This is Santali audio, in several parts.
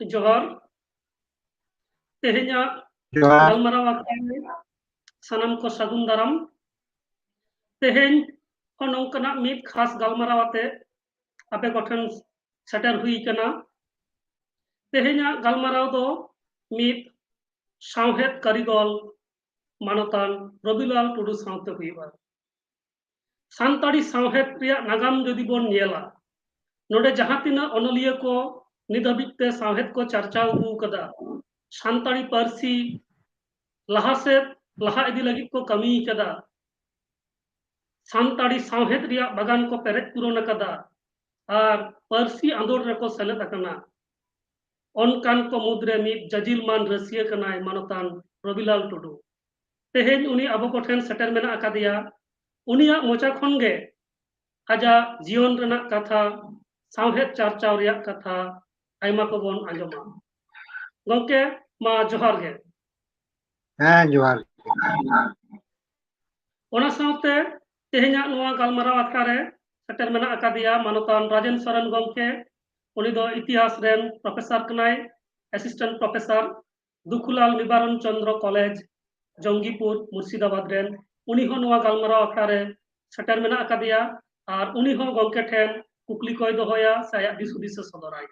जोहार तेहेኛ जोहार गलमाराव आखड़े सानाम को सागुन दाराम तेहेñ नौकना मित खास गलमाराव आते आपे गठन सेटर हुई कना तेहेኛ गलमाराव दो मित सावहेद कारिगल मानतान रबिलाल टुडू सावते हुईबा सानताड़ी सावहेद रिया नागाम जदि बोन नेला नोडे जहां तिना अनलिया को निदबिते सावहेद को चर्चा अगू कदा सानताड़ी पारसी लहासे लहा इदी लगी को कमी कदा सानताड़ी सावहेद रिया बागान को पेरेज पुरोन कदा और पारसी आंदोलन रेको सेलेद अकना ऑनकान को मुद्रे मित जजिलमान रसिया कनाय मानतान रबिलाल टुडू तेहेñ उनी अबो कोठेन सेटर मेना अकादिया उनिया मोचा खनगे आजा जीवन रेना कथा सावहेद चर्चा रिया कथा आयमा को बोन आंजमा गंके मा जोहार गे हाँ जोहार ओना सावते तेहेñा नोआ गलमाराव आखड़ा रे सेटर मेना अकादिया मानतान राजेन सरन गंके उनी दो इतिहास रेन प्रोफेसर कनाय असिस्टेंट प्रोफेसर दुखुलाल निबारण चंद्र कॉलेज जंगीपुर मुर्शिदाबाद रेन उनी हो नोआ गलमाराव आखड़ा रे सेटर मेना अकादिया और उनी हो गंके ठेन कुकली कोय दोहया साया दिसुदिस सदराय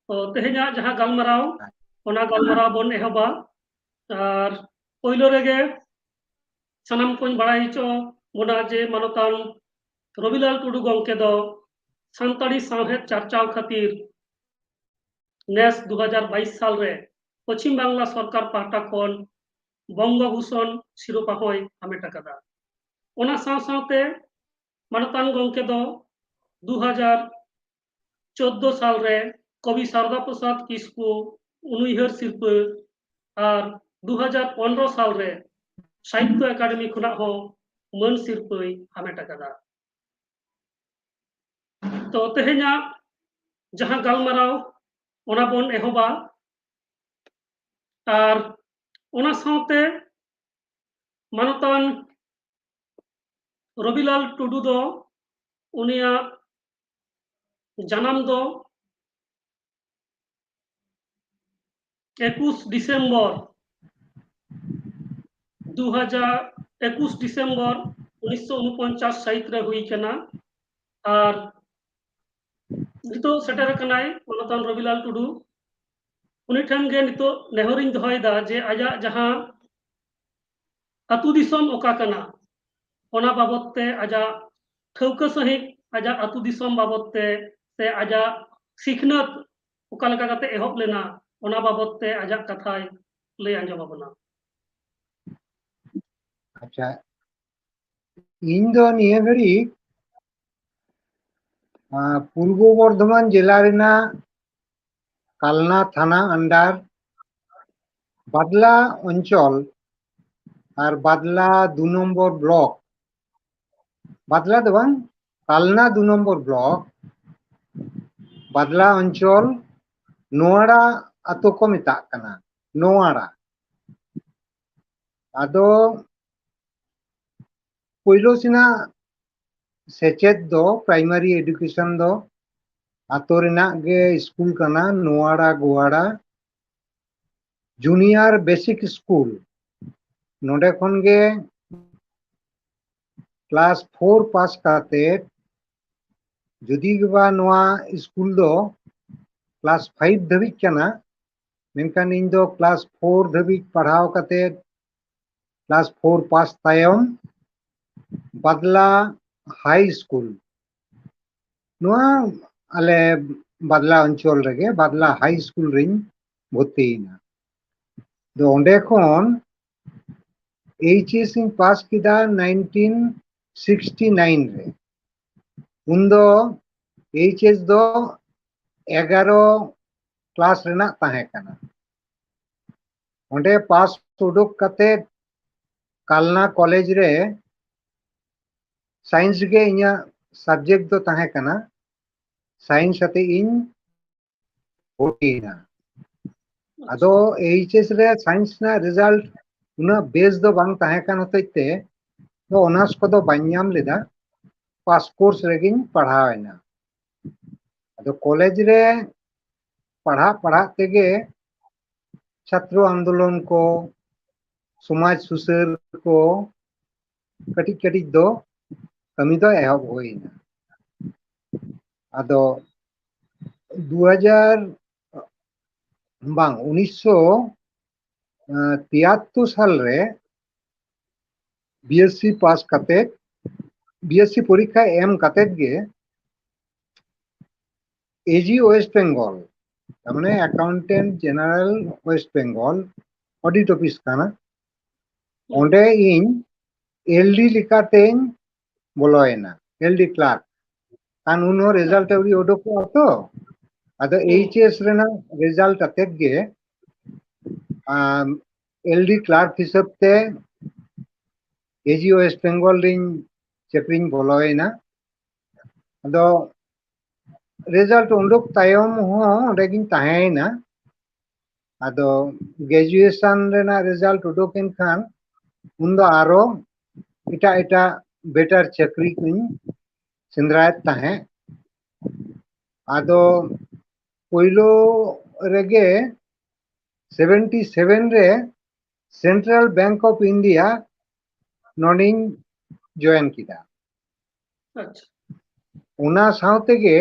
तो तेहेñा जहां गलमाराव ओना गलमाराव बोन एहबा और पहिलो रेगे सानाम कोन बड़ाई चो बोना जे मानतान रबिलाल टुडू गंके दो सानताड़ी सावहेद चर्चा खातिर नेस 2022 साल रे पश्चिम बांगला सरकार पाहटा खन बंगभूषण शिरोपा होय हामेट अकादा ओना साव सावते मानतान गंके दो 2014 साल रे कवि शारदा प्रसाद किस्कू उनुइहर शिल्प और 2015 साल रे साहित्य अकादमी खुना हो मन सिरपै हामेट अकादा तो तेहेñा जहां गलमाराव ओना बोन एहबा और ओना सावते मानतान रबिलाल टुडू दो उनिया जन्म दो 21 डिसेम्बर 2021 डिसेम्बर 1949 साहित रे हुई कना और नितो सेटर कनाय मानतान रबिलाल टुडू उनी ठन गे नितो नेहरिन दोहयदा जे आजा जहां अतु दिसम ओका कना ओना बाबतते आजा ठौका सहित आजा अतु दिसम बाबतते से आजा सिखनत ओका लगा कते एहब लेना ओना बाबतते आजा कथाय लय आंजम बना अच्छा इन दो निये घड़ी पूर्व बर्धमान जिला रेना कालना थाना अंडार बादला अंचल और बादला 2 नम्बर ब्लॉक बादला दो बांग कालना 2 नम्बर ब्लॉक बादला अंचल नोआड़ा अतो को मेता कना नोआड़ा आदो पहिलो सिना सेचेद दो प्राइमरी एडुकेशन दो आतो रेना गे स्कूल कना नोआड़ा गोवाड़ा जूनियर बेसिक स्कूल नोडे खन गे क्लास 4 पास काते जुदी बा नोआ स्कूल दो क्लास 5 धबी कना मेनकान इन दो क्लास 4 धबी पढ़ाव काते क्लास 4 पास तायम बादला हाई स्कूल नोआ आले बादला अंचल रेगे बादला हाई स्कूल रिन भर्तीना दो ओंडे खन एचएस इन पास किदा 1969 रे उन्दो एचएस दो 11 क्लास रेना ताहे कना ओंडे पास उडुक काते कालना कॉलेज रे साइंस गे इया सब्जेक्ट दो ताहे कना साइंस आते इन भर्तीना आदो एचएस रे साइंस ना रिजल्ट उना बेस दो बांग ताहे कान होतेते तो ऑनर्स को दो बान्याम लेदा पास कोर्स रेगिन पढ़ावेना आदो कॉलेज रे पढ़ा तेगे छात्र आंदोलन को समाज सुसार को कटिज कटिज दो कमी दो एहब होइना आदो 2000 बांग 1973 साल रे बीएससी पास करते बीएससी परीक्षा एम करते गे एजी वेस्ट बेंगल तामने accountant general West Bengal audit office काना ओंडे इन एलडी लिकातेन बोलोयना एलडी क्लार्क कान उनो रिजल्ट अवरी ओडोको तो अदो एचएस रेना रिजल्ट अतेक गे एलडी क्लार्क हिसाबते एजी वेस्ट बेंगल रिन चक्रिन बोलोयना अदो रिजल्ट उंडोक तायम हो ओंडेगिन ताहेना अदो ग्रेजुएशन रेना रिजल्ट उडोकेन खान उन्दो आरो इटा इटा बेटर चक्री कुन सिंद्रायत ताहे आदो पोइलो रेगे 77 रे सेंट्रल बैंक ऑफ इंडिया नॉनिन जॉइन किदा अच्छा उना साउते गे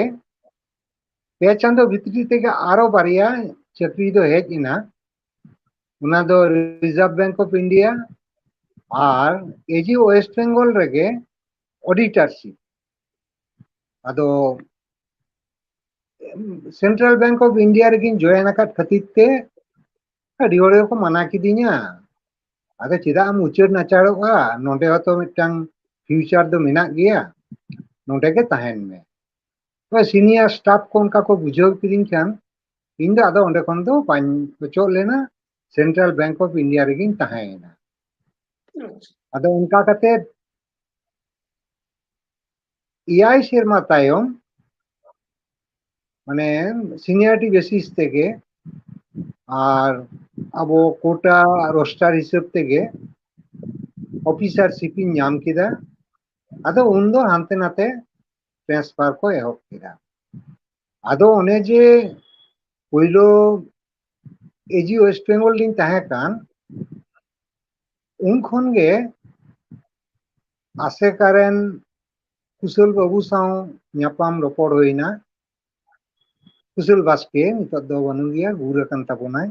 पे चांदो भितरी तेगे आरो बारिया चक्री दो हेज इना उना दो रिजर्व बैंक ऑफ इंडिया और एजी वेस्ट बेंगल रेगे ऑडिटरशिप अदो सेंट्रल बैंक ऑफ इंडिया रेगिन जॉइन अकात खतिते अडी होरे को मना किदिnya अदो चिदा आम उचर नाचाड़ोगा नोंडे हतो मिटटांग फ्यूचर दो मेना गया नोंडे के ताहेन में तो सीनियर स्टाफ को उनका को बुझाव किदिन खान इन दो आदो ओंडे खन दो पान बचो लेना सेंट्रल बैंक ऑफ इंडिया रेगिन ताहेना आदो उनका कते इयाई शेरमा तायम माने सीनियरिटी बेसिस तेगे और अब कोटा रोस्टर हिसाब तेगे ऑफिसर शिपिंग नाम किदा आदो उन्दो हानते नाते ट्रांसफर को एहब किदा आदो ओने जे पहिलो एजी वेस्ट बेंगल दिन ताहे कान उन खन गे आसे कारण कुशल बाबू साव न्यापाम रपड़ होइना कुशल बास्के नितो दो बनु गया गुर कान ताबोनाय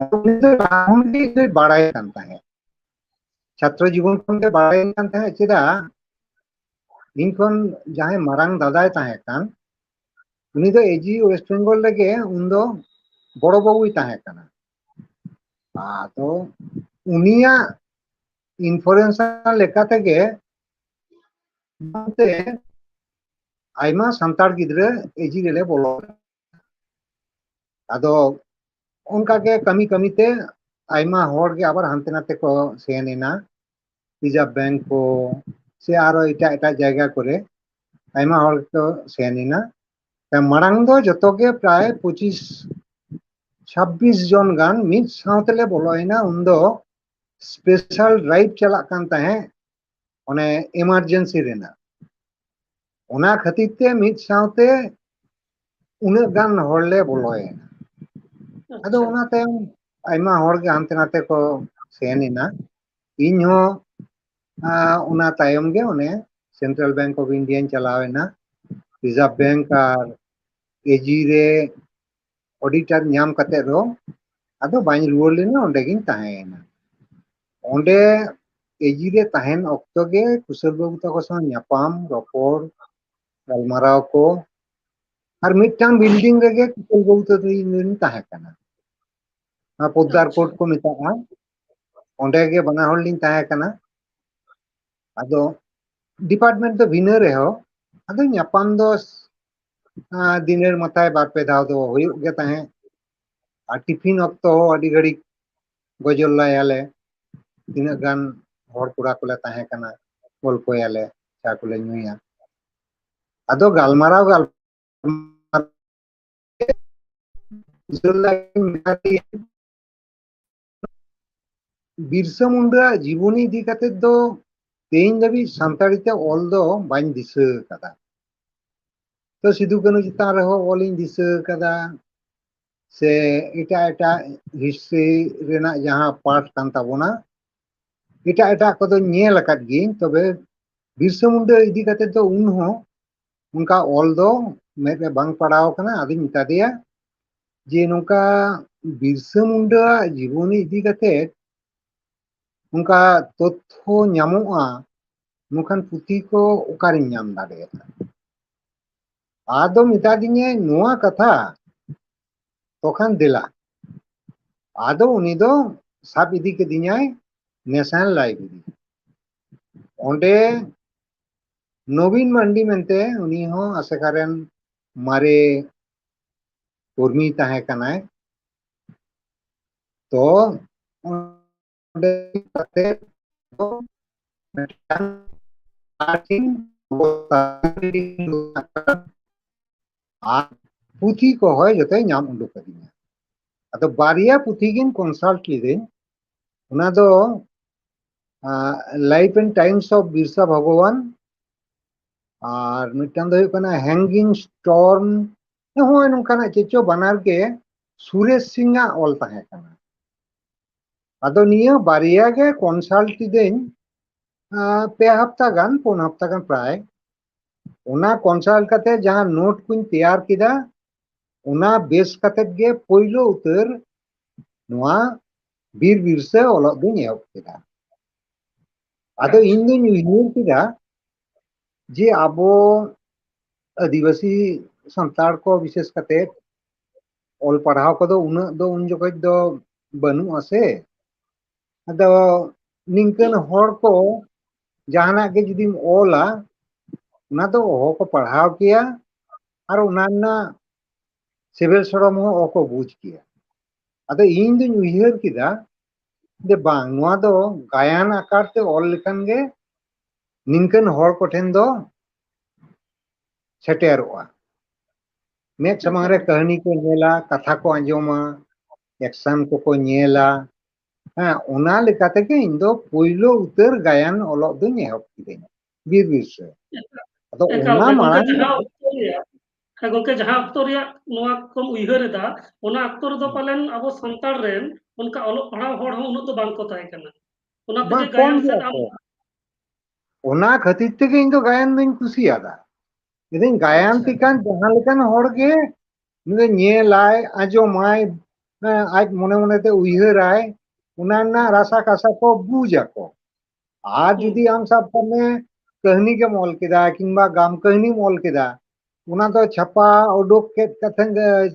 उनि दो राहुल दे बाड़ाय कान ताहे छात्र जीवन खन दे बाड़ाय कान ताहे चेदा इन खन जाहे मारांग दादाय ताहे कान उनि दो एजी वेस्ट बेंगल लेगे उन्दो बड़ो बाबूय ताहे काना आदो उनिया इन्फॉर्मेशन लेकाते गे ते आइमा संतार गिद्रे एजी रेले बोलो आदो उनका के कमी कमी ते आइमा होड़ के आबार हानते नाते को सेनेना रिजर्व बैंक को से आरो इटा इटा जायगा करे आइमा होड़ को सेनेना ता मारांग दो जतो के प्राय 25-26 जन गान मिड साउतेले बोलोयना उन्दो स्पेशल ड्राइव चला कान ताहे ओने इमरजेंसी रेना ओना खतिते मिड साउते उना गान होड़ले बोलोयना आदो ओना तायम आइमा होड़ के हानते नाते को सेनेना इन हो ओना तायम गे ओने सेंट्रल बैंक ऑफ इंडिया चलावेना रिजर्व बैंक और एजी रे ऑडिटर नाम कते रो आदो बाइन रुवार लेना ओंडे गिन ताहेना ओंडे एजी रे ताहेन ऑक्टो गे कुशल बाबू तको सा न्यापाम रपड़ गलमाराव को और मिटटांग बिल्डिंग रेगे कुशल बाबू तो इन ताहे काना पोद्दार कोर्ट को मितागा ओंडे गे बना होड़ लिन ताहे काना आदो डिपार्टमेंट तो भिना रे हो आदो न्यापाम दो दिनेर माथाय बार पे दाव दो हुयुग गे ताहे और टिफिन ऑक्टो अडी घड़ी गजल लायाले तीना गान होड़ कुड़ा कोले ताहे काना गल्पयाले चा कोले नुया आदो गालमाराव बिरसा मुंडा जीवनी इदी काते दो तेइन दाबी सांताड़ीते ऑल दो बाइन दिसा कादा तो सिदु कानू चितान रहो ऑलिंग दिशा कदा से एटा एटा हिस्ट्री रेना जहां पार्ट कान ताबोना एटा एटा को नेल अकाद गी तबे बिरसा मुंडा इदी काते तो उन हो उनका ऑल दो मेरे बांग पड़ाव कना आदि मिता दिया जे नोका बिरसा मुंडा जीवनी इदी काते उनका तथ्य ᱧᱟᱢᱚᱜᱼᱟ ᱱᱚᱝᱠᱟᱱ ᱯᱩᱛᱷᱤ ᱠᱚ ᱚᱠᱟᱨᱤᱧ ᱧᱟᱢ ᱫᱟᱲᱮᱭᱟᱜᱼᱟ ᱟᱫᱚ ᱢᱮᱛᱟᱫᱤᱧᱟᱹ ᱱᱚᱣᱟ ᱠᱟᱛᱷᱟ ᱛᱚᱠᱷᱟᱱ ᱫᱮᱞᱟ ᱟᱫᱚ ᱩᱱᱤ ᱫᱚ ᱥᱟᱵ ᱤᱫᱤ ᱠᱮᱫᱤᱧᱟᱭ ᱱᱮᱥᱱᱟᱞ ᱞᱟᱭᱵᱨᱮᱨᱤ ᱚᱸᱰᱮ नवीन मांडी मेंते उनी हो आसेकारेन मारे कर्मी ताहे कनाय तो ऑंडे काते तो मिदटांग आर्टिंग पुथी को होय जते नाम उडुक कदिया अतो बारिया पुथी गिन कंसल्ट लिदे उना दो life and times of Birsa भगवान और मिदटांग दो कना हैंगिंग स्टॉर्म होय नोंकाना चेचो बानार के सुरेश सिंह ऑल ताहे कना अदो निया बारिया के कंसल्ट लिदेन पे हफ्ता गान पुन हफ्ता गान प्राय उना कंसल्ट कते जहां नोट कुन तैयार किदा उना बेस कते गे पहिलो उतर नोआ बीर बिरसा ऑलग दिन एहब किदा अदो इन दिन उइहुर किदा जे आबो आदिवासी संतार को विशेष कते ऑल पढ़ाव को उना दो उन जगह दो बनु आसे अदो निंकन हर को जहाना के जुदी ऑला उना दो हो को पढ़ाव किया और उनाना सिविल सरम हो ओको बुझ किया अदो इन दिन उइहर किदा जे बांग नोआ दो गायन आकार ते ऑल लेखन गे निंकन हर को ठेन दो सेटेरोआ मेक समारे कहानी को नेला कथा को आंजोमा एक्शन को नेला हाँ उना लेकाते के इन दो पहिलो उतर गायन ऑलग दो एहब किदे बीर बिरसा अदो एकाल उना है गोंके मांग जहां अक्तो रिया है गोंके जहां अक्तो रिया नोआ कोम उइहरदा ओना अक्तो रे दो पालेन अबो संताल रेन उनका ऑलो पढ़ाव होड़ हो उनो तो बांग को ताहे कना ओना बा तेगे कौन गायन गया सेट आम को उना खातिर तेगे इन दो गायन दिन कुसियादा इदिन गायन अच्छा तिकान जहां लेकान हर गे नुगे नेलाय आजोमाय आज मने मने ते उइहराय उनाना रासा कासा को बुझा को आज जुदी हम सब में कहनी के मोल किदा किंबा गाम कहनी मोल किदा उना तो छापा उडोक के कथन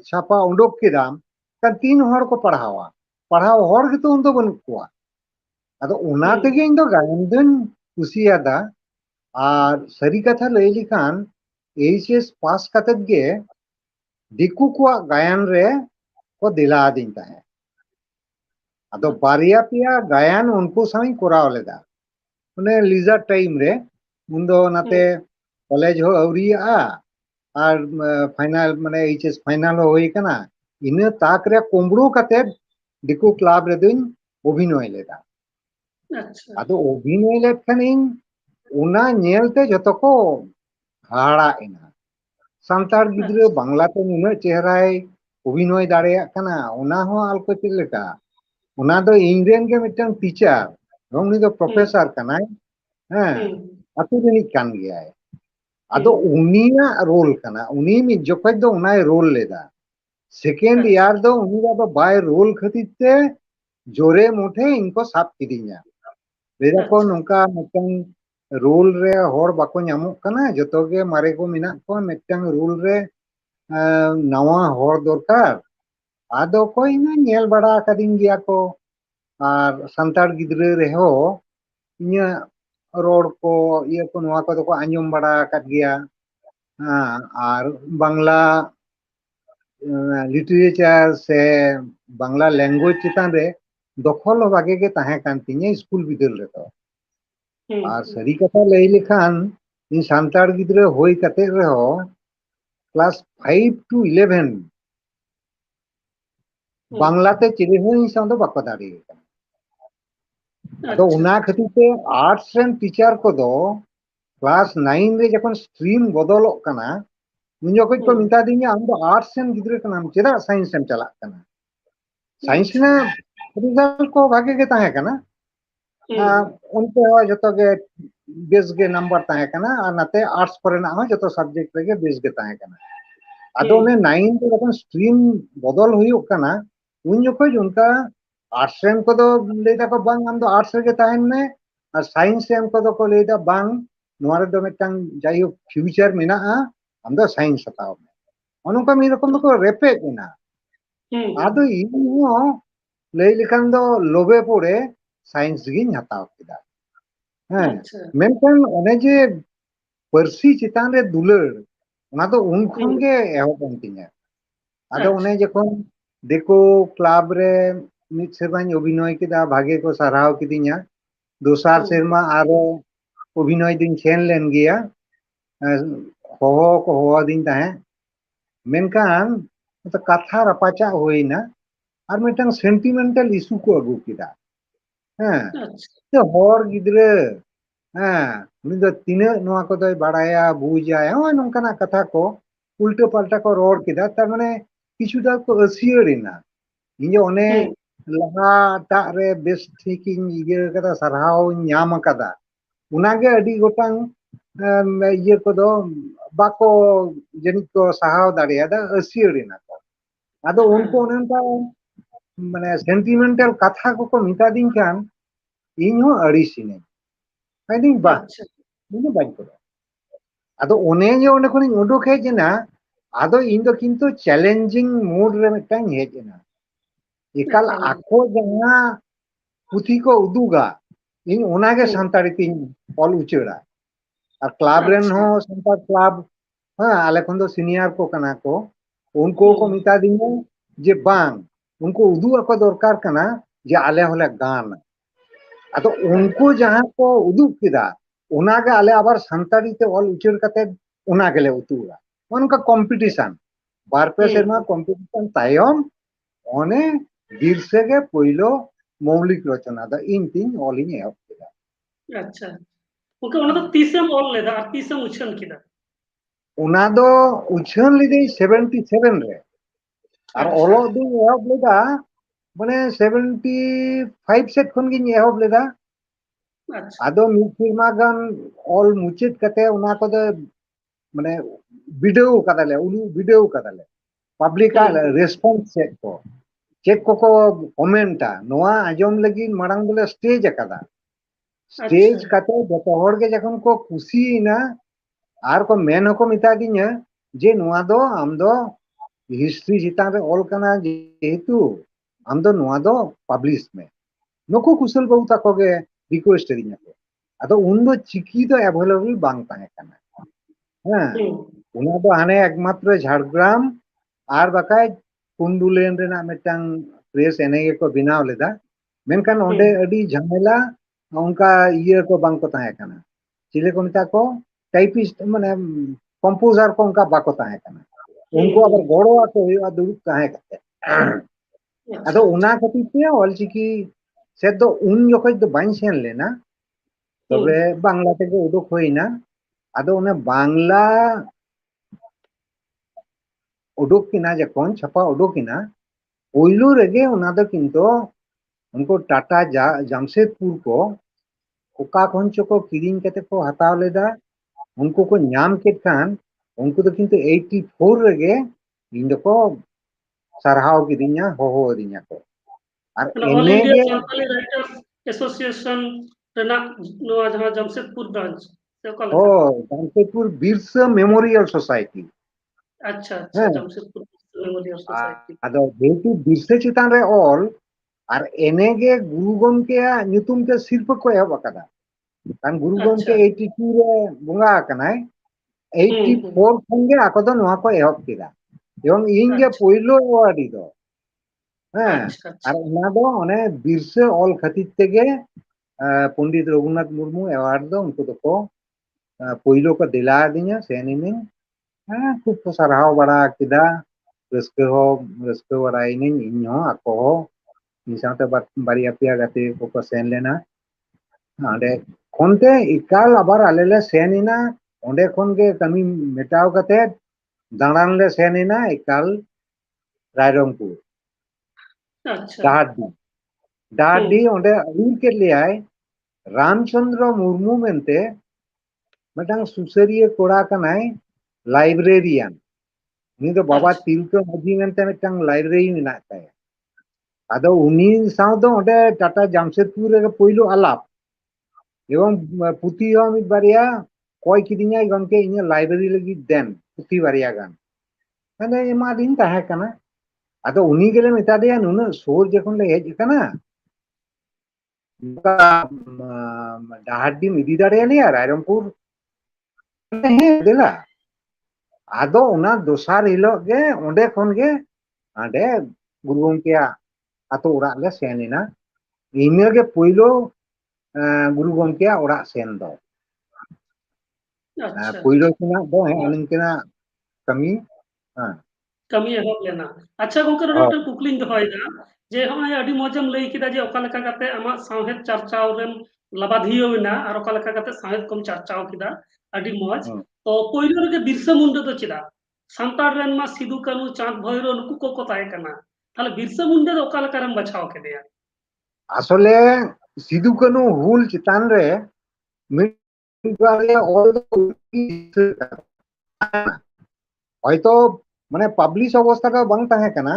छापा उडोक किदाम kan तीन हर को पढ़ावा पढ़ाव हर गे तो उन दो बनु कोआ अदो उना तेगे इन दो गायन दिन कुसियादा और सरी कथा लई लिखान एचएस पास कतत गे दिकु को गायन रे को दिला दिन ताहे अदो बारिया पिया गायन उनको साई कोराव लेदा उन्हें लीजर टाइम रे मुंदो नाते कॉलेज हो अवरिया और फाइनल माने एचएस फाइनल हो होई कना इने ताक रे कोमड़ो कते दिकु क्लब रे दिन अभिनय लेदा अच्छा अदो अभिनय लेखन इन उना नेलते जतो को हाड़ा इना संतार गिद्रे अच्छा बांग्ला ते नुना चेहराय अभिनय दाड़ेया कना उना हो आलको चिलेका उना दो इंडियन के मिटन टीचर उनी दो प्रोफेसर कनाय हां अतु जनी कान गया है अदो उनिया रोल कना उनी मि जखज दो उनाय रोल लेदा सेकेंड अच्छा ईयर दो उनी दो बाय रोल खतिते जोरे मोठे इनको साप किदिया लेदा को अच्छा नोका मिटन रोल रे हर बाको ᱧᱟᱢᱚᱜ कना जतो गे मारे को मिना को मिटन रोल रे नवा हर दरकार आदो को इना नेल बड़ा कदिन गया को और संतार गिद्रे रे हो इना रोड को ये को नवा को तो आंजम बड़ा कर गया हाँ और बांग्ला लिटरेचर से बांग्ला लैंग्वेज चितान रे दखल भागे के ताहे कान तिने स्कूल बिदल रे तो और सरी कथा लई लेखान इन संतार गिद्रे होई कते रे हो क्लास 5 to 11 बांग्लाते चिरे होई संदो बाको दाड़ी अदो अच्छा उना खतिते आर्ट्स रेन टीचर को दो क्लास 9 रे जखन स्ट्रीम बदलो कना उन जोखिज को मिता दिया आम दो आर्ट्स सेन गिद्रे कना चेदा साइंस सेन चला कना साइंस ने रिजल्ट को भागे के ताहे कना उनके हो जतो के बेस के नंबर ताहे कना और नाते आर्ट्स कोरेना हो जतो सब्जेक्ट रे बेस के ताहे कना आदो ने 9 ते जखन स्ट्रीम बदल हुयुक कना उन जोखिज उनका आर्ट्स सेन को दो लेदा को बांग आम दो आर्ट्स रे के ताहेन में और साइंस सेन को दो को लेदा बांग नोरे दो मिटंग जायु फ्यूचर मेना आम दो साइंस हताओ उनका मी रकम दो को रेपे केना आदो इनो लई लेखान दो लोबे पड़े साइंस गिन हताओ केदा मेनखान ओने जे परसी चितान रे दुलर ओना दो उन खन गे एहोबन तिnya आदो ओने जखन देखो क्लब रे मिद सेरमाñ अभिनय केदा भागे को साराव किदिnya दोसार सेरमा आरो अभिनय दिन सेन लेन गिया होहो को होवा दिन ताहे मेनखान तो कथा रपाचा होइना और मिटang सेंटिमेंटल इशू को अगु किदा तो हर गिद्रे उनी दो तिना नोआ को दो बाड़ाया बुझाया हो नोंकाना कथा को उल्टे पाल्टा को रोड किदा तार माने किछुटा को असियरिना इᱧ ओने लहा टा रे बेस ठिकिन इये कदा सरहाव ᱧाम कदा उनागे अडी गोटांग इये को दो बाको जनि को सहाव दाड़िया दा असियरिना को आदो उनको ओनका माने सेंटिमेंटल कथा को मिता दिन खान ᱤᱧ ᱦᱚᱸ ᱟᱹᱲᱤᱥᱤᱱᱟᱹᱧ ᱟᱹᱰᱤ ᱵᱟ ᱤᱧ ᱵᱟᱹᱧ ᱠᱚᱨᱟᱣᱟ ᱟᱫᱚ ᱚᱱᱮ ᱡᱮ ᱚᱸᱰᱮ ᱠᱷᱚᱱᱤᱧ ᱩᱰᱩᱠ ᱦᱮᱡ ᱮᱱᱟ ᱟᱫᱚ ᱤᱧ ᱫᱚ ᱠᱤᱱᱛᱩ ᱪᱮᱞᱮᱧᱡᱤᱝ ᱢᱳᱰ ᱨᱮ ᱢᱤᱫᱴᱟᱝ ᱦᱮᱡ ᱮᱱᱟ ᱮᱠᱟᱞ ᱟᱠᱚ ᱡᱟᱦᱟᱸ ᱯᱩᱛᱷᱤ ᱠᱚ ᱩᱫᱩᱜᱟ ᱤᱧ ᱚᱱᱟᱜᱮ ᱥᱟᱱᱛᱟᱲᱤ ᱛᱤᱧ ᱚᱞ ᱩᱪᱟᱹᱲᱟ ᱟᱨ ᱠᱞᱟᱵ ᱨᱮᱱ ᱦᱚᱸ ᱥᱟᱱᱛᱟᱲ ᱠᱞᱟᱵ ᱦᱮᱸ ᱟᱞᱮ ᱠᱷᱚᱱ ᱫᱚ ᱥᱤᱱᱤᱭᱟᱨ ᱠᱚ ᱠᱟᱱᱟ ᱠᱚ उनको को मिता दिया जे बांग उनको उदू को दरकार कना जे आले होले गान आदो उनको जहां को उदुग किदा उनागे आले आबार संताड़ी ते ऑल उचर कते उनागेले उतुगा उनका कंपटीशन बार पे सेरमा कंपटीशन तायम ओने बिरसे के पहिलो मौलिक रचना दा इन तीन ऑल इन एहब किदा अच्छा ओके ओना तो तीसम ऑल लेदा और तीसम उछन किदा उना दो उछन लिदे 77 रे और ओलो दो एहब लेदा माने 75 सेट खन गिन एहब लेदा आदो मिथिमा गान ऑल मुचित कते उना को दे माने वीडियो कदाले उलु वीडियो कदाले पब्लिक का रेस्पॉन्स चेक को कमेंटा नोआ आजम लगी मरांग बोले स्टेज कदा स्टेज कते जतो हर के जखन को खुशी ना आर को मेन को मिता दिnya जे नोआ दो आम दो हिस्ट्री जितान रे ऑल कना जेतु आम दो नोआ दो पब्लिश में नुको कुशल बाबू ताको गे रिक्वेस्ट दिnya को आदो उन दो चिकी दो अवेलेबल बांग ताहे कना उना दो हाने एकमात्र झारग्राम आर बाकाय कुंडुलेन रेना मिटांग प्रेस एनेगे को बिनाव लेदा मेनखान ओंडे अडी झमेला उनका इये को बांग को ताहे कना चिले को मिता को टाइपिस्ट माने कंपोजर को उनका बाको ताहे कना उनको अगर गोड़ो आतो हुआ दुरुक ताहे कते आदो उना खातिर ते ऑलचिकी से दो उन जोखज दो बाइन सेन लेना तबे बांग्ला ते उदुक होइना आदो उन्हें बांग्ला उडुक किना जखन छापा उडुक किना ओइलु रेगे उना दो किंतु उनको टाटा जमशेदपुर को ओका खन चको किरिंग कते को हताव लेदा उनको को नाम के खान उनको तो किंतु 84 रेगे इन को सरहाव किदिnya होहो दिnya को और ऑल एने इंडिया गे सान्ताली राइटर्स एसोसिएशन रेना नोआ जहां जमशेदपुर ब्रांच से का ओ जमशेदपुर बिरसा मेमोरियल सोसाइटी अच्छा अच्छा जमशेदपुर मेमोरियल सोसाइटी आदो जेतु बिरसे चितान रे ऑल और एनेगे गुरु गमके ᱧᱩᱛᱩᱢ ते शिल्प को एहब अकदा कान गुरु गमके 82 रे बुंगा कनाय 84 खंगे आको दो नोआ को एहब किदा एवं इन गे पहिलो अवार्ड दो और उना दो ओने बिरसे ऑल खातिर तेगे पंडित रघुनाथ मुर्मू अवार्ड दो उनको दो को पहिलो को दिला दिnya सेनिने खूब को सरहाव बड़ा किदा रस्के बड़ाइनी इन आको साथे बारिया पिया गाते को सेन लेना आंडे खनते इकाल आबार आलेले सेनिना ओंडे खन गे कमी मेटाव कते दाड़ान ले सेनेना एकाल रायरंगपुर अच्छा। डाहारडी डाहारडी ओंडे अरुर के लियाय रामचंद्र मुर्मू मेनते मिटांग सुसरिया कोड़ा कनाय लाइब्रेरियन उनी दो बाबा अच्छा तिलका माजी मेनते मिटांग लाइब्रेरी मेनाक ताया आदो उनी साव दो ओंडे टाटा जामशेदपुर रे पोइलो आलाप एवं पुथी हो मिद बारिया कोय किदिnya गमके इnya लाइब्रेरी लगी देन पुथी बारिया गान माने एमा दिन ताहे कना आदो उनी गेले मेता देया नुना सोर जखन ले हेज कना डाहारडी मिदी दाड़े लिया रायरंगपुर हे देला आदो उना दोसार हिलो गे ओंडे खन गे आडे गुरु गमकेया आतो ओरा ले सेनिना इना गे पोइलो गुरु गमकेया ओरा सेन दो अच्छा पोइलो खना दो हे अनिंकना कमी हां कमी एहब लेना अच्छा गंके रे मिटन कुकलिंग दोहयदा जे हम अडी मौजम लई किदा जे ओका लेका काते आमा सावहेद चर्चाव रेम लबाधियो विना और ओका लेका काते सावहेद कम चर्चाव किदा अडी मौज तो पोइलो रे बिरसा मुंडा दो चिदा सांतार रेन मा सिदु कानू चांद भैरो नुकु को ताहे कना ताले बिरसा मुंडा दो ओका लेका रेम बचाव केदेया आसले सिदु कानू हुल चितान रे मिडवाले ऑल হয়তো মানে পাবলিশ অবস্থাটা বাং তাহে কানা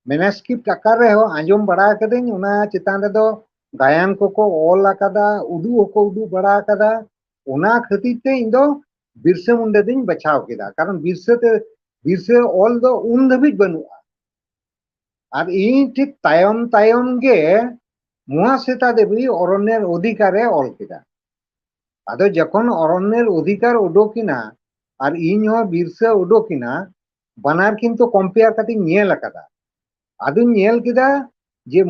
মেনাস্ক্রিপ্ট আকার রে আঞ্জম বড়া কদিন ওনা চিতান রে দো গায়ান को ऑल आकादा उदू को उदू बड़ा आकादा ओना खातिर ते इन दो बिरसे मुंडा दिन बचाव केदा कारण बिरसे ऑल दो उन धबिज बनुआ আর ই ঠিক তায়ম তায়ম গে মহাশ্বেতা দেবী অরণ্যের অধিকারে অল কেদা আদো যখন অরণ্যের অধিকার উডোকিনা আর ইñ বিরসা উডোকিনা বানার কিন্তু কম্পেয়ার কাটি নিয়েল আকাদা আদু নিয়েল কেদা যে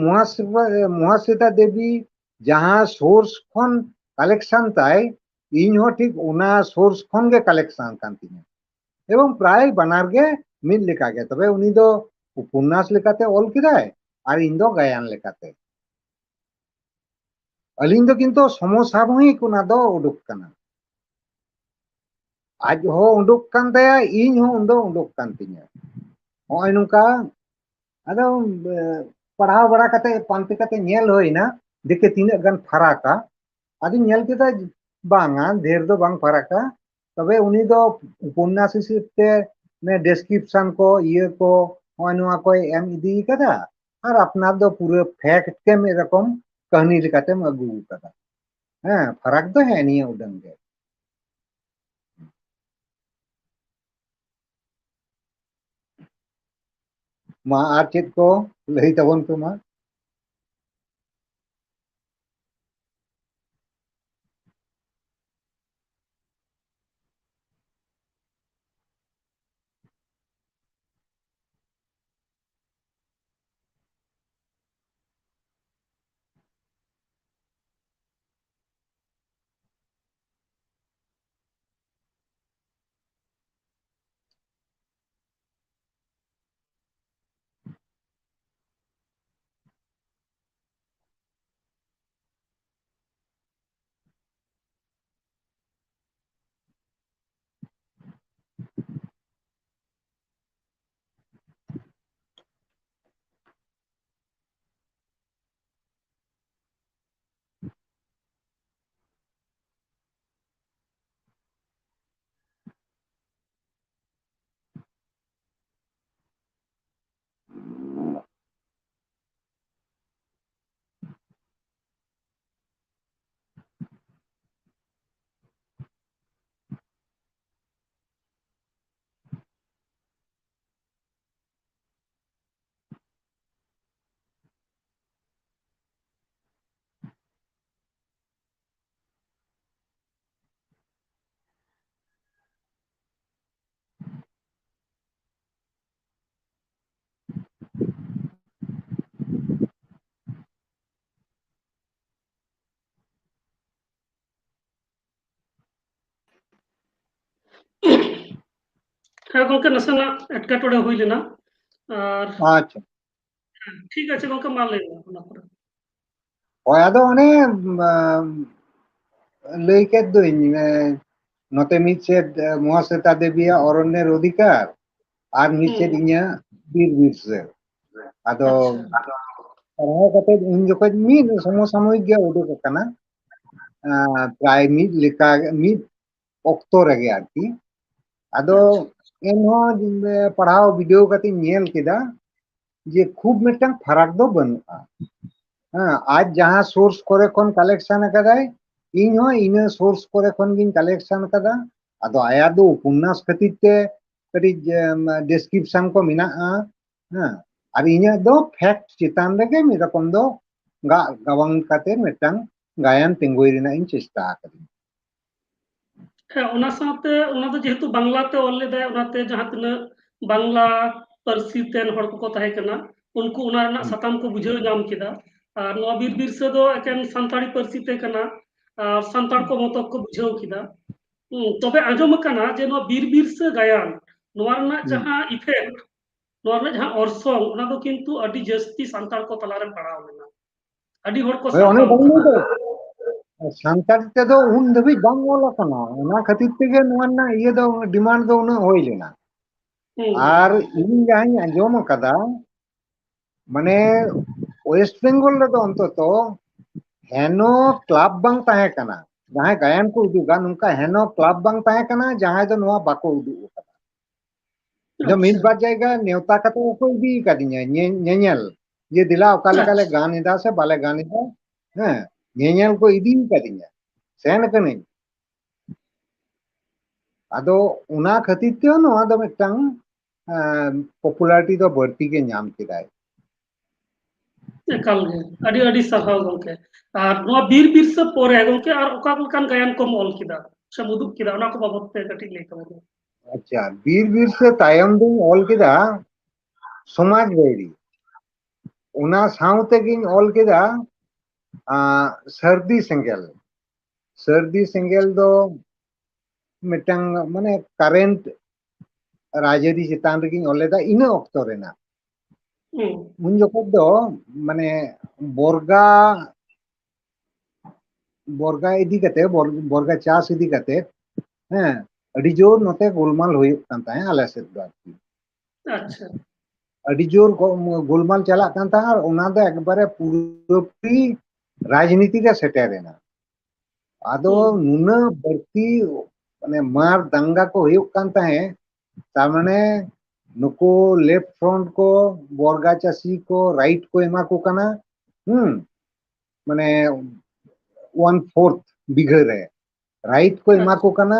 মহাশ্বেতা দেবী যাহা সোর্স খন কালেকশন তাই ইñ ঠিক ওনা সোর্স খন গে কালেকশন কান্তিনে এবং প্রায় বানার গে মিল লেখা গে তবে উনি দো উপন্যাস লেখাতে অল কেদায় আর ইন দো গায়ান লেখাতে अलिंग दो किंतु समसामयिक उना दो उडुक कना आज हो उडुक कान तया इन हो उंदो उडुक कान तिnya होय नुका आदो पढ़ाव बड़ा कते पांते कते नेल होइना देखे तिना गन फराका आदि नेल केदा बांगा ढेर दो बांग फराका तबे उनी दो उपन्यास हिसाबते ने डिस्क्रिप्शन को ये को होय नुआ को एम इदी कदा और अपना दो पूरे फैक्ट के में रकम कहानी लेकाते अगू कदा हाँ फरक तो है नहीं उडंग के मा आर चेत को लई तबन तो मा हाँ गंके नसेना एटकेटोड़े हुई लेना और अच्छा ठीक আছে গंके मा लई ना पर होय आदो अने लई के दोइन नते मिट से महाश्वेता देवी अरण्येर अधिकार আর মিছেদ ইᱧᱟ বীর বিরসা ᱟᱫᱚ ᱟᱪᱪᱷᱟ ᱯᱟᱲᱦᱟᱣ ᱠᱟᱛᱮ ᱩᱱ ᱡᱚᱠᱷᱚᱡ ᱢᱤᱫ ᱥᱚᱢᱚᱥᱟᱢᱚᱭᱤᱠ ᱜᱮ ᱩᱰᱩᱠ ᱟᱠᱟᱱᱟ ᱯᱨᱟᱭ ᱢᱤᱫ ᱞᱮᱠᱟ ᱢᱤᱫ ᱚᱠᱛᱚ ᱨᱮᱜᱮ ᱟᱨᱠᱤ ᱟᱫᱚ ᱮᱱᱦᱚᱸ ᱯᱟᱲᱦᱟᱣ ᱵᱤᱰᱟᱹᱣ ᱠᱟᱛᱮ ᱧᱮᱞ ᱠᱮᱫᱟ যে খুব মিটাং ফারাক দো বানুগᱼᱟ হ্যাঁ আজ যাহা সোর্স করে খন কালেকশন আকাদাই ᱤᱧ ᱦᱚᱸ ᱤᱱᱟᱹ ᱥᱳᱨᱥ ᱠᱚᱨᱮ ᱠᱷᱚᱱ ᱜᱤᱧ ᱠᱟᱞᱮᱠশন ᱟᱠᱟᱫᱟ ᱟᱫᱚ ᱟᱭᱟᱜ ᱫᱚ ᱩᱯᱚᱱᱱᱟᱥ ᱠᱷᱟᱹᱛᱤᱨ ᱛᱮ ᱠᱟᱹᱴᱤᱡ ᱰᱮᱥᱠᱨᱤᱯᱥᱚᱱ ᱠᱚ ᱢᱮᱱᱟᱜᱼᱟ ᱦᱮᱸ ᱟᱨ ᱤᱧᱟᱹᱜ ᱫᱚ ᱯᱷᱮᱠᱴ ᱪᱮᱛᱟᱱ ᱨᱮᱜᱮ ᱢᱤᱫ ᱨᱚᱠᱚᱢ ᱫᱚ ᱜᱟᱵᱟᱱ ᱠᱟᱛᱮ ᱢᱤᱫᱴᱟᱝ ᱜᱟᱭᱟᱱ ᱛᱤᱸᱜᱩᱭ ᱨᱮᱱᱟᱜ ᱤᱧ ᱪᱮᱥᱴᱟ ᱟᱠᱟᱫᱟ ᱦᱮᱸ ᱚᱱᱟ ᱥᱟᱶᱛᱮ ᱚᱱᱟ ᱫᱚ ᱡᱮᱦᱮᱛᱩ ᱵᱟᱝᱞᱟᱛᱮ ᱚᱞ ᱞᱮᱫᱟᱭ ᱚᱱᱟᱛᱮ ᱡᱟᱦᱟᱸ ᱛᱤᱱᱟᱹᱜ ᱵᱟᱝᱞᱟ ᱯᱟᱹᱨᱥᱤ ᱛᱮᱱ ᱦᱚᱲ ᱠᱚᱠᱚ ᱛᱟᱦᱮᱸ ᱠᱟᱱᱟ ᱩᱱᱠᱩ ᱚᱱᱟ ᱨᱮᱱᱟᱜ ᱥᱟᱛᱟᱢ ᱠᱚ ᱵᱩᱡᱷᱟᱹᱣ ᱧᱟᱢ ᱠᱮᱫᱟ ᱟᱨ ᱱᱚᱣᱟ ᱵᱤᱨ ᱵᱤᱨᱥᱟᱹ ᱫᱚ ᱮᱠᱮᱱ ᱥᱟᱱᱛᱟᱲᱤ ᱯᱟᱹᱨᱥᱤ ᱛᱮ ᱠᱟᱱᱟ ᱟᱨ ᱥᱟᱱᱛᱟᱲ ᱠᱚ ᱢᱚᱛᱚ ᱠᱚ ᱵᱩᱡᱷᱟᱹᱣ ᱠᱮᱫᱟ ᱛᱚᱵᱮ ᱟᱸᱡᱚᱢ ᱟᱠᱟᱱᱟ ᱡᱮ ᱱᱚᱣᱟ ᱵᱤᱨ ᱵᱤᱨᱥᱟᱹ ᱜᱟᱭᱟᱱ ᱱᱚᱣᱟ ᱨᱮᱱᱟᱜ ᱡᱟᱦᱟᱸ ᱤᱯᱷᱮᱠᱴ ᱱᱚᱣᱟ ᱨᱮᱱᱟᱜ ᱡᱟᱦᱟᱸ ᱚᱨᱥᱚᱝ ᱚᱱᱟ ᱫᱚ ᱠᱤᱱᱛᱩ ᱟᱹᱰᱤ ᱡᱟᱹᱥᱛᱤ ᱥᱟᱱᱛᱟᱲ ᱠᱚ ᱛᱟᱞᱟᱨᱮ ᱯᱟᱲᱟᱣ ᱞᱮᱱᱟ ᱟᱹᱰᱤ ᱦᱚᱲ ᱠᱚ ᱚᱱᱮ ᱥᱟᱨᱦᱟᱣ ᱵᱟᱝ ᱠᱟᱫᱟ ᱥᱟᱱᱛᱟᱲ ᱛᱮᱫᱚ ᱩᱱ ᱫᱷᱟᱹᱵᱤᱡ ᱵᱟᱝ ᱚᱞ ᱟᱠᱟᱱᱟ ᱚᱱᱟ ᱠᱷᱟᱹᱛᱤᱨ ᱛᱮᱜᱮ ᱱᱚᱣᱟ ᱨᱮᱱᱟᱜ ᱤᱭᱟᱹ ᱫᱚ ᱰᱤᱢᱟন্ড ᱫᱚ ᱩᱱᱟᱹᱜ ᱦᱩᱭ ᱞᱮᱱᱟ ᱟᱨ ᱤᱧ ᱡᱟᱦᱟᱸᱧ ᱟᱸᱡᱚᱢ ᱟᱠᱟᱫᱟ ᱢᱟᱱᱮ ওয়েস্ট বেঙ্গল ᱨᱮᱫᱚ অন্তত হেনো ক্লাব বাং তাহে কানা ᱡᱟᱦᱟᱸᱭ ᱜᱟᱭᱟᱱ ᱠᱚ ᱩᱫᱩᱜᱟ ᱱᱚᱝᱠᱟ ᱦᱮᱱᱚ ᱠᱞᱟᱵ ᱵᱟᱝ ᱛᱟᱦᱮᱸ ᱠᱟᱱᱟ ᱡᱟᱦᱟᱸᱭ ᱫᱚ ᱱᱚᱣᱟ ᱵᱟᱠᱚ ᱩᱫᱩᱜ ᱟᱠᱟᱫᱟ ᱤᱧ ᱢᱤᱫ ᱟᱪᱪᱷᱟ ᱵᱟᱨ ᱡᱟᱭᱜᱟ ᱱᱮᱣᱛᱟ ᱠᱟᱛᱮ ᱠᱚ ᱤᱫᱤ ᱠᱟᱫᱤᱧᱟ ᱧᱮᱧᱮᱞ ᱡᱮ ᱫᱮᱞᱟ ᱚᱠᱟ ᱞᱮᱠᱟ ᱞᱮ ᱟᱪᱪᱷᱟ ᱜᱟᱱ ᱮᱫᱟ ᱥᱮ ᱵᱟᱞᱮ ᱜᱟᱱ ᱮᱫᱟ ᱦᱮᱸ ᱧᱮᱧᱮᱞ ᱠᱚ ᱤᱫᱤ ᱠᱟᱫᱤᱧᱟ ᱥᱮᱱ ᱠᱟᱹᱱᱟᱹᱧ ᱟᱫᱚ ᱚᱱᱟ ᱠᱷᱟᱹᱛᱤᱨ ᱛᱮ ᱱᱚᱣᱟ ᱫᱚ ᱢᱤᱫᱴᱟᱝ ᱯᱚᱯᱩᱞᱟᱨᱤᱴᱤ ᱫᱚ ᱵᱟᱹᱲᱛᱤ ᱜᱮ ᱧᱟᱢ ᱠᱮᱫᱟᱭ ᱮᱠᱟᱞ ᱜᱮ ᱟᱹᱰᱤ ᱟᱹᱰᱤ ᱥᱟᱨᱦᱟᱣ ᱜᱚᱝᱠᱮ ᱟᱨ ᱱᱚᱣᱟ ᱵᱤᱨ ᱵᱤᱨᱥᱟᱹ ᱯᱚᱨᱮ ᱜᱚᱝᱠᱮ ᱟᱨ ᱚᱠᱟ ᱞᱮᱠᱟᱱ ᱜᱟᱭᱟᱱ ᱠᱚᱢ ᱚᱞ ᱠᱮᱫᱟ ᱥᱮᱢ ᱩᱫᱩᱜ ᱠᱮᱫᱟ ᱚᱱᱟ ᱠᱚ ᱵᱟᱵᱚᱫ ᱛᱮ ᱠᱟᱹᱴᱤᱡ ᱞᱟᱹᱭ ᱛᱟᱵᱚᱱ ᱢᱮ ᱟᱪᱪᱷᱟ ᱵᱤᱨ ᱵᱤᱨᱥᱟᱹ ᱛᱟᱭᱚᱢ ᱫᱚᱧ ᱚᱞ ᱠᱮᱫᱟ ᱥᱚᱢᱟᱡᱽ ᱵᱟᱭᱨᱤ ᱚᱱᱟ ᱥᱟᱶ ᱛᱮᱜᱤᱧ ᱚᱞ ᱠᱮᱫᱟ ᱥᱟᱹᱨᱫᱤ ᱥᱮᱸᱜᱮᱞ ᱥᱟᱹᱨᱫᱤ ᱥᱮᱸᱜᱮᱞ ᱫᱚ ᱢᱤᱫᱴᱟᱝ ᱢᱟᱱᱮ ᱠᱟᱨᱮᱱᱴ ᱨᱟᱡᱽᱟᱹᱨᱤ ᱪᱮᱛᱟᱱ ᱨᱮᱜᱤᱧ ᱚᱞ ᱞᱮᱫᱟ ᱤᱱᱟᱹ ᱚᱠᱛᱚ ᱨᱮᱱᱟᱜ ᱩᱱ ᱡᱚᱠᱷᱚᱡ ᱫᱚ ᱢᱟᱱᱮ ᱵᱚᱨᱜᱟ ᱤᱫᱤ ᱠᱟᱛᱮ ᱵᱚᱨᱜᱟ ᱪᱟᱥ ᱤᱫᱤ ᱠᱟᱛᱮ ᱦᱮᱸ ᱟᱹᱰᱤ ᱡᱳᱨ ᱱᱚᱛᱮ ᱜᱳᱞᱢᱟᱞ ᱦᱩᱭᱩᱜ ᱠᱟᱱ ᱛᱟᱦᱮᱸ ᱟᱞᱮ ᱥᱮᱫ ᱫᱚ ᱟᱨᱠᱤ ᱟᱪᱪᱷᱟ ᱟᱹᱰᱤ ᱡᱳᱨ ᱜᱳᱞᱢᱟᱞ ᱪᱟᱞᱟᱜ ᱠᱟᱱ ᱛᱟᱦᱮᱸ ᱟᱨ ᱚᱱᱟ ᱫᱚ ᱮᱠᱵᱟᱨᱮ ᱯᱩᱨᱟᱹᱯᱩᱨᱤ ᱨᱟᱡᱽᱱᱤᱛᱤ ᱨᱮ ᱥᱮᱴᱮᱨᱮᱱᱟ ᱟᱫᱚ ᱱᱩᱱᱟᱹᱜ ᱵᱟᱹᱲᱛᱤ ᱢᱟᱱᱮ ᱢᱟᱨ ᱫᱟᱝᱜᱟ ᱠᱚ ᱦᱩᱭᱩᱜ ᱠᱟᱱ ᱛᱟᱦᱮᱸ ᱛᱟᱨᱢᱟᱱᱮ ᱱᱩᱠᱩ ᱞᱮᱯᱴ ᱯᱷᱨᱚᱱᱴ ko ᱵᱚᱨᱜᱟ ᱪᱟᱹᱥᱤ ko রাইট ko ᱮᱢᱟ ᱠᱚ ᱠᱟᱱᱟ ᱢᱟᱱᱮ 1/4 বিঘা রে রাইট ko ᱮᱢᱟ ᱠᱚ ᱠᱟᱱᱟ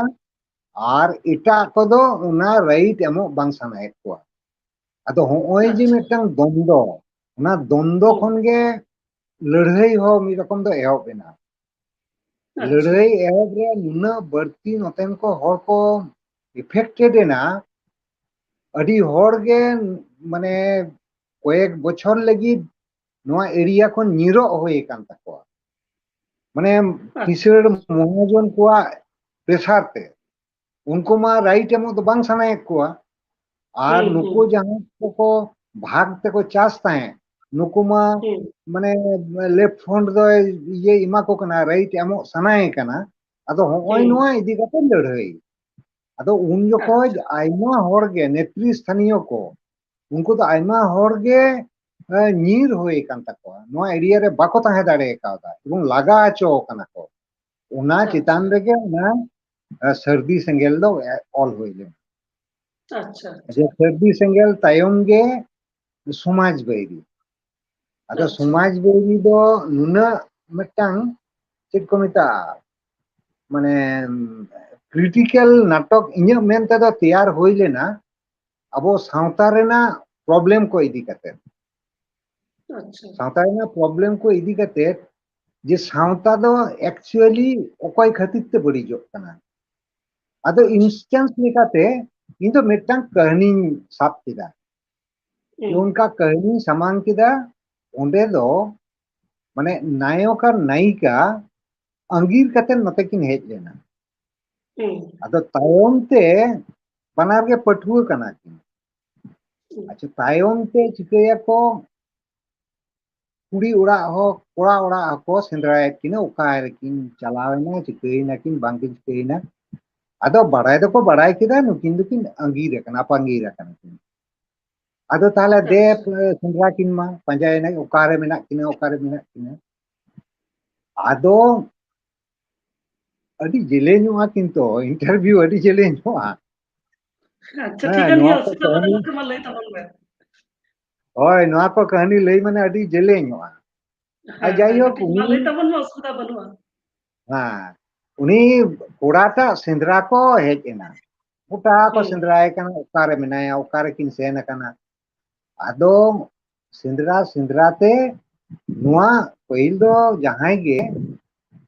আর ᱮᱴᱟᱜ ᱠᱚᱫᱚ ᱚᱱᱟ রাইট ᱮᱢᱚᱜ ᱵᱟᱝ ᱥᱟᱱᱟᱭᱮᱫ ᱠᱚᱣᱟ ᱟᱫᱚ ᱦᱚᱸᱜᱼᱚᱭ ᱡᱮ ᱟᱪᱪᱷᱟ ᱢᱤᱫᱴᱟᱝ ᱫᱚᱱᱫᱚ ᱚᱱᱟ ᱫᱚᱱᱫᱚ ᱠᱷᱚᱱ ᱜᱮ ᱞᱟᱹᱲᱦᱟᱹᱭ ᱦᱚᱸ ᱢᱤᱫ ᱨᱚᱠᱚᱢ ᱫᱚ ᱮᱦᱚᱵ ᱮᱱᱟ ᱟᱪᱪᱷᱟ ᱞᱟᱹᱲᱦᱟᱹᱭ ᱮᱦᱚᱵ ᱨᱮ ᱱᱩᱱᱟᱹᱜ ᱵᱟᱹᱲᱛᱤ ᱱᱚᱛᱮᱱ ᱠᱚ ᱦᱚᱲ ᱠᱚ ᱤᱯᱷᱮᱠᱴᱮᱰ ᱮᱱᱟ ᱟᱹᱰᱤ ᱦᱚᱲ ᱜᱮ ᱢᱟᱱᱮ ᱠᱚᱭᱮᱠ ᱵᱚᱪᱷᱚᱨ ᱞᱟᱹᱜᱤᱫ ᱱᱚᱣᱟ এরিয়া ᱠᱷᱚᱱ ᱧᱤᱨᱚᱜ ᱦᱩᱭ ᱟᱠᱟᱱ ᱛᱟᱠᱚᱣᱟ ᱢᱟᱱᱮ ᱠᱤᱥᱟᱹᱬ ᱢᱚᱦᱟᱡᱚᱱ ᱠᱚᱣᱟᱜ ᱯᱨᱮᱥᱟᱨ তে उनको मा राइट एमो तो बांग सानायत कोआ और नुको जहां को भाग ते को चास ताहे नुको मा माने लेफ्ट फ्रंट दो ये इमा को कना राइट एमो सानाय कना अदो होय नोआ इदी कते लड़ाई अदो उन जोखोज आइमा हर गे नेत्री स्थानीय को उनको तो आइमा हर गे ᱧᱤᱨ ᱦᱩᱭ ᱟᱠᱟᱱ ᱛᱟᱠᱚᱣᱟ ᱱᱚᱣᱟ ᱮᱨᱤᱭᱟ ᱨᱮ ᱵᱟᱠᱚ ᱛᱟᱦᱮᱸ ᱫᱟᱲᱮ ᱠᱟᱣᱫᱟ ᱮᱵᱚᱝ ᱞᱟᱜᱟ ᱦᱚᱪᱚ ᱠᱟᱱᱟ ᱠᱚ ᱚᱱᱟ ᱪᱮᱛᱟᱱ ᱟᱪᱪᱷᱟ ᱨᱮᱜᱮ ᱚᱱᱟ ᱥᱟᱹᱨᱫᱤ ᱥᱮᱸᱜᱮᱞ ᱫᱚ ᱚᱞ ᱦᱩᱭ ᱞᱮᱱᱟ ᱟᱪᱪᱷᱟ ᱡᱮ ᱥᱟᱹᱨᱫᱤ ᱥᱮᱸᱜᱮᱞ ᱛᱟᱭᱚᱢ ᱜᱮ ᱥᱚᱢᱟᱡᱽ ᱵᱟᱭᱨᱤ ᱟᱫᱚ ᱟᱪᱪᱷᱟ ᱥᱚᱢᱟᱡᱽ ᱵᱟᱭᱨᱤ ᱫᱚ ᱱᱩᱱᱟᱹᱜ ᱢᱤᱫᱴᱟᱝ ᱪᱮᱫ ᱠᱚ ᱢᱮᱛᱟᱜᱼᱟ ᱢᱟᱱᱮ ᱠᱨᱤᱴᱤᱠᱮᱞ ᱱᱟᱴᱚᱠ ᱤᱧᱟᱹᱜ ᱢᱮᱱ ᱛᱮᱫᱚ ᱛᱮᱭᱟᱨ ᱦᱩᱭ ᱞᱮᱱᱟ ᱟᱵᱚ ᱥᱟᱶᱛᱟ ᱨᱮᱱᱟᱜ ᱯᱨᱚᱵᱞᱮᱢ ᱠᱚ ᱤᱫᱤ ᱠᱟᱛᱮ ᱟᱪᱪᱷᱟ ᱥᱟᱶᱛᱟ ᱨᱮᱱᱟᱜ ᱯᱨᱚᱵᱞᱮᱢ ᱠᱚ ᱤᱫᱤ ᱠᱟᱛᱮ ᱡᱮ ᱥᱟᱶᱛᱟ ᱫᱚ ᱮᱠᱪᱩয়াᱞᱤ ᱚᱠᱚᱭ ᱠᱷᱟᱹᱛᱤᱨ ᱛᱮ ᱵᱟᱹᱲᱤᱡᱚᱜ ᱠᱟᱱᱟ ᱟᱫᱚ ᱤᱱᱥᱴᱮন্স ᱞᱮᱠᱟᱛᱮ ᱤᱧ ᱫᱚ ᱢᱤᱫᱴᱟᱝ ᱠᱟᱹᱦᱱᱤᱧ ᱥᱟᱵ ᱠᱮᱫᱟ ᱚᱱᱠᱟ ᱠᱟᱹᱦᱱᱤᱧ ᱥᱟᱢᱟᱝ ᱠᱮᱫᱟ ᱚᱸᱰᱮ ᱫᱚ ᱢᱟᱱᱮ ᱱᱟᱭᱚᱠ ᱟᱨ ᱱᱟᱭᱤᱠᱟ ᱟᱸᱜᱤᱨ ᱠᱟᱛᱮ ᱱᱚᱛᱮ ᱠᱤᱱ ᱦᱮᱡ ᱞᱮᱱᱟ ᱟᱫᱚ ᱛᱟᱭᱚᱢ ᱛᱮ ᱵᱟᱱᱟᱨ ᱜᱮ ᱯᱟᱹᱴᱷᱩᱣᱟᱹ ᱠᱟᱱᱟ ᱠᱤᱱ ᱟᱪᱪᱷᱟ ᱛᱟᱭᱚᱢ ᱛᱮ ᱪᱤᱠᱟᱹᱭᱟᱠᱚ कुड़ी उड़ा हो कोड़ा उड़ा को सेंद्रायत किना उका रेकिन चलावेना चिकैना किन बांकिन चिकैना अदो बड़ाय दको बड़ाय किदा नुकिन दुकिन अंगीर कना अपंगीर कना ᱟᱫᱚ ᱛᱟᱦᱞᱮ ᱫᱮ ᱟᱪᱪᱷᱟ ᱥᱮᱸᱫᱽᱨᱟ ᱠᱤᱱ ᱢᱟ ᱯᱟᱸᱡᱟᱭᱮᱱᱟ ᱚᱠᱟᱨᱮ ᱢᱮᱱᱟᱜ ᱠᱤᱱᱟ ᱚᱠᱟᱨᱮ ᱢᱮᱱᱟᱜ ᱠᱤᱱᱟ ᱟᱫᱚ ᱟᱹᱰᱤ ᱡᱮᱞᱮᱧᱚᱜᱼᱟ ᱠᱤᱱᱛᱩ ᱤᱱᱴᱟᱨᱵᱷᱤᱭᱩ ᱟᱹᱰि ᱡᱮᱞᱮᱧᱚᱜᱼᱟ ᱟᱪᱪᱷᱟ ᱦᱮᱸ ᱴᱷᱤᱠᱟᱹᱱ ᱱᱚᱣᱟ ᱜᱮᱭᱟ ᱠᱚ ᱚᱥᱩᱵᱤᱫᱷᱟ ᱠᱟᱹᱦᱱᱤ ᱵᱟᱹᱱᱩᱜᱼᱟ ᱢᱟ ᱞᱟᱹᱭ ᱛᱟᱵᱚᱱ ᱵᱮᱱ ᱦᱳᱭ ᱱᱚᱣᱟ ᱠᱚ ᱠᱟᱹᱦᱱᱤ ᱞᱟᱹᱭ ᱢᱟᱱᱮ ᱟᱹᱰᱤ ᱡᱮᱞᱮᱧᱚᱜᱼᱟ ᱟᱨ ᱦᱮᱸ ᱦᱮᱸ ᱡᱟᱭᱦᱳᱠ ᱠᱟᱹᱴᱤᱡ ᱢᱟ ᱩᱱᱤ ᱞᱟᱹᱭ ᱛᱟᱵᱚᱱ ᱢᱟ ᱚᱥᱩᱵᱤᱫᱷᱟ ᱵᱟᱹᱱᱩᱜᱼᱟ ᱦᱮᱸ ᱩᱱᱤ ᱠᱚᱲᱟᱴᱟᱜ ᱥᱮᱸᱫᱽᱨᱟ ᱠᱚ ᱦᱮᱡ ᱮᱱᱟ ᱜᱚᱴᱟ ᱠᱚ ᱦᱩᱸ ᱥᱮᱸᱫᱽᱨᱟᱭ ᱠᱟᱱᱟ ᱚᱠᱟᱨᱮ ᱢᱮᱱᱟᱭᱟ ᱚᱠᱟᱨᱮᱠᱤᱱ ᱥᱮᱱ ᱟᱠᱟᱱᱟ ᱟᱫᱚ ᱥᱮᱸᱫᱽᱨᱟ ᱥᱮᱸᱫᱽᱨᱟ ᱛᱮ ᱱᱚᱣᱟ ᱯᱟᱹᱦᱤᱞ ᱫᱚ ᱡᱟᱦᱟᱸᱭ ᱜᱮ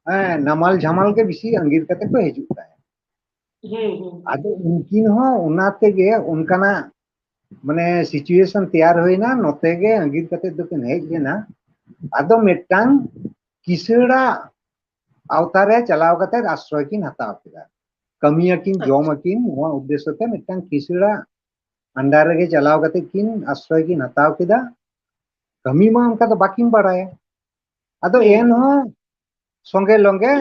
ᱦᱮᱸ ᱱᱟᱢᱟᱞ ᱡᱷᱟᱢᱟᱞ ᱜᱮ ᱵᱤᱥᱤ ᱟᱸᱜᱤᱨ ᱠᱟᱛᱮ ᱠᱚ ᱦᱤᱡᱩᱜ ᱛᱟᱦᱮᱸᱫ ᱦᱩᱸ ᱟᱫᱚ ᱩᱱᱠᱤᱱ ᱦᱚᱸ ᱚᱱᱟ ᱛᱮᱜᱮ ᱚᱱᱠᱟᱱᱟᱜ ᱢᱟᱱᱮ ᱥᱤᱪᱩᱭᱮᱥᱚᱱ ᱛᱮᱭᱟᱨ ᱦᱩᱭᱱᱟ ᱱᱚᱛᱮ ᱜᱮ ᱟᱸᱜᱤᱨ ᱠᱟᱛᱮ ᱫᱚᱠᱤᱱ ᱦᱮᱡ ᱞᱮᱱᱟ ᱟᱫᱚ ᱢᱤᱫᱴᱟᱝ ᱠᱤᱥᱟᱹᱬᱟᱜ ᱟᱣᱛᱟᱨᱮ ᱪᱟᱞᱟᱣ ᱠᱟᱛᱮ ᱟশ্রয় ᱠᱤᱱ ᱦᱟᱛᱟᱣ ᱠᱮᱫᱟ ᱠᱟᱹᱢᱤᱭᱟᱠᱤᱱ ᱟᱪᱪᱷᱟ ᱡᱚᱢᱟᱠᱤᱱ ᱱᱚᱣᱟ ᱩद्ᱫᱮশ্য ᱛᱮ ᱢᱤᱫᱴᱟᱝ ᱠᱤᱥᱟᱹᱬᱟᱜ ᱟᱱᱰᱟᱨ ᱨᱮᱜᱮ ᱪᱟᱞᱟᱣ ᱠᱟᱛᱮ ᱠᱤᱱ ᱟশ্রয় ᱠᱤᱱ ᱦᱟᱛᱟᱣ ᱠᱮᱫᱟ ᱠᱟᱹᱢᱤ ᱢᱟ ᱚᱱᱠᱟ ᱫᱚ ᱵᱟᱹᱠᱤᱱ ᱵᱟᱲᱟᱭᱟ ᱟᱫᱚ ᱦᱩᱸ ᱮᱱᱦᱚᱸ ᱥᱚᱸᱜᱮ ᱞᱚᱝᱜᱮ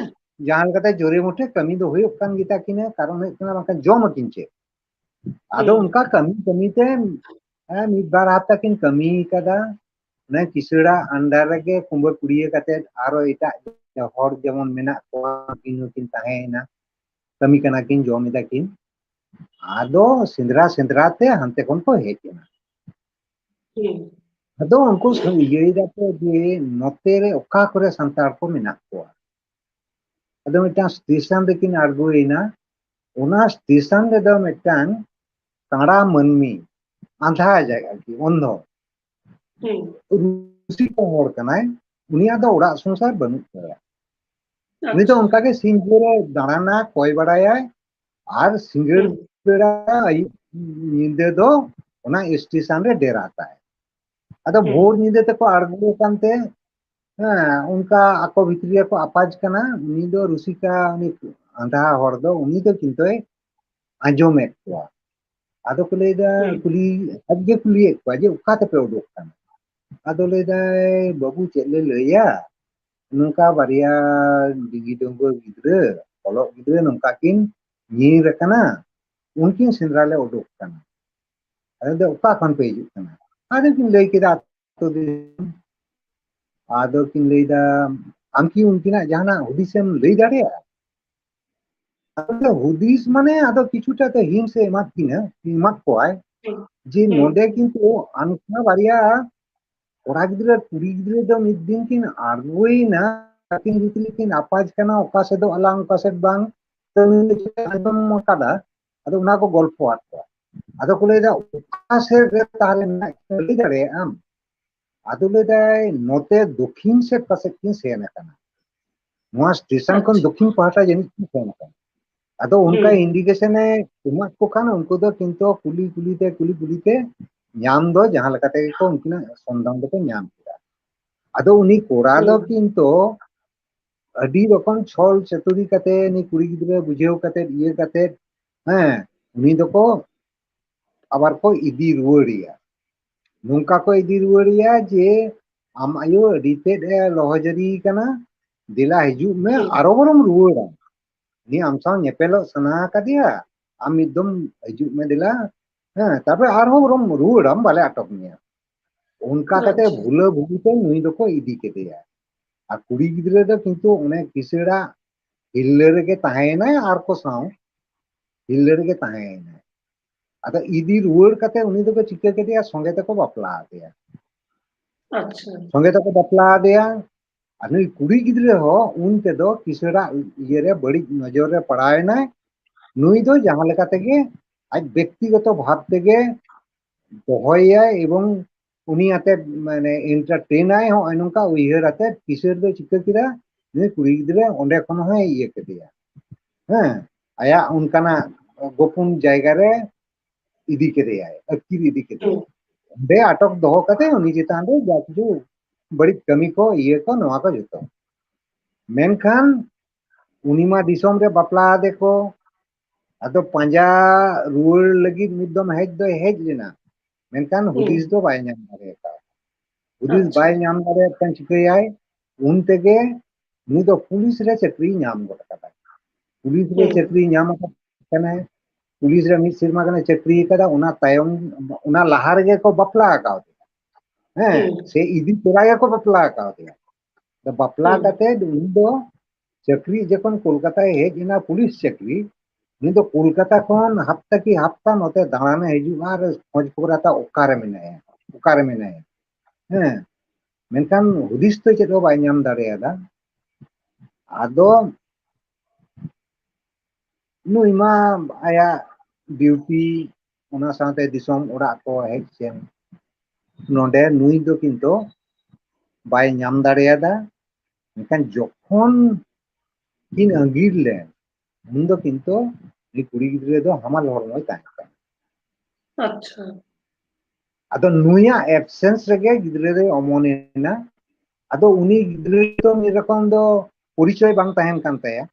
ᱡᱟᱦᱟᱸ ᱞᱮᱠᱟᱛᱮ ᱡᱳᱨᱮ ᱢᱩᱴᱷᱮ ᱠᱟᱹᱢᱤ ᱫᱚ ᱦᱩᱭᱩᱜ ᱠᱟᱱ ᱜᱮᱛᱟ ᱠᱤᱱᱟᱹ ᱠᱟᱨᱚᱱ ᱦᱩᱭᱩᱜ ᱠᱟᱱᱟ ᱵᱟᱝᱠᱷᱟᱱ ᱡᱚᱢᱟᱠᱤᱱ ᱪᱮᱫ ᱟᱫᱚ ᱦᱩᱸ ᱚᱱᱠᱟ ᱠᱟᱹᱢᱤ ᱠᱟᱹᱢᱤᱛᱮ ᱢᱤᱫ ᱵᱟᱨ ᱦᱟᱯᱛᱟ ᱠᱤᱱ ᱠᱟᱹᱢᱤ ᱠᱟᱫᱟ ᱚᱱᱮ ᱠᱤᱥᱟᱹᱬᱟᱜ ᱟᱱᱰᱟᱨ ᱨᱮᱜᱮ ᱠᱩᱢᱵᱟᱹ ᱠᱩᱲᱤᱭᱟᱹ ᱠᱟᱛᱮ ᱟᱨᱚ ᱮᱴᱟᱜ ᱦᱚᱲ ᱡᱮᱢᱚᱱ ᱢᱮᱱᱟᱜ ᱠᱚᱣᱟ ᱩᱱᱠᱤᱱ ᱦᱚᱸᱠᱤᱱ ᱛᱟᱦᱮᱸᱭᱮᱱᱟ ᱠᱟᱹᱢᱤ ᱠᱟᱱᱟ ᱠᱤᱱ ᱡᱚᱢ ᱮᱫᱟ ᱠᱤᱱ ᱟᱫᱚ ᱥᱮᱸᱫᱽᱨᱟ ᱥᱮᱸᱫᱽᱨᱟ ᱛᱮ ᱦᱟᱱᱛᱮ ᱠᱷᱚᱱ ᱠᱚ ᱦᱮᱡ ᱮᱱᱟ ᱦᱩᱸ ᱟᱫᱚ ᱩᱱᱠᱩ ᱤᱭᱟᱹᱭ ᱫᱟᱠᱚ ᱡᱮ ᱱᱚᱛᱮ ᱨᱮ ᱚᱠᱟ ᱠᱚᱨᱮ ᱥᱟᱱᱛᱟᱲ ᱠᱚ ᱢᱮᱱᱟᱜ ᱠᱚᱣᱟ ᱟᱫᱚ ᱢᱤᱫᱴᱟᱝ ᱥᱴᱮᱥᱚᱱ ᱨᱮᱠᱤᱱ ᱟᱬᱜᱳᱭᱮᱱᱟ ᱚᱱᱟ ᱥᱴᱮᱥᱚᱱ ᱨᱮᱫᱚ ᱢᱤᱫᱴᱟᱝ ᱠᱟᱬᱟ ᱢᱟᱹᱱᱢᱤ ᱟᱸधा ᱡᱟᱭᱜᱟ ᱟᱨᱠᱤ ᱚᱱᱫᱷᱚ ᱦᱩᱸ ᱨᱩᱥᱤᱠᱟ ᱦᱚᱲ ᱠᱟᱱᱟᱭ ᱩᱱᱤᱭᱟᱜ ᱫᱚ ᱚᱲᱟᱜ ᱥᱚᱝᱥᱟᱨ ᱵᱟᱹᱱᱩᱜ ᱛᱟᱭᱟ ᱩᱱᱤ ᱫᱚ ᱟᱪᱪᱷᱟ ᱚᱱᱠᱟᱜᱮ ᱥᱤᱧ ᱵᱷᱳᱨᱮ ᱫᱟᱬᱟᱱᱟ ᱠᱚᱭ ᱵᱟᱲᱟᱭᱟᱭ ᱟᱨ ᱥᱤᱸᱜᱟᱹᱲ ᱦᱩᱸ ᱵᱮᱲᱟ ᱟᱹᱭᱩᱵ ᱧᱤᱫᱟᱹ ᱫᱚ ᱚᱱᱟ ᱥᱴᱮᱥᱚᱱ ᱨᱮ ᱰᱮᱨᱟ ᱛᱟᱭ ᱟᱫᱚ ᱦᱩᱸ ᱵᱷᱳᱨ ᱧᱤᱫᱟᱹ ᱛᱮᱠᱚ ᱟᱬᱜᱳ ᱠᱟᱱᱛᱮ ᱦᱮᱸ ᱚᱱᱠᱟ ᱟᱠᱚ ᱵᱷᱤᱛᱨᱤ ᱨᱮᱠᱚ ᱟᱯᱟᱡ ᱠᱟᱱᱟ ᱩᱱᱤ ᱫᱚ ᱨᱩᱥᱤᱠᱟ ᱩᱱᱤ ᱟᱸधा ᱦᱚᱲ ᱫᱚ ᱩᱱᱤ ᱫᱚ ᱠᱤᱱᱛᱩᱭ ᱟᱸᱡᱚᱢᱮᱫ ᱠᱚᱣᱟ ᱟᱫᱚ ᱠᱚ ᱞᱟᱹᱭᱫᱟ ᱦᱩᱸ ᱟᱡᱜᱮ ᱠᱩᱞᱤᱭᱮᱫ ᱠᱚᱣᱟ ᱡᱮ ᱚᱠᱟ ᱛᱮᱯᱮ ᱩᱰᱩᱠ ᱠᱟᱱᱟ ᱟᱫᱚ ᱞᱟᱹᱭᱫᱟᱭ ᱵᱟᱹᱵᱩ ᱪᱮᱫ ᱞᱮ ᱞᱟᱹᱭᱟ ᱱᱚᱝᱠᱟ ᱵᱟᱨᱭᱟ ᱰᱤᱸᱜᱤ ᱰᱟᱺᱜᱩᱣᱟᱹ ᱜᱤᱫᱽᱨᱟᱹ ᱚᱞᱚᱜ ᱜᱤᱫᱽᱨᱟᱹ ᱱᱚᱝᱠᱟ ᱠᱤᱱ ᱧᱤᱨ ᱟᱠᱟᱱᱟ ᱩᱱᱠᱤᱱ ᱥᱮᱸᱫᱽᱨᱟ ᱞᱮ ᱩᱰᱩᱠ ᱠᱟᱱᱟ ᱟᱫᱚ ᱚᱠᱟ ᱠᱷᱚᱱ ᱯᱮ ᱦᱤᱡᱩᱜ ᱠᱟᱱᱟ ᱟᱫᱚ ᱠᱤᱱ ᱞᱟᱹᱭ ᱠᱮᱫᱟ ᱟᱹᱛᱩ ᱫᱤᱥᱚᱢ ᱟᱫᱚ ᱠᱤᱱ ᱞᱟᱹᱭᱫᱟ ᱟᱢ ᱠᱤ ᱩᱱᱠᱤᱱᱟᱜ ᱡᱟᱦᱟᱱᱟᱜ ᱦᱩᱫᱤᱥᱮᱢ ᱞᱟᱹᱭ ᱫᱟᱲᱮᱭᱟᱜᱼᱟ ᱟᱫᱚ ᱦᱩᱫᱤᱥ ᱢᱟᱱᱮ ᱟᱫᱚ ᱠᱤᱪᱷᱩᱴᱟ ᱛᱚ ᱦᱤᱱᱥ ᱮ ᱮᱢᱟᱫ ᱠᱤᱱᱟᱹ ᱮᱢᱟᱫ ᱠᱚᱣᱟᱭ ᱦᱩᱸ ᱡᱮ ᱦᱩᱸ ᱱᱚᱰᱮ ᱠᱤᱱᱛᱩ ᱟᱱᱠᱷᱟ ᱵᱟᱨᱭᱟ ᱠᱚᱲᱟ ᱜᱤᱫᱽᱨᱟᱹ ᱠᱩᱲᱤ ᱜᱤᱫᱽᱨᱟᱹ ᱫᱚ ᱢᱤᱫ ᱫᱤᱱ ᱠᱤᱱ ᱟᱬᱜᱳᱭᱮᱱᱟ ᱟᱹᱠᱤᱱ ᱵᱷᱤᱛᱨᱤ ᱠᱤᱱ ᱟᱯᱟᱡ ᱠᱟᱱᱟ ᱚᱠᱟ ᱥᱮᱫᱚᱜ ᱟᱞᱟᱝ ᱚᱠᱟ ᱥᱮᱫ ᱵᱟᱝ ᱟᱸᱡᱚᱢ ᱟᱠᱟᱫᱟ ᱟᱫᱚ ᱚᱱᱟ ᱠᱚ ᱜᱚᱞᱯᱷᱚ ᱟᱫ ᱠᱚᱣᱟ ᱟᱫᱚ ᱠᱚ ᱞᱟᱹᱭᱫᱟ ᱚᱠᱟ ᱥᱮᱫ ᱨᱮ ᱛᱟᱦᱞᱮ ᱢᱮᱱᱟᱜ ᱠᱤᱱᱟ ᱞᱟᱹᱭ ᱫᱟᱲᱮᱭᱟᱜ ᱟᱢ ᱟᱫᱚ ᱞᱟᱹᱭᱫᱟᱭ ᱱᱚᱛᱮ ᱫᱚᱠᱷᱤᱱ ᱥᱮᱫ ᱯᱟᱥᱮᱡ ᱠᱤᱱ ᱥᱮᱱ ᱟᱠᱟᱱᱟ ᱱᱚᱣᱟ ᱥᱴᱮᱥᱚᱱ ᱠᱷᱚᱱ ᱟᱪᱪᱷᱟ ᱫᱚᱠᱷᱤᱱ ᱯᱟᱦᱴᱟ ᱡᱟᱹᱱᱤᱡ ᱠᱤᱱ ᱥᱮᱱ ᱟᱠᱟᱱᱟ ᱟᱫᱚ ᱚᱱᱠᱟ ᱦᱩᱸ ᱤᱱᱰᱤᱠᱮᱥᱚᱱᱮ ᱮᱢᱟᱫ ᱠᱚ ᱠᱷᱟᱱ ᱩᱱᱠᱩ ᱫᱚ ᱠᱤᱱᱛᱩ ᱠᱩᱞᱤ ᱠᱩᱞᱤᱛᱮ ᱧᱟᱢ ᱫᱚ ᱡᱟᱦᱟᱸ ᱞᱮᱠᱟ ᱛᱮᱜᱮ ᱠᱚ ᱩᱱᱠᱤᱱᱟᱜ ᱥᱚᱱᱫᱷᱟᱱ ᱫᱚᱠᱚ ᱧᱟᱢ ᱠᱮᱫᱟ ᱟᱫᱚ ᱩᱱᱤ ᱠᱚᱲᱟ ᱫᱚ ᱦᱩᱸ ᱠᱤᱱᱛᱩ ᱟᱹᱰᱤ ᱨᱚᱠᱚᱢ ᱪᱷᱚᱞ ᱪᱟᱹᱛᱩᱨᱤ ᱠᱟᱛᱮ ᱩᱱᱤ ᱠᱩᱲᱤ ᱜᱤᱫᱽᱨᱟᱹ ᱵᱩᱡᱷᱟᱹᱣ ᱠᱟᱛᱮ ᱤᱭᱟᱹ ᱠᱟᱛᱮ ᱦᱮᱸ ᱩᱱᱤ ᱫᱚᱠᱚ আবার ᱠᱚ ᱤᱫᱤ ᱨᱩᱣᱟᱹᱲᱮᱭᱟ ᱱᱚᱝᱠᱟ ᱠᱚ ᱤᱫᱤ ᱨᱩᱣᱟᱹᱲᱮᱭᱟ ᱡᱮ ᱟᱢ ᱟᱭᱳ ᱟᱹᱰᱤ ᱛᱮᱫ ᱮ ᱞᱚᱦᱚᱡᱟᱹᱨᱤ ᱠᱟᱱᱟ ᱫᱮᱞᱟ ᱦᱤᱡᱩᱜ ᱢᱮ ᱦᱩᱸ ᱟᱨᱚ ᱵᱚᱨᱚᱢ ᱨᱩᱣᱟᱹᱲᱟ ᱩᱱᱤ ᱟᱢ ᱥᱟᱶ ᱧᱮᱯᱮᱞᱚᱜ ᱥᱟᱱᱟ ᱠᱟᱫᱮᱭᱟ ᱟᱢ ᱢᱤᱫ ᱫᱚᱢ ᱦᱤᱡᱩᱜ ᱢᱮ ᱫᱮᱞᱟ ᱦᱮᱸ ᱛᱟᱨᱯᱚᱨᱮ ᱟᱨᱦᱚᱸ ᱵᱚᱨᱚᱢ ᱨᱩᱣᱟᱹᱲᱟᱢ ᱵᱟᱞᱮ ᱟᱴᱚᱠ ᱢᱮᱭᱟ ᱚᱱᱠᱟ ᱠᱟᱛᱮ ᱟᱪᱪᱷᱟ ᱵᱷᱩᱞᱟᱹ ᱵᱷᱩᱞᱤᱛᱮ ᱱᱩᱭ ᱫᱚᱠᱚ ᱤᱫᱤ ᱠᱮᱫᱮᱭᱟ ᱟᱨ ᱠᱩᱲᱤ ᱜᱤᱫᱽᱨᱟᱹ ᱫᱚ ᱠᱤᱱᱛᱩ ᱚᱱᱮ ᱠᱤᱥᱟᱹᱬᱟᱜ ᱦᱤᱨᱞᱟᱹ ᱨᱮᱜᱮ ᱛᱟᱦᱮᱸᱭᱮᱱᱟᱭ ᱟᱨ ᱠᱚ ᱥᱟᱶ ᱦᱤᱨᱞᱟᱹ ᱨᱮᱜᱮ ᱛᱟᱦᱮᱸᱭᱮᱱᱟᱭ ᱟᱫᱚ ᱤᱫᱤ ᱨᱩᱣᱟᱹᱲ ᱠᱟᱛᱮ ᱩᱱᱤ ᱫᱚᱠᱚ ᱪᱤᱠᱟᱹ ᱠᱮᱫᱮᱭᱟ ᱥᱚᱸᱜᱮ ᱛᱮᱠᱚ ᱵᱟᱯᱞᱟ ᱟᱫᱮᱭᱟ ᱟᱪᱪᱷᱟ ᱥᱚᱸᱜᱮ ᱛᱮᱠᱚ ᱵᱟᱯᱞᱟ ᱟᱫᱮᱭᱟ ᱟᱨ ᱱᱩᱭ ᱠᱩᱲᱤ ᱜᱤᱫᱽᱨᱟᱹ ᱦᱚᱸ ᱩᱱ ᱛᱮᱫᱚ ᱠᱤᱥᱟᱹᱬᱟᱜ ᱤᱭᱟᱹᱨᱮ ᱵᱟᱹᱲᱤᱡ ᱱᱚᱡᱚᱨ ᱨᱮ ᱯᱟᱲᱟᱣᱮᱱᱟᱭ ᱱᱩᱭ ᱫᱚ ᱡᱟᱦᱟᱸ ᱞᱮᱠᱟ ᱛᱮᱜᱮ ᱟᱡ ᱵᱮᱠᱛᱤᱜᱚᱛᱚ ᱵᱷᱟᱵ ᱛᱮᱜᱮ ᱫᱚᱦᱚᱭᱮᱭᱟᱭ ᱮᱵᱚᱝ ᱩᱱᱤ ᱟᱛᱮ ᱢᱟᱱᱮ ᱮᱱᱴᱟᱨᱴᱮᱱᱟᱭ ᱦᱚᱸᱜᱼᱚᱭ ᱱᱚᱝᱠᱟ ᱩᱭᱦᱟᱹᱨ ᱟᱛᱮ ᱠᱤᱥᱟᱹᱬ ᱫᱚ ᱪᱤᱠᱟᱹ ᱠᱮᱫᱟ ᱱᱩᱭ ᱠᱩᱲᱤ ᱜᱤᱫᱽᱨᱟᱹ ᱚᱸᱰᱮ ᱠᱷᱚᱱ ᱦᱚᱸᱭ ᱤᱭᱟᱹ ᱠᱮᱫᱮᱭᱟ ᱦᱮᱸ ᱟᱭᱟᱜ ᱚᱱᱠᱟᱱᱟᱜ ᱜᱳᱯᱚᱱ ᱡᱟᱭᱜᱟ ᱨᱮ ᱤᱫᱤ ᱠᱮᱫᱮᱭᱟᱭ ᱟᱹᱛᱠᱤᱨ ᱤᱫᱤ ᱦᱩᱸ ᱠᱮᱫᱮᱭᱟᱭ ᱚᱸᱰᱮ ᱟᱴᱚᱠ ᱫᱚᱦᱚ ᱠᱟᱛᱮ ᱩᱱᱤ ᱪᱮᱛᱟᱱ ᱨᱮ ᱡᱟ ᱠᱤᱪᱷᱩ ᱵᱟᱹᱲᱤᱡ ᱠᱟᱹᱢᱤ ᱠᱚ ᱤᱭᱟᱹ ᱠᱚ ᱱᱚᱣᱟ ᱠᱚ ᱡᱚᱛᱚ ᱢᱮᱱᱠᱷᱟᱱ ᱩᱱᱤ ᱢᱟ ᱫᱤᱥᱚᱢ ᱨᱮ ᱵᱟᱯᱞᱟ ᱟᱫᱮ ᱠᱚ ᱟᱫᱚ ᱯᱟᱸᱡᱟ ᱨᱩᱣᱟᱹᱲ ᱞᱟᱹᱜᱤᱫ ᱢᱤᱫ ᱫᱚᱢ ᱦᱮᱡ ᱫᱚᱭ ᱦᱮᱡ ᱞᱮᱱᱟ ᱢᱮᱱᱠᱷᱟᱱ ᱦᱩᱸ ᱦᱩᱫᱤᱥ ᱫᱚ ᱵᱟᱭ ᱧᱟᱢ ᱫᱟᱲᱮᱭᱟᱜᱼᱟ ᱦᱩᱫᱤᱥ ᱟᱪᱪᱷᱟ ᱵᱟᱭ ᱧᱟᱢ ᱫᱟᱲᱮᱭᱟᱜ ᱠᱷᱟᱱ ᱪᱤᱠᱟᱹᱭᱟᱭ ᱩᱱ ᱛᱮᱜᱮ ᱱᱩᱭ ᱫᱚ ᱯᱩᱞᱤᱥ ᱨᱮ ᱪᱟᱹᱠᱨᱤ ᱧᱟᱢ ᱜᱚᱫ ᱠᱟᱫᱟᱭ ᱯᱩᱞᱤᱥ ᱨᱮ ᱦᱩᱸ ᱪᱟᱹᱠᱨᱤ ᱧᱟᱢ ᱟᱠᱟᱫ ᱠᱟᱱᱟᱭ पुलिस रे मिड सेरमा गाने चाकरी कदा उना तायम उना लाहा रेगे को बपला आकावदिया से इदी तोराया को बपला आकावदिया तो बपला काते उनी दो चाकरी जखन कोलकाता हेज इना पुलिस चाकरी उनी दो कोलकाता खन हफ्ता की हफ्ता नोते दाड़ाने हिजुआ और खोज खबराता ओकारे मेनाया मेनखान हुदिस तो चेद बाय नाम दाड़ेयादा आदो नुई मा आया ड्यूटी उना साथे दिसोम ओड़ा को हेज सेन नोडे नुई दो किंतु बाय नाम दाड़ेयादा मेनखान जखन किन अंगीर ले उन दो किंतु नि कुड़ी गिद्रे दो हमाल हरमय ताहें अच्छा आदो नुया एब्सेंस रेगे गिद्रे दे अमनेना आदो उनी गिद्रे तो नि रकम दो परिचय बांग ताहेन कान ताया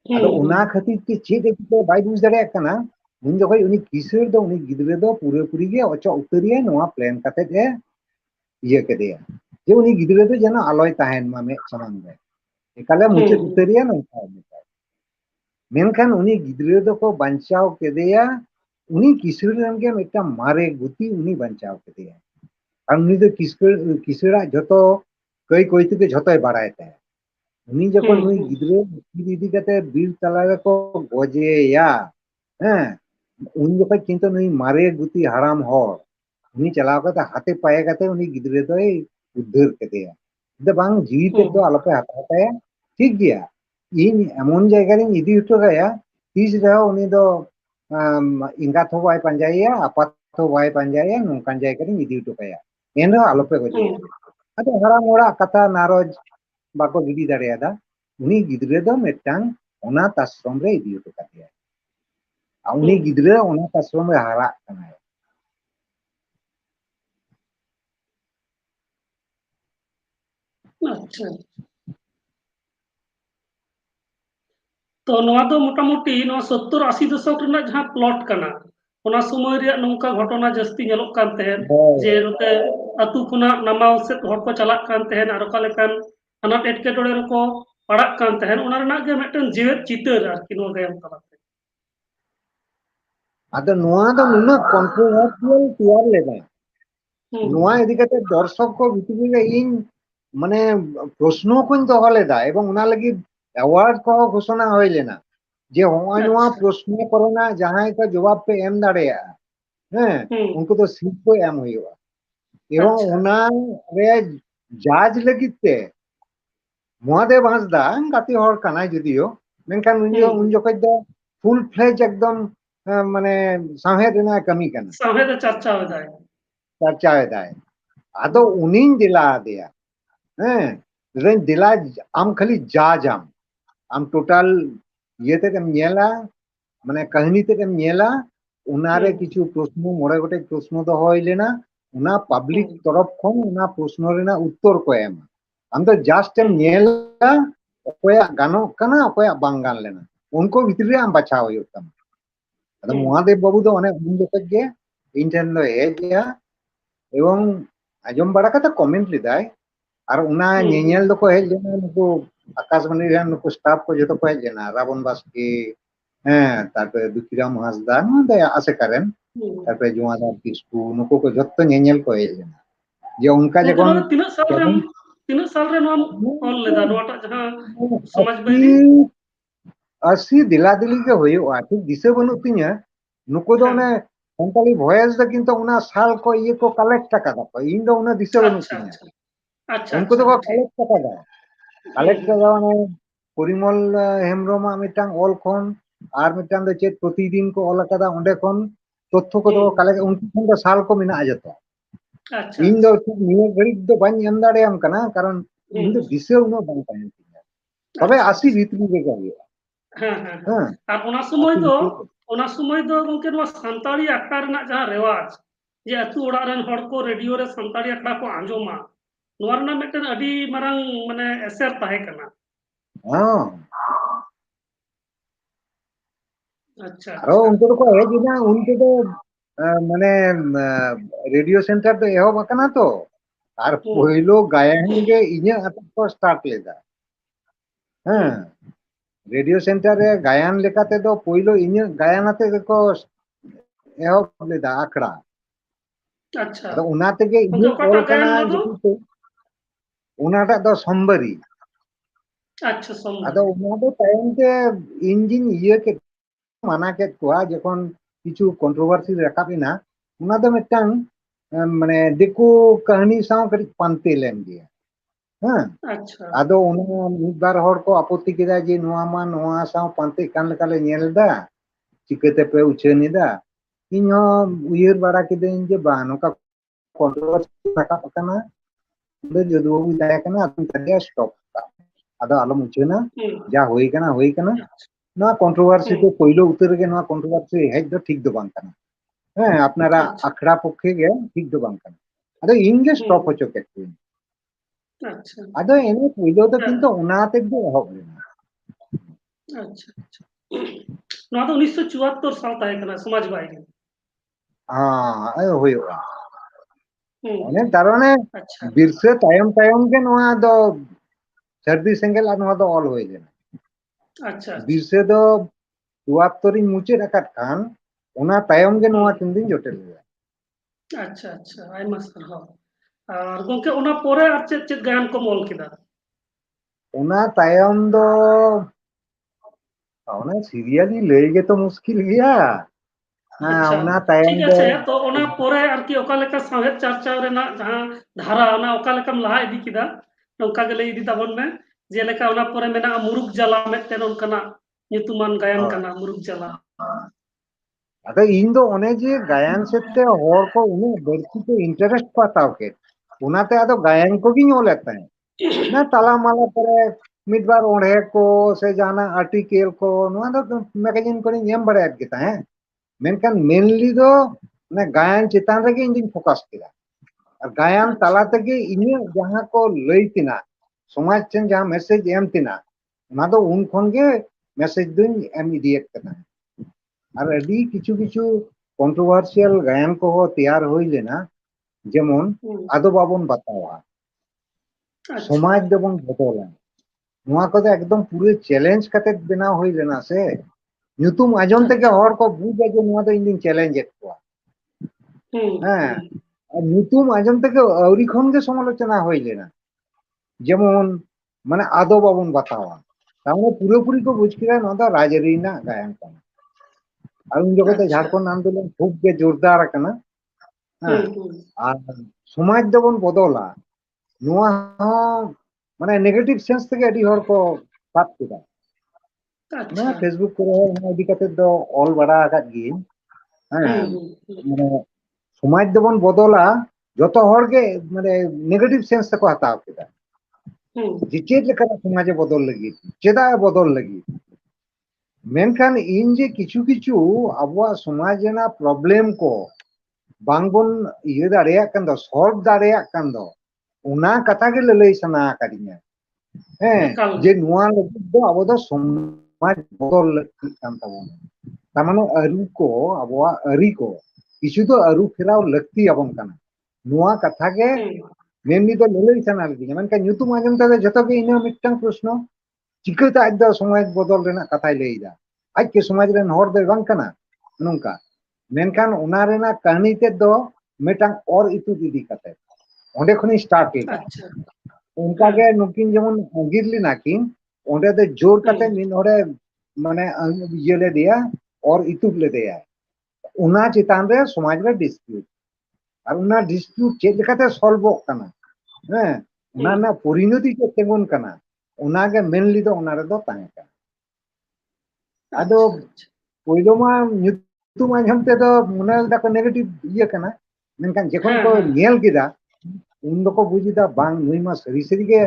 आदो उना खातिर ते चेद एकते बाय बुझ दाड़े काना उन जखय उनी किशोर दो उनी गिद्रे दो पूरे पूरी गे अचो उतरिया नोआ प्लान काते दे ये केदेया जे उनी गिद्रे दो जनो आलोय ताहेन मा मे समान दे एकाले मुचे उतरिया नोका मेनखान उनी गिद्रे दो को बांचाव केदेया उनी किशोर रन गे मेटा मारे गुती उनी बांचाव केदेया और उनी दो किशोरा जतो कई कोई ते जतोय बाड़ाय ताहे उनी जखन नुई गिद्रे दीदी कते बीर तलारे को गोजेया उन जखय किंतु नुई मारे गुती हराम हर उनी चलाव कते हाथे पाए कते उनी गिद्रे दोय उद्धार केदेया दे बांग जीवी ते दो आलोपे हाता ताया ठीक गया इन एमन जायगा रे इदी हटो गया तीस रहा उनी दो इंगा थो बाय पंजाया आपात थो बाय पंजाया नोंकान जायगा रे इदी हटो गया एनो आलोपे गोजेया अदो हराम ओड़ा कथा नारज बाको गिडी दाड़ेयादा उनी गिद्रे दो मेटांग अनाथ आश्रम रे इदी हटो कादेया उनी गिद्रे अनाथ आश्रम रे हारा कनाय अच्छा तो नोआ दो मोटामुटी नोआ 70-80 दशक रना जहां प्लॉट कना ओना समय रे नोंका घटना जस्ती नेलोक कान तहेन जे रोते अतु खुना नामाव से हर को चलाक कान तहेन आर का लेकान अनाट एटकेटोड़े रको पड़ाक कान तहेन ओना रना गे मेटन जीवित चितर आरकि नो गयम तलाते आदो नोआ दो नुना कंट्रोवर्शियल तैयार लेदा नोआ इदी कते दर्शक को भितरी रे इन माने प्रश्न को दोहो लेदा एवं उना लगी अवार्ड को घोषणा होय लेना जे होय नोआ प्रश्न करना जहां का जवाब पे एम दाड़ेया उनको तो सीट को एम हुआ एवं उना रे जज लगिते महादेव हांसदा गाती हर कानाय जदियो मेनखान उन जखय दो फुल फ्लेज एकदम माने साहेद रेना कमी कना साहेद चर्चा होदाय चर्चा होदाय आदो उनिन दिला दिया रेन दिला आम खाली जाम आम टोटल ये ते कम नेला माने कहानी ते कम नेला उनारे किछु प्रश्न मोरे गोटे प्रश्न दो होय लेना उना पब्लिक तरफ खन उना प्रश्न रेना उत्तर को एम आम तो जस्ट एम नेला अकोया गानो कना अकोया बांग गान लेना उनको भितरी आम बचाव होय तम अदा महादेव बाबू दो अने उन जखय गे इन ठेन दो हेजया एवं आजम बड़ा कथा कमेंट लेदाय और उना नेनेल दो को हेज लेना नुको आकाशवाणी रे नुको स्टाफ को जतो को हेज लेना रावण बास्के तारपरे दुखीराम हांसदा दे आसे करेन तारपरे जुआदार किस्कू नुको को जतो नेनेल को हेज लेना जे उनका जखन तीन साल रे नोम ऑल लेदा नोटा जहां समाज बैरी 80 दिला दिली के होयो ठीक दिसे बनु तिया नुको दो ने संताली वॉइस द किंतु उना साल को ये को कलेक्ट कदा को इन दो उना दिसे बनु तिया अच्छा उनको तो कलेक्ट कदा ने परिमल हेमब्रम मिटांग ऑल खन आर मिटांग दो चेत प्रतिदिन को ऑल कदा ओंडे खन तथ्य को दो कलेक्ट उनको खन दो साल को मिना जतो अच्छा इन दो ठीक निये घड़ी दो बाñ एम दाड़े आम कना कारण इन दो दिसे उना बाñ ताहेन तिया तबे 80 भितरी रे गयो और ओना समय दो गंके नो संताली अखड़ा रना जहां रेवाज जे अतु ओड़ा रन हड़ को रेडियो रे संताली अखड़ा को आंजोमा नोआ रना मेटन अडी मारंग माने एसर ताहे कना अच्छा आरो उनको को हेज ना उनको तो माने रेडियो सेंटर तो एहो बकना तो आर पहिलो गायन गे इने अत को स्टार्ट लेदा রেডিও সেন্টারে গায়ান লেখাতে তো পইলো ইᱧ গায়ানাতে को এহব লেদা আখড়া अच्छा আদো ওনা থেকে उनके ইᱧ অল ओकाटा কানা गायन दो যেটি ওনাটা তো সম্বরি अच्छा আদো सोमवारी ওনা তো তাইমতে ইঞ্জিন ইয়ে কে মানা কে কোয়া যখন কিছু কন্ট্রোভার্সি রাখাবিনা ওনা তো মিটাং মানে দিকু কাহিনী সাও করি পান্তে লেন গিয়া হ্যাঁ अच्छा ᱟᱫᱚ ᱚᱱᱟ ᱢᱤᱫᱵᱟᱨ ᱦᱚᱲ ᱠᱚ ᱟᱯᱚᱛᱛᱤ ᱠᱮᱫᱟ ᱡᱮ ᱱᱚᱣᱟ ᱢᱟ ᱱᱚᱣᱟ ᱥᱟᱶ ᱯᱟᱱᱛᱮᱜ ᱠᱟᱱ ᱞᱮᱠᱟᱞᱮ ᱧᱮᱞ ᱮᱫᱟ ᱪᱤᱠᱟᱹᱛᱮᱯᱮ ᱩᱪᱷᱟᱹᱱ ᱮᱫᱟ ᱤᱧᱦᱚᱸ ᱩᱭᱦᱟᱹᱨ ᱵᱟᱲᱟ ᱠᱤᱫᱟᱹᱧ ᱡᱮ ᱵᱟᱝ ᱱᱚᱝᱠᱟ ᱠᱚᱱᱴᱨᱳভার্সি ᱨᱟᱠᱟᱵ ᱟᱠᱟᱱᱟ ᱚᱸᱰᱮ ᱡᱚᱫᱩ ᱵᱟᱵᱩᱭ ᱛᱟᱦᱮᱸ ᱠᱟᱱᱟ ᱟᱫᱚᱧ ᱛᱟᱦᱞᱮ ᱥᱴᱚᱯ ᱠᱟᱜ ᱟᱫᱚ ᱟᱞᱚᱢ ᱩᱪᱷᱟᱹᱱᱟ ᱡᱟ ᱦᱩᱭ ᱠᱟᱱᱟ ᱱᱚᱣᱟ ᱠᱚᱱᱴᱨᱳভার্সি ᱫᱚ ᱯᱳᱭᱞᱳ ᱩᱛᱟᱹᱨ ᱨᱮᱜᱮ ᱱᱚᱣᱟ ᱠᱚᱱᱴᱨᱳভার্সি ᱦᱮᱡ ᱫᱚ ᱴᱷᱤक ᱫᱚ ᱵᱟᱝ ᱠᱟᱱᱟ ᱦᱮᱸ ᱟᱯᱱᱟᱨᱟᱜ अच्छा ᱟᱠᱷᱲᱟ ᱯᱚᱠᱠᱷᱮ ᱜᱮ ᱴᱷᱤक ᱫᱚ ᱵᱟᱝ ᱠᱟᱱᱟ ᱟᱫᱚ ᱤᱧ ᱜᱮ ᱥᱴᱚᱯ ᱦᱚᱪᱚ ᱠᱮᱫ ᱠᱚᱣᱟᱹᱧ अच्छा ᱟᱫᱚ ᱮᱱᱮ ᱯᱳᱭᱞᱳ ᱫᱚ ᱠᱤᱱᱛᱩ ᱚᱱᱟ ᱛᱮᱜᱮ ᱮᱦᱚᱵ ᱞᱮᱱᱟ अच्छा अच्छा नवा तो 1974 साल ताहे कना समाज बाई ᱦᱩᱭᱩᱜᱼᱟ ᱚᱱᱮ ᱛᱟᱨᱢᱟᱱᱮ अच्छा ᱵᱤᱨᱥᱟᱹ ᱛᱟᱭᱚᱢ ᱛᱟᱭᱚᱢ ᱜᱮ ᱱᱚᱣᱟ ᱫᱚ ᱥᱟᱹᱨᱫᱤ ᱥᱮᱸᱜᱮᱞ ᱟᱨ ᱱᱚᱣᱟ ᱫᱚ ᱚᱞ ᱦᱩᱭ ᱞᱮᱱᱟ अच्छा अच्छा ᱵᱤᱨᱥᱟᱹ ᱫᱚ 74 ᱤᱧ ᱢᱩᱪᱟᱹᱫ ᱟᱠᱟᱫ ᱠᱷᱟᱱ ᱚᱱᱟ ᱛᱟᱭᱚᱢ ᱜᱮ ᱱᱚᱣᱟ ᱠᱤᱱ ᱫᱩᱧ ᱡᱚᱴᱮᱫ ᱞᱮᱫᱟ अच्छा अच्छा आयमा सरहाव और गोंके उना पोरे और चेत चेत गायन को मोल किदा ᱚᱱᱟ ᱛᱟᱭᱚᱢ ᱫᱚ ᱚᱱᱟ ᱥᱤᱨᱤᱭᱟᱞᱤ ᱞᱟᱹᱭ ᱜᱮᱛᱚ ᱢᱩᱥᱠᱤᱞ ᱜᱮᱭᱟ अच्छा ᱚᱱᱟ ᱛᱟᱭᱚᱢ ठीक ᱫᱚ আছে तो ओना पोरे और की ओका लेका साहेब चर्चा रेना जहां धारा ओना ओका लेकाम लहा इदी किदा नोंका गे लई इदी ताबन में जे लेका ओना पोरे मेना मुरुक जला मेते नोनकना nyutuman gayan kana muruk jala ᱟᱫᱚ ᱤᱧ ᱫᱚ ᱚᱱᱮ ᱡᱮ ᱜᱟᱭᱟᱱ ᱥᱮᱫ ᱛᱮ ᱦᱚᱲ ᱠᱚ ᱩᱱᱟᱹᱜ ᱵᱟᱹᱲᱛᱤ ᱛᱮ ᱤᱱᱴᱟᱨᱮᱥᱴ ᱠᱚ ᱦᱟᱛᱟᱣ ᱠᱮᱫ ᱚᱱᱟᱛᱮ ᱟᱫᱚ ᱜᱟᱭᱟᱱ ᱠᱚᱜᱤᱧ ᱚᱞᱮᱫ ᱛᱟᱦᱮᱸᱫ ᱱᱟ ᱛᱟᱞᱟ ᱢᱟᱞᱟ ᱠᱚᱨᱮ ᱢᱤᱫᱵᱟᱨ ᱚᱬᱦᱮ ᱠᱚ ᱥᱮ ᱡᱟᱦᱟᱱᱟᱜ ᱟᱨᱴᱤᱠᱮᱞ ᱠᱚ ᱱᱚᱣᱟ ᱫᱚ ᱢᱮᱜᱟᱡᱤᱱ ᱠᱚᱨᱮᱧ ᱮᱢ ᱵᱟᱲᱟᱭᱮᱫ ᱜᱮ ᱛᱟᱦᱮᱸᱫ ᱢᱮᱱᱠᱷᱟन ᱢᱮᱱᱞᱤ ᱫᱚ ᱚᱱᱟ ᱜᱟᱭᱟᱱ ᱪᱮᱛᱟᱱ ᱨᱮᱜᱮ ᱤᱧ ᱫᱩᱧ ᱯᱷᱳᱠᱟᱥ ᱠᱮᱫᱟ ᱟᱨ ᱜᱟᱭᱟᱱ ᱛᱟᱞᱟ ᱛᱮᱜᱮ ᱤᱧᱟᱹᱜ ᱡᱟᱦᱟᱸ ᱠᱚ ᱞᱟᱹᱭ ᱛᱮᱱᱟᱜ ᱥᱚᱢᱟᱡᱽ ᱴᱷᱮᱱ ᱡᱟᱦᱟᱸ ᱢᱮᱥᱮᱡ ᱮᱢ ᱛᱮᱱᱟᱜ ᱚᱱᱟ ᱫᱚ ᱩᱱ ᱠᱷᱚᱱ ᱜᱮ ᱢᱮᱥᱮᱡ ᱫᱩᱧ ᱮᱢ ᱤᱫᱤᱭᱮᱫ ᱠᱟᱱᱟ ᱟᱨ ᱟᱹᱰᱤ ᱠᱤᱪᱷᱩ ᱠᱤᱪᱷᱩ ᱠᱚᱱᱴᱨᱳভার্সিয়াল ᱜᱟᱭᱟᱱ ᱠᱚᱦᱚᱸ ᱛᱮᱭᱟᱨ ᱦᱩᱭ ᱞᱮᱱᱟ ᱡᱮᱢᱚᱱ ᱟᱫᱚ ᱵᱟᱵᱚᱱ ᱵᱟᱛᱟᱣᱟ अच्छा ᱥᱚᱢᱟᱡᱽ ᱫᱚᱵᱚᱱ ᱵᱚᱫᱚᱞᱟ ᱱᱚᱣᱟ ᱠᱚᱫᱚ ᱮᱠᱫᱚम ᱯᱩᱨᱟᱹ ᱪᱮᱞᱮᱧᱡ ᱠᱟᱛᱮ ᱵᱮᱱᱟᱣ ᱦᱩᱭ ᱞᱮᱱᱟ ᱥᱮ ᱧᱩᱛᱩᱢ ᱟᱸᱡᱚᱢ ᱛᱮᱜᱮ अच्छा ᱦᱚᱲ ᱠᱚ ᱵᱩᱡᱟ ᱡᱮ ᱱᱚᱣᱟ ᱫᱚ ᱤᱧᱫᱩᱧ ᱪᱮᱞᱮᱧᱡ ᱮᱫ ᱠᱚᱣᱟ ᱦᱮᱸ ᱟᱨ ᱧᱩᱛᱩᱢ ᱟᱸᱡᱚᱢ ᱛᱮᱜᱮ ᱟᱹᱣᱨᱤ ᱠᱷᱚᱱ ᱜᱮ ᱥᱚᱢᱟᱞᱳᱪᱚᱱᱟ ᱦᱩᱭ ᱞᱮᱱᱟ ᱡᱮᱢᱚᱱ ᱢᱟᱱᱮ ᱟᱫᱚ ᱵᱟᱵᱚᱱ ᱵᱟᱛᱟᱣᱟ ᱛᱟᱨᱢᱟᱱᱮ ᱯᱩᱨᱟᱹᱯᱩরি ᱠᱚ ᱵᱩᱡ ᱠᱮᱫᱟ ᱱᱚᱣᱟ ᱫᱚ ᱨᱟᱡᱽᱟᱹᱨᱤ ᱨᱮᱱᱟᱜ ᱜᱟᱭᱟᱱ ᱠᱟᱱᱟ ᱟᱨ ᱩᱱ ᱡᱚᱠᱷᱚᱡ ᱫᱚ अच्छा ঝাড়খᱚᱸᱰ আন্দোলন খুব ᱜᱮ জোরদার আকানা হ্যাঁ আর সমাজ দবন বদলা ᱱᱚᱣᱟ ᱦᱚᱸ ᱢᱟᱱᱮ ᱱᱮᱜᱮᱴᱤᱵᱷ ᱥᱮᱱᱥ ᱛᱮᱜᱮ ᱟᱹᱰᱤ ᱦᱚᱲ ᱠᱚ ᱥᱟᱵ ᱠᱮᱫᱟ ᱱᱚᱣᱟ अच्छा ᱯᱷᱮᱥᱵᱩᱠ ᱠᱚᱨᱮ ᱚᱱᱟ ᱤᱫᱤ ᱠᱟᱛᱮ ᱫᱚ ᱚᱞ ᱵᱟᱲᱟ ᱟᱠᱟᱫ ᱜᱤᱭᱟᱹᱧ ᱦᱮᱸ ᱢᱟᱱᱮ ᱥᱚᱢᱟᱡᱽ ᱫᱚᱵᱚᱱ ᱵᱚᱫᱚᱞᱟ ᱡᱚᱛᱚ ᱦᱚᱲ ᱜᱮ ᱢᱟᱱᱮ ᱱᱮᱜᱮᱴᱤᱵᱷ ᱥᱮᱱᱥ ᱛᱮᱠᱚ ᱦᱟᱛᱟᱣ ᱠᱮᱫᱟ ᱡᱮ ᱪᱮᱫ ᱞᱮᱠᱟᱱᱟᱜ ᱥᱚᱢᱟᱡᱽᱮ ᱵᱚᱫᱚᱞ ᱞᱟᱹᱜᱤᱫ ᱪᱮᱫᱟᱜ ᱮ ᱵᱚᱫᱚᱞ ᱞᱟᱹᱜᱤᱫ ᱢᱮᱱᱠᱷᱟᱱ ᱤᱧ ᱡᱮ ᱠᱤᱪᱷᱩ ᱠᱤᱪᱷᱩ ᱟᱵᱚᱣᱟᱜ ᱥᱚᱢᱟᱡᱽ ᱨᱮᱱᱟᱜ ᱯᱨᱚᱵᱞᱮᱢ ᱠᱚ ᱵᱟᱝᱵᱚᱱ ᱤᱭᱟᱹ ᱫᱟᱲᱮᱭᱟᱜ ᱠᱟᱱ ᱫᱚ ᱥᱚᱞᱵᱷ ᱫᱟᱲᱮᱭᱟᱜ ᱠᱟᱱ ᱫᱚ ᱚᱱᱟ ᱠᱟᱛᱷᱟ ᱜᱮ ᱞᱟᱹᱞᱟᱹᱭ ᱥᱟᱱᱟ ᱟᱠᱟᱫᱤᱧᱟ ᱦᱮᱸ एकाल ᱡᱮ ᱱᱚᱣᱟ ᱞᱟᱹᱜᱤᱫ ᱫᱚ ᱟᱵᱚ ᱫᱚ ᱥᱚᱢᱟᱡᱽ ᱵᱚᱫᱚᱞ ᱞᱟᱹᱠᱛᱤᱜ ᱠᱟᱱ ᱛᱟᱵᱚᱱᱟ ᱛᱟᱨᱢᱟᱱᱮ ᱟᱹᱨᱤ ᱠᱚ ᱟᱵᱚᱣᱟᱜ ᱟᱹᱨᱤ ᱠᱚ ᱠᱤᱪᱷᱩ ᱫᱚ ᱟᱹᱨᱩ ᱯᱷᱮᱨᱟᱣ ᱞᱟᱹᱠᱛᱤ ᱟᱵᱚᱱ ᱠᱟᱱᱟ ᱱᱚᱣᱟ ᱠᱟᱛᱷᱟ ᱜᱮ ᱢᱮᱱᱞᱤ ᱫᱚ ᱞᱟᱹᱞᱟᱹᱭ ᱥᱟᱱᱟ ᱞᱤᱫᱤᱧᱟ ᱢᱮᱱᱠᱷᱟन ᱧᱩᱛᱩᱢ ᱟᱸᱡᱚᱢ ᱛᱮᱫᱚ ᱡᱚᱛᱚ ᱜᱮ ᱤᱱᱟᱹ ᱢᱤᱫᱴᱟᱝ ᱯᱨᱚᱥᱱᱚ ᱪᱤᱠᱟᱹᱛᱮ ᱟᱡ ᱫᱚ ᱥᱚᱢᱟᱡᱽ ᱵᱚᱫᱚᱞ ᱨᱮᱱᱟᱜ ᱠᱟᱛᱷᱟᱭ ᱞᱟᱹᱭᱫᱟ ᱟᱡ ᱠᱤ ᱥᱚᱢᱟᱡᱽ ᱨᱮᱱ ᱦᱚᱲ ᱫᱚᱭ ᱵᱟᱝ ᱠᱟᱱᱟ ᱱᱚᱝᱠᱟ ᱢᱮᱱᱠᱷᱟन ᱚᱱᱟ ᱨᱮᱱᱟᱜ ᱠᱟᱹᱦᱱᱤ ᱛᱮᱫ ᱫᱚ ᱢᱤᱫᱴᱟᱝ ᱚᱨ ᱤᱛᱩᱫ ᱤᱫᱤ ᱠᱟᱛᱮ ᱚᱸᱰᱮ ᱠᱷᱚᱱᱤᱧ ᱥᱴᱟर्ट ᱞᱮᱫᱟ अच्छा ᱚᱱᱠᱟᱜᱮ ᱱᱩᱠᱤᱱ ᱡᱮᱢᱚᱱ ᱟᱸᱜᱤᱨ ᱞᱮᱱᱟ ᱠᱤᱱ ᱚᱸᱰᱮ ᱫᱚ ᱡᱳᱨ ᱠᱟᱛᱮ ᱢᱤᱫ ᱦᱚᱲᱮ ᱢᱟᱱᱮ ᱤᱭᱟᱹ ᱞᱮᱫᱮᱭᱟ ᱚᱨ ᱤᱛᱩᱫ ᱞᱮᱫᱮᱭᱟ ᱚᱱᱟ ᱪᱮᱛᱟᱱ ᱨᱮ ᱥᱚᱢᱟᱡᱽ ᱨᱮ ᱰᱤᱥᱯᱤᱭᱩᱴ ᱟᱨ ᱚᱱᱟ ᱰᱤᱥᱯᱤᱭᱩᱴ ᱪᱮᱫ ᱞᱮᱠᱟᱛᱮ ᱥᱚᱞᱵᱚᱜ ᱠᱟᱱᱟ ᱦᱮᱸ ᱚᱱᱟ ᱨᱮᱱᱟᱜ ᱯᱚᱨᱤণᱚᱛᱤ ᱪᱮᱫ ᱛᱤᱸᱜᱩᱱ ᱠᱟᱱᱟ ᱚᱱᱟᱜᱮ ᱢᱮᱱᱞᱤ ᱫᱚ ᱚᱱᱟ ᱨᱮᱫᱚ ᱛᱟᱦᱮᱸ ᱠᱟᱱᱟ ᱟᱫᱚ अच्छा अच्छा ᱯᱳᱭᱞᱳ ᱢᱟ ᱧᱩᱛᱩᱢ ᱟᱸᱡᱚᱢ ᱛᱮᱫᱚ ᱢᱚᱱᱮ ᱞᱮᱫᱟ ᱠᱚ ᱱᱮᱜᱮᱴᱤᱵᱷ ᱤᱭᱟᱹ ᱠᱟᱱᱟ ᱢᱮᱱᱠᱷᱟन ᱡᱚᱠᱷᱚᱱ हाँ ᱠᱚ हाँ ᱧᱮᱞ ᱠᱮᱫᱟ ᱩᱱ ᱫᱚᱠᱚ ᱵᱩᱡ ᱮᱫᱟ ᱵᱟᱝ ᱱᱩᱭ ᱢᱟ ᱥᱟᱹᱨᱤ ᱥᱟᱹᱨᱤᱜᱮ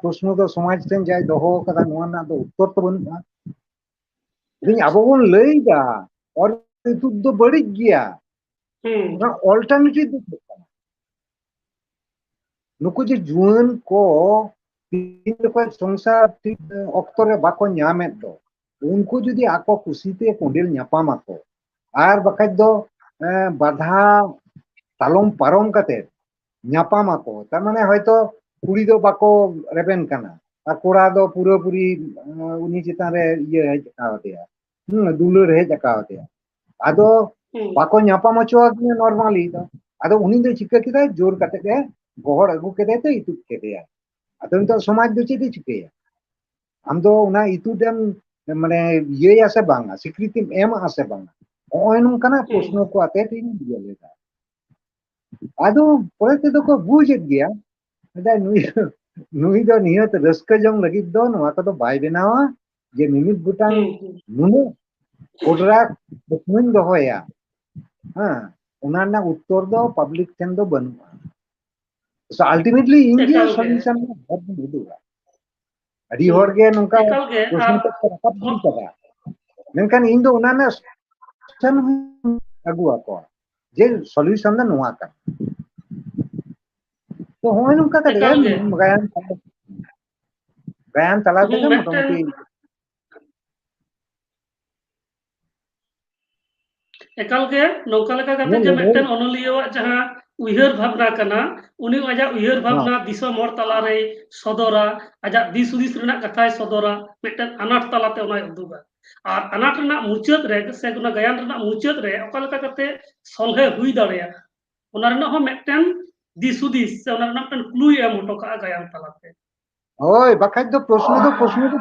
ᱯᱨᱚᱥᱱᱚ ᱫᱚ ᱥᱚᱢᱟᱡᱽ ᱴᱷᱮᱱ ᱡᱟᱭ ᱫᱚᱦᱚ ᱟᱠᱟᱫᱟ ᱱᱚᱣᱟ ᱨᱮᱱᱟᱜ ᱫᱚ ᱩᱛᱛᱚᱨ ᱛᱚ ᱵᱟᱹᱱᱩᱜᱼᱟ ᱫᱤᱧ ᱟᱵᱚ ᱵᱚᱱ ᱞᱟᱹᱭᱫᱟ ᱚᱨ ᱤᱛᱩᱫ ᱫᱚ ᱵᱟᱹᱲᱤᱡ ᱜᱮᱭᱟ ᱚᱞᱴᱟᱨᱱᱮᱴᱤᱵᱷ ᱫᱚ ᱪᱮᱫ ᱠᱟᱱᱟ ᱱᱩᱠᱩ ᱡᱮ ᱡᱩᱣᱟᱹᱱ ᱠᱚ ᱛᱤᱱ ᱡᱚᱠᱷᱚᱡ ᱥᱚᱝᱥᱟᱨ ᱴᱷᱤᱠ ᱚᱠᱛᱚ ᱨᱮ ᱵᱟᱠᱚ ᱧᱟᱢᱮᱫ ᱫᱚ ᱩᱱᱠᱩ ᱡᱩᱫᱤ ᱟᱠᱚ ᱠᱩᱥᱤᱛᱮ ᱠᱚᱸᱰᱮᱞ ᱧᱟᱯᱟᱢᱟᱠᱚ ᱟᱨ ᱵᱟᱠᱷᱟᱡ ᱫᱚ ᱵᱟᱫᱷᱟ ᱛᱟᱞᱚᱢ ᱯᱟᱨᱚᱢ ᱠᱟᱛᱮ ᱧᱟᱯᱟᱢᱟᱠᱚ ᱛᱟᱨ ᱢᱟᱱᱮ ᱦᱚᱭᱛᱚ ᱠᱩᱲᱤ ᱫᱚ ᱵᱟᱠᱚ ᱨᱮᱵᱮᱱ ᱠᱟᱱᱟ আর কোড়া দো পুরোপুরি উনি চিতান রে ইয়ে হেজ আকাওতেয়া দুলার হেজ আকাওতেয়া আদো বাকো ᱧᱟᱯᱟᱢ ᱦᱚᱪᱚᱣᱟᱠᱤᱱᱟ নরমালি ᱫᱚ ᱟᱫᱚ ᱩᱱᱤ ᱫᱚ ᱪᱤᱠᱟᱹ ᱠᱮᱫᱟᱭ ᱡᱳᱨ ᱠᱟᱛᱮ ᱜᱮ ᱜᱚᱦᱚᱲ ᱟᱹᱜᱩ ᱠᱮᱫᱟᱭ ᱛᱚ ᱤᱛᱩᱫ ᱠᱮᱫᱮᱭᱟ ᱟᱫᱚ ᱱᱤᱛᱚᱜ ᱥᱚᱢᱟᱡᱽ ᱫᱚ ᱪᱮᱫ ᱮ ᱪᱤᱠᱟᱹᱭᱟ ᱟᱢ ᱫᱚ ᱚᱱᱟ ᱤᱛᱩᱫᱮᱢ ᱢᱟᱱᱮ ᱤᱭᱟᱹᱭᱟ ᱥᱮ ᱵᱟᱝᱟ ᱥᱤᱠᱨᱤᱛᱤᱢ ᱮᱢᱟ ᱥᱮ ᱵᱟᱝᱟ ᱱᱚᱜᱼᱚᱭ ᱱᱚᱝᱠᱟᱱᱟᱜ ᱯᱨᱚᱥᱱᱚ ᱠᱚ ᱟᱛᱮ ᱤᱧ ᱤᱭᱟᱹ ᱞᱮᱫᱟ ᱟᱫᱚ ᱯᱚᱨᱮ ᱛᱮᱫᱚ ᱠᱚ ᱵᱩᱡᱮᱫ ᱜᱮᱭᱟ ᱱᱩᱭ ᱫᱚ ᱱᱤᱦᱟᱹᱛ ᱨᱟᱹᱥᱠᱟᱹ ᱡᱚᱝ ᱞᱟᱹᱜᱤᱫ ᱫᱚ ᱱᱚᱣᱟ ᱠᱚᱫᱚ ᱵᱟᱭ ᱵᱮᱱᱟᱣᱟ ᱡᱮ ᱢᱤᱢᱤᱫ ᱜᱚᱴᱟᱝ ᱱᱩᱱᱟᱹᱜ ᱠᱚᱰᱨᱟ ᱯᱨᱚᱥᱱᱚᱧ ᱫᱚᱦᱚᱭᱟ ᱦᱮᱸ ᱚᱱᱟ ᱨᱮᱱᱟᱜ ᱩᱛᱛᱚᱨ ᱫᱚ ᱯᱟᱵᱞᱤᱠ ᱴᱷᱮᱱ ᱫᱚ ᱵᱟᱹᱱᱩᱜᱼᱟ ᱥᱚ ᱟᱞᱴᱤᱢᱮᱴᱞᱤ ᱤᱧ ᱜᱮ ᱥᱚᱞᱩᱥᱚᱱ ᱦᱚᱨ ᱫᱚᱧ ᱩᱫᱩᱜᱟ ᱟᱹᱰᱤ ᱦᱚᱲ ᱜᱮ ᱱᱚᱝᱠᱟ ᱯᱨᱚᱥᱱᱚ ᱠᱚ ᱨᱟᱠᱟᱵ ᱜᱤᱰᱤ ᱠᱟᱫᱟ ᱢᱮᱱᱠᱷᱟᱱ ᱤᱧ ᱫᱚ ᱚᱱᱟ ᱨᱮᱱᱟᱜ ᱥᱚᱞᱩᱥᱚᱱ ᱟᱹᱜᱩ ᱟᱠᱚᱣᱟ ᱡᱮ ᱥᱚᱞᱩᱥᱚᱱ ᱫᱚ ᱱᱚᱣᱟ ᱠᱟᱱᱟ ᱛᱚ ᱦᱚᱸᱜᱼᱚᱭ ᱱᱚᱝᱠᱟ ᱠᱟᱛᱮ ᱜᱟᱭᱟᱱ ᱛᱟᱞᱟ ᱛᱮᱜᱮ ᱢᱚᱴᱟᱢᱩᱴᱤ ᱮᱠᱟᱞ ᱜᱮ ᱱᱚᱝᱠᱟ ᱞᱮᱠᱟ ᱠᱟᱛᱮ ᱜᱮ ᱢᱤᱫᱴᱮᱱ ᱚᱱᱚᱞᱤᱭᱟᱹᱣᱟᱜ ᱡᱟᱦᱟᱸ ᱩᱭᱦᱟᱹᱨ ᱵᱷᱟᱵᱱᱟ ᱠᱟᱱᱟ ᱩᱱᱤ ᱟᱡᱟᱜ ᱩᱭᱦᱟᱹᱨ ᱵᱷᱟᱵᱱᱟ ᱫᱤᱥᱚᱢ ᱦᱚᱲ ᱛᱟᱞᱟᱨᱮᱭ ᱥᱚᱫᱚᱨᱟ ᱟᱡᱟᱜ ᱫᱤᱥ ᱦᱩᱫᱤᱥ ᱨᱮᱱᱟᱜ ᱠᱟᱛᱷᱟᱭ ᱥᱚᱫᱚᱨᱟ ᱢᱤᱫᱴᱮᱱ ᱟᱱᱟᱴ ᱛᱟᱞᱟᱛᱮ ᱚᱱᱟᱭ ᱩᱫᱩᱜᱟ ᱟᱨ ᱟᱱᱟᱴ ᱨᱮᱱᱟᱜ ᱢᱩᱪᱟᱹᱫ ᱨᱮ ᱥᱮ ᱚᱱᱟ ᱜᱟᱭᱟᱱ ᱨᱮᱱᱟᱜ ᱢᱩᱪᱟᱹᱫ ᱨᱮ ᱚᱠᱟ ᱞᱮᱠᱟ ᱠᱟᱛᱮ ᱥᱚᱞᱦᱮ ᱦᱩᱭ ᱫᱟᱲᱮᱭᱟᱜᱼᱟ ᱚᱱᱟ ᱨᱮᱱᱟᱜ ᱦᱚᱸ ᱢᱤᱫᱴᱮᱱ ᱫᱤᱥ ᱦᱩᱫᱤᱥ ᱥᱮ ᱚᱱᱟ ᱨᱮᱱᱟᱜ ᱢᱤᱫᱴᱮᱱ ᱠᱞᱩᱭ ᱮᱢ ᱦᱚᱴᱚ ᱠᱟᱜᱼᱟ ᱜᱟᱭᱟᱱ ᱛᱟᱞᱟᱛᱮ ᱦᱳᱭ ᱵᱟᱠᱷᱟᱡ ᱫᱚ ᱯᱨᱚᱥᱱᱚ ᱫᱚ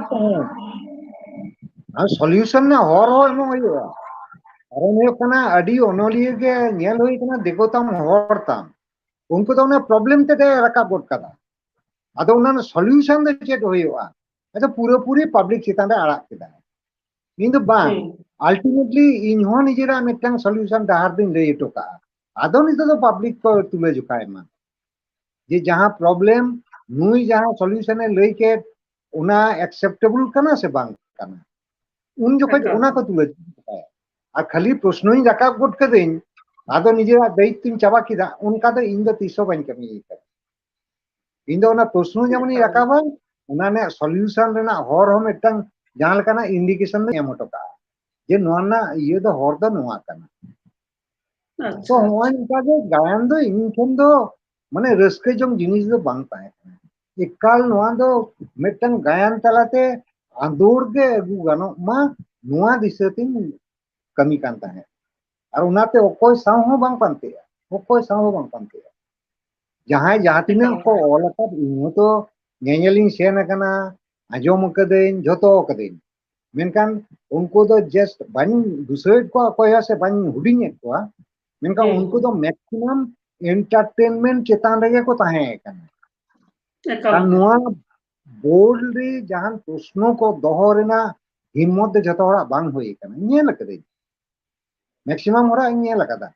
ᱛᱟᱦᱮᱸ ᱟᱨ ᱥᱚᱞᱤউশন ᱨᱮᱱᱟᱜ ᱦᱚᱨ ᱦᱚᱸ ᱮᱢᱚᱜ ᱦᱩᱭᱩᱜᱼᱟ ᱠᱟᱨᱚᱱ ᱦᱩᱭᱩᱜ ᱠᱟᱱᱟ ᱟᱹᱰᱤ ᱚᱱᱚᱞᱤᱭᱟᱹ ᱜᱮ ᱧᱮᱞ ᱦᱩᱭ ᱠᱟᱱᱟ ᱫᱤᱠᱩ ᱛᱟᱢ ᱦᱚᱲ ᱛᱟᱢ उनको तो उन्हें प्रॉब्लम ते रखा गोट कदा अदो उन्हें सॉल्यूशन दे चेक हुआ अदो पूरे पब्लिक चितान रे आड़ा केदा इन दो बांग अल्टीमेटली इन हो निजेरा मिटन सॉल्यूशन डाहर दिन ले टोका अदो नितो तो पब्लिक को तुले जुकाय मा जे जहां प्रॉब्लम नुई जहां सॉल्यूशन ए लई के उना एक्सेप्टेबल कना से बांग कना उन जखज उना को तुले जुकाय आ खाली प्रश्नोई रखा गोट कदेन आदो निजेरा दायित्व चाबा किदा उनका दो इन दो तीसो बन कमी इन दो ना प्रश्न जेमन रकाबा उना ने सॉल्यूशन रेना हर हो मिटन जहां लेकाना इंडिकेशन दो एम टोका जे नोना ये दो हर दो नोआ कना तो होय इनका दो गायन दो इन ठन दो माने रस्के जम जिनिस दो बांग पाए एकाल नोआ दो मिटन गायन तलाते आंदोर के अगु गानो मा नोआ दिसतिन कमी कांता है और उनाते ओकोय साव हो बांग पानते ओकोय साव हो बांग पानते जहां जहां तिना को ओलका इनो तो नेनेलिंग सेन कना आजोम कदेन जतो कदेन मेनकान उनको तो जस्ट बानी दूसरे को कोया से बानी हुडिंग को मेनका उनको तो मैक्सिमम एंटरटेनमेंट चेतान रगे को ताहे कना नुआ बोर्ड रे जहां प्रश्नों को दोहो रेना हिम्मत जतो हड़ा बांग होई कना नेल कदेन मैक्सिमम हरा नेल कदा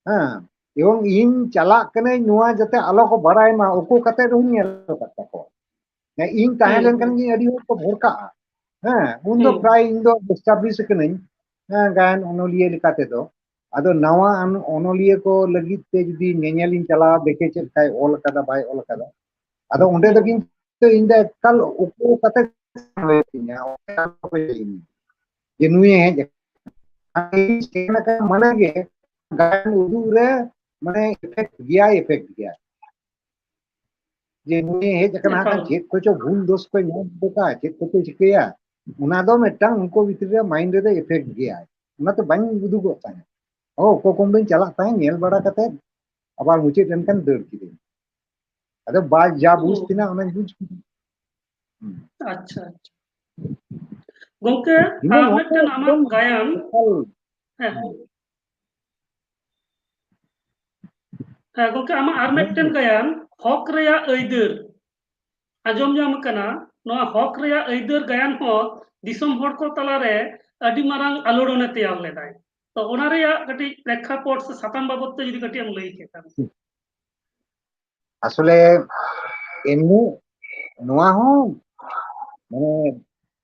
हां एवं इन चला कने नुआ जते आलो को बड़ाय मा ओको कते रहुन नेल कता को ने इन ताहे लेन कन जी अडी को भरका हां उन दो प्राय इन दो एस्टैब्लिश कने गायन ओनोलिए लिकाते दो आदो नवा ओनोलिए को लगित ते जदी नेनेलिन चला देखे चेक काय ओल कदा बाय ओल कदा आदो उंडे दो किन तो इन दे कल ओको कते होयतिना जे नुए हे सेन का मने गे गायन उदू रे माने इफेक्ट गया जे नुए हे जकना का चेक को चो भूल दोष को ᱧᱟᱢ बोका चेक को चिकया उना दो मिटन उनको भीतर रे माइंड रे इफेक्ट गया उना तो बाñ उदू गो ताहे ओ को कोम दिन चला ताहे नेल बड़ा कते आबार मुचे टेनकन दर किदे अदो बाज जा बुझ तिना उना बुझ अच्छा गोंके मिटन आमा गायन गोंके आमा आर मिटन गायन हक रेया अइदर आजम जाम कना नोआ हक रेया अइदर गायन हो दिसम हर को तलारे अडी मारांग आलोड़ने तैयार लेदाय तो ओना रेया कटी प्रेक्षापट से साताम बाबत ते जदी कटी हम लई के खान আসলে এমনি নোয়া হো মানে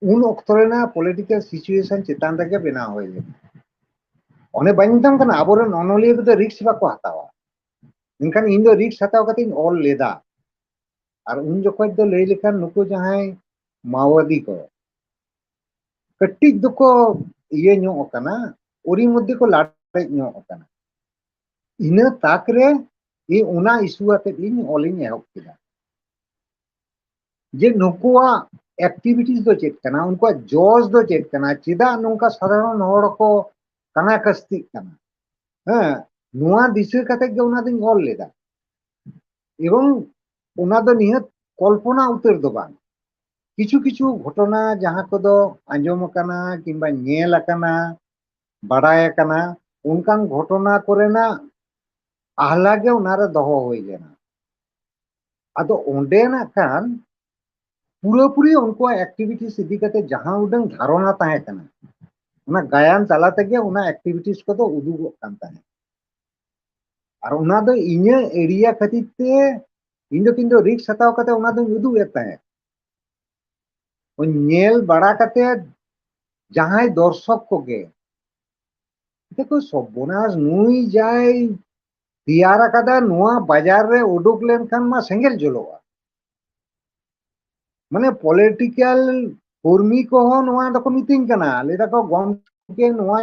उन অক্ত রেনা পলিটিক্যাল সিচুয়েশন চেতান রেগে বেনা হইলে অনে বাইনতাম কানা আবরেন অনলিয়ে তো রিস্ক বাকো হাতাওয়া इनखान इन दो रिक्स हताव कते ऑल लेदा और उन जखज दो लई लेखान नुको जहाय माओवादी को कट्टिज दुको ये ᱧᱚᱜ कना ओरी मध्य को लाड़े ᱧᱚᱜ कना इना ताकरे ये उना इशू आते इन ऑलिंग एहब किदा जे नुकुआ एक्टिविटीज दो चेक कना उनको जॉस दो चेक कना चिदा नुका साधारण हड़ को कना कस्ती कना हाँ नुआ दिशा कते के उना दिन ऑल लेदा एवं उना दो निहत कल्पना उतर दो बांग किछु किछु घटना जहां को दो आंजम कना किंबा नेल कना बाडाय कना उनकान घटना कोरेना आहला के उनारे दोहो होई लेना आदो ओंडे ना खान पूरी उनको एक्टिविटीज इदी कते जहां उडंग धारणा ताहे कना उना गायन तला तेगे उना एक्टिविटीज को तो उदुगो कान ताहे और उना दो इने एरिया खातिर ते किंदो रिक्स हताव कते उना दो उदुग एत ताहे ओ नेल बड़ा कते जहां दर्शक को गे देखो सबनास नुई जाय तियारा कदा नुआ बाजार रे उडुक लेन खान मा सेंगेल जलोआ माने पॉलिटिकल कर्मी को हो नुआ दको मीटिंग कना लेदा को गमके नुआ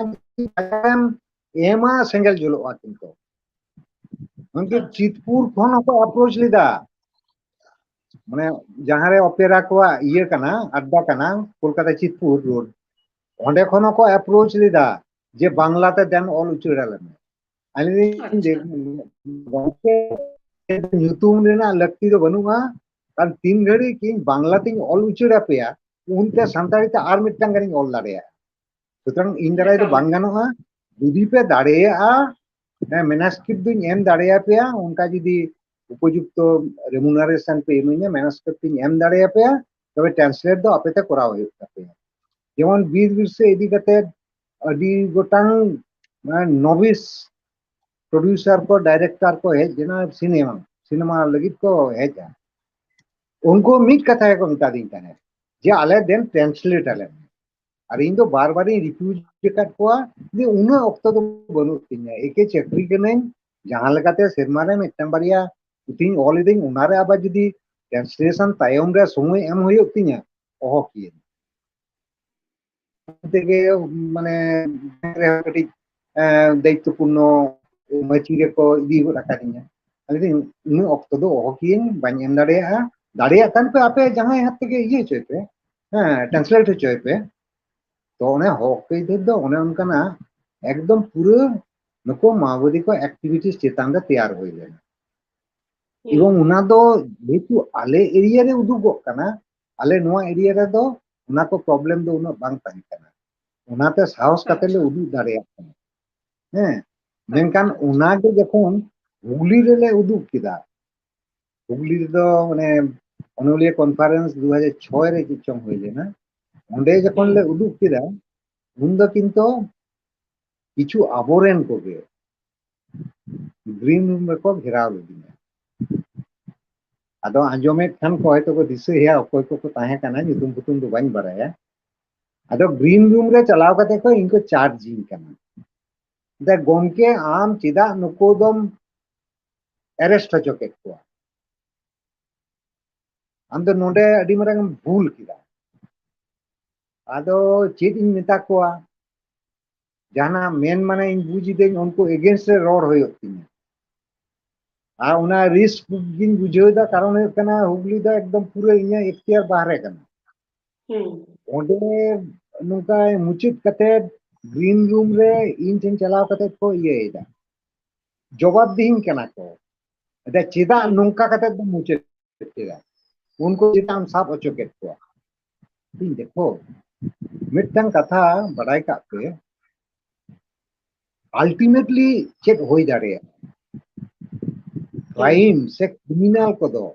एमा सेंगेल जलोआ किंतु उनके चितपुर खन को अप्रोच लेदा माने जहां रे ओपेरा को ये कना अड्डा कना कोलकाता चितपुर रोड ओंडे खन को अप्रोच लेदा जे बांग्ला ते देन ऑल उचुराले आलिन जे गमके nyutum रेना लक्ति दो बनुआ और तीन घड़ी की बांग्ला तिंग ऑल उचुरा पेया उनते संताली ते आर मिटटांग गानी ऑल दाड़ेया सुतरां इन दाराय दो बांग गानोआ जुदी पे दाड़ेया मैनस्क्रिप्ट दुñ एम दाड़ेया पेया उनका जुदी उपयुक्त रेमुनारेशन पे एमिने मैनस्क्रिप्ट दुñ एम दाड़ेया पेया तबे ट्रांसलेट दो आपे ते कराव हुयुग तापेया जेमन बीर से इदी कते अडी गोटांग नोविस प्रोड्यूसर को डायरेक्टर को हेज जना सिनेमा लगित को हेजा उनको मिट कथा को मिता दिन ताने जे आले देन ट्रांसलेट आले और इन दो बार बार रिफ्यूज कट को जे उन ऑक्टो दो बनु तिnya एके चक्री के नहीं जहां लगाते सेरमा रे मिटन बारिया उतिन ऑल इदिंग उनारे आबा जदी ट्रांसलेशन तायम रे समय एम होय तिnya ओह किए तेगे माने रे कटी दायित्वपूर्ण मची रे को इदी हो रखा दिnya अले इन ऑक्टो दो ओह किए बाñ एम दाड़ेया कान पे आपे जहां हाथ तेगे ये चोय पे हां ट्रांसलेट चोय पे तो उन्हें हॉकी दो उन्हें उनका ना एकदम पूरे नको माओवादी को एक्टिविटीज चेतान दा तैयार होई लेना एवं उना दो जेतु आले एरिया रे उदुगो कना आले नोआ एरिया रे दो उना को प्रॉब्लम दो उना बांग ताहि कना उना ते साहस कते ले उदु दाड़ेया कना हैं मेनकान उना के जखन हुगली रे ले उदुग किदा हुगली रे दो माने अनुलिया कॉन्फ्रेंस 2006 रे किचंग होई लेना ओंडे जखन ले उदुग किदा उन दो किंतु किछु आबोरेन को गे ग्रीन रूम को घेराव लेदिना आदो आंजोमे खान को होय तो को दिसे या कोई को ताहे कना नितुम पुतुम दो बाइन बराया आदो ग्रीन रूम रे चलाव कते को इनको चार्जिंग कना द गोमके आम चिदा नुकोदम अरेस्ट चोके को आम दो नोडे अडी मरंग भूल किदा आदो चेत इन मेता को जाना मेन माने इन बुझी दे उनको अगेंस्ट रे रोड होय तिnya आ उना रिस्क गिन बुझो दा कारण है कना हुगली दा एकदम पूरे इnya इख्तियार बाहर है कना ओंडे नुका मुचित कते ग्रीन रूम रे इन टिन चलाव कते को ये दा जवाब दिन कना को दा चिदा नुका कते द मुचित चिदा उनको चिता हम साफ अचो के को दिन देखो मिटन कथा बड़ाई का पे अल्टीमेटली चेक होई दाड़े क्राइम से क्रिमिनल को दो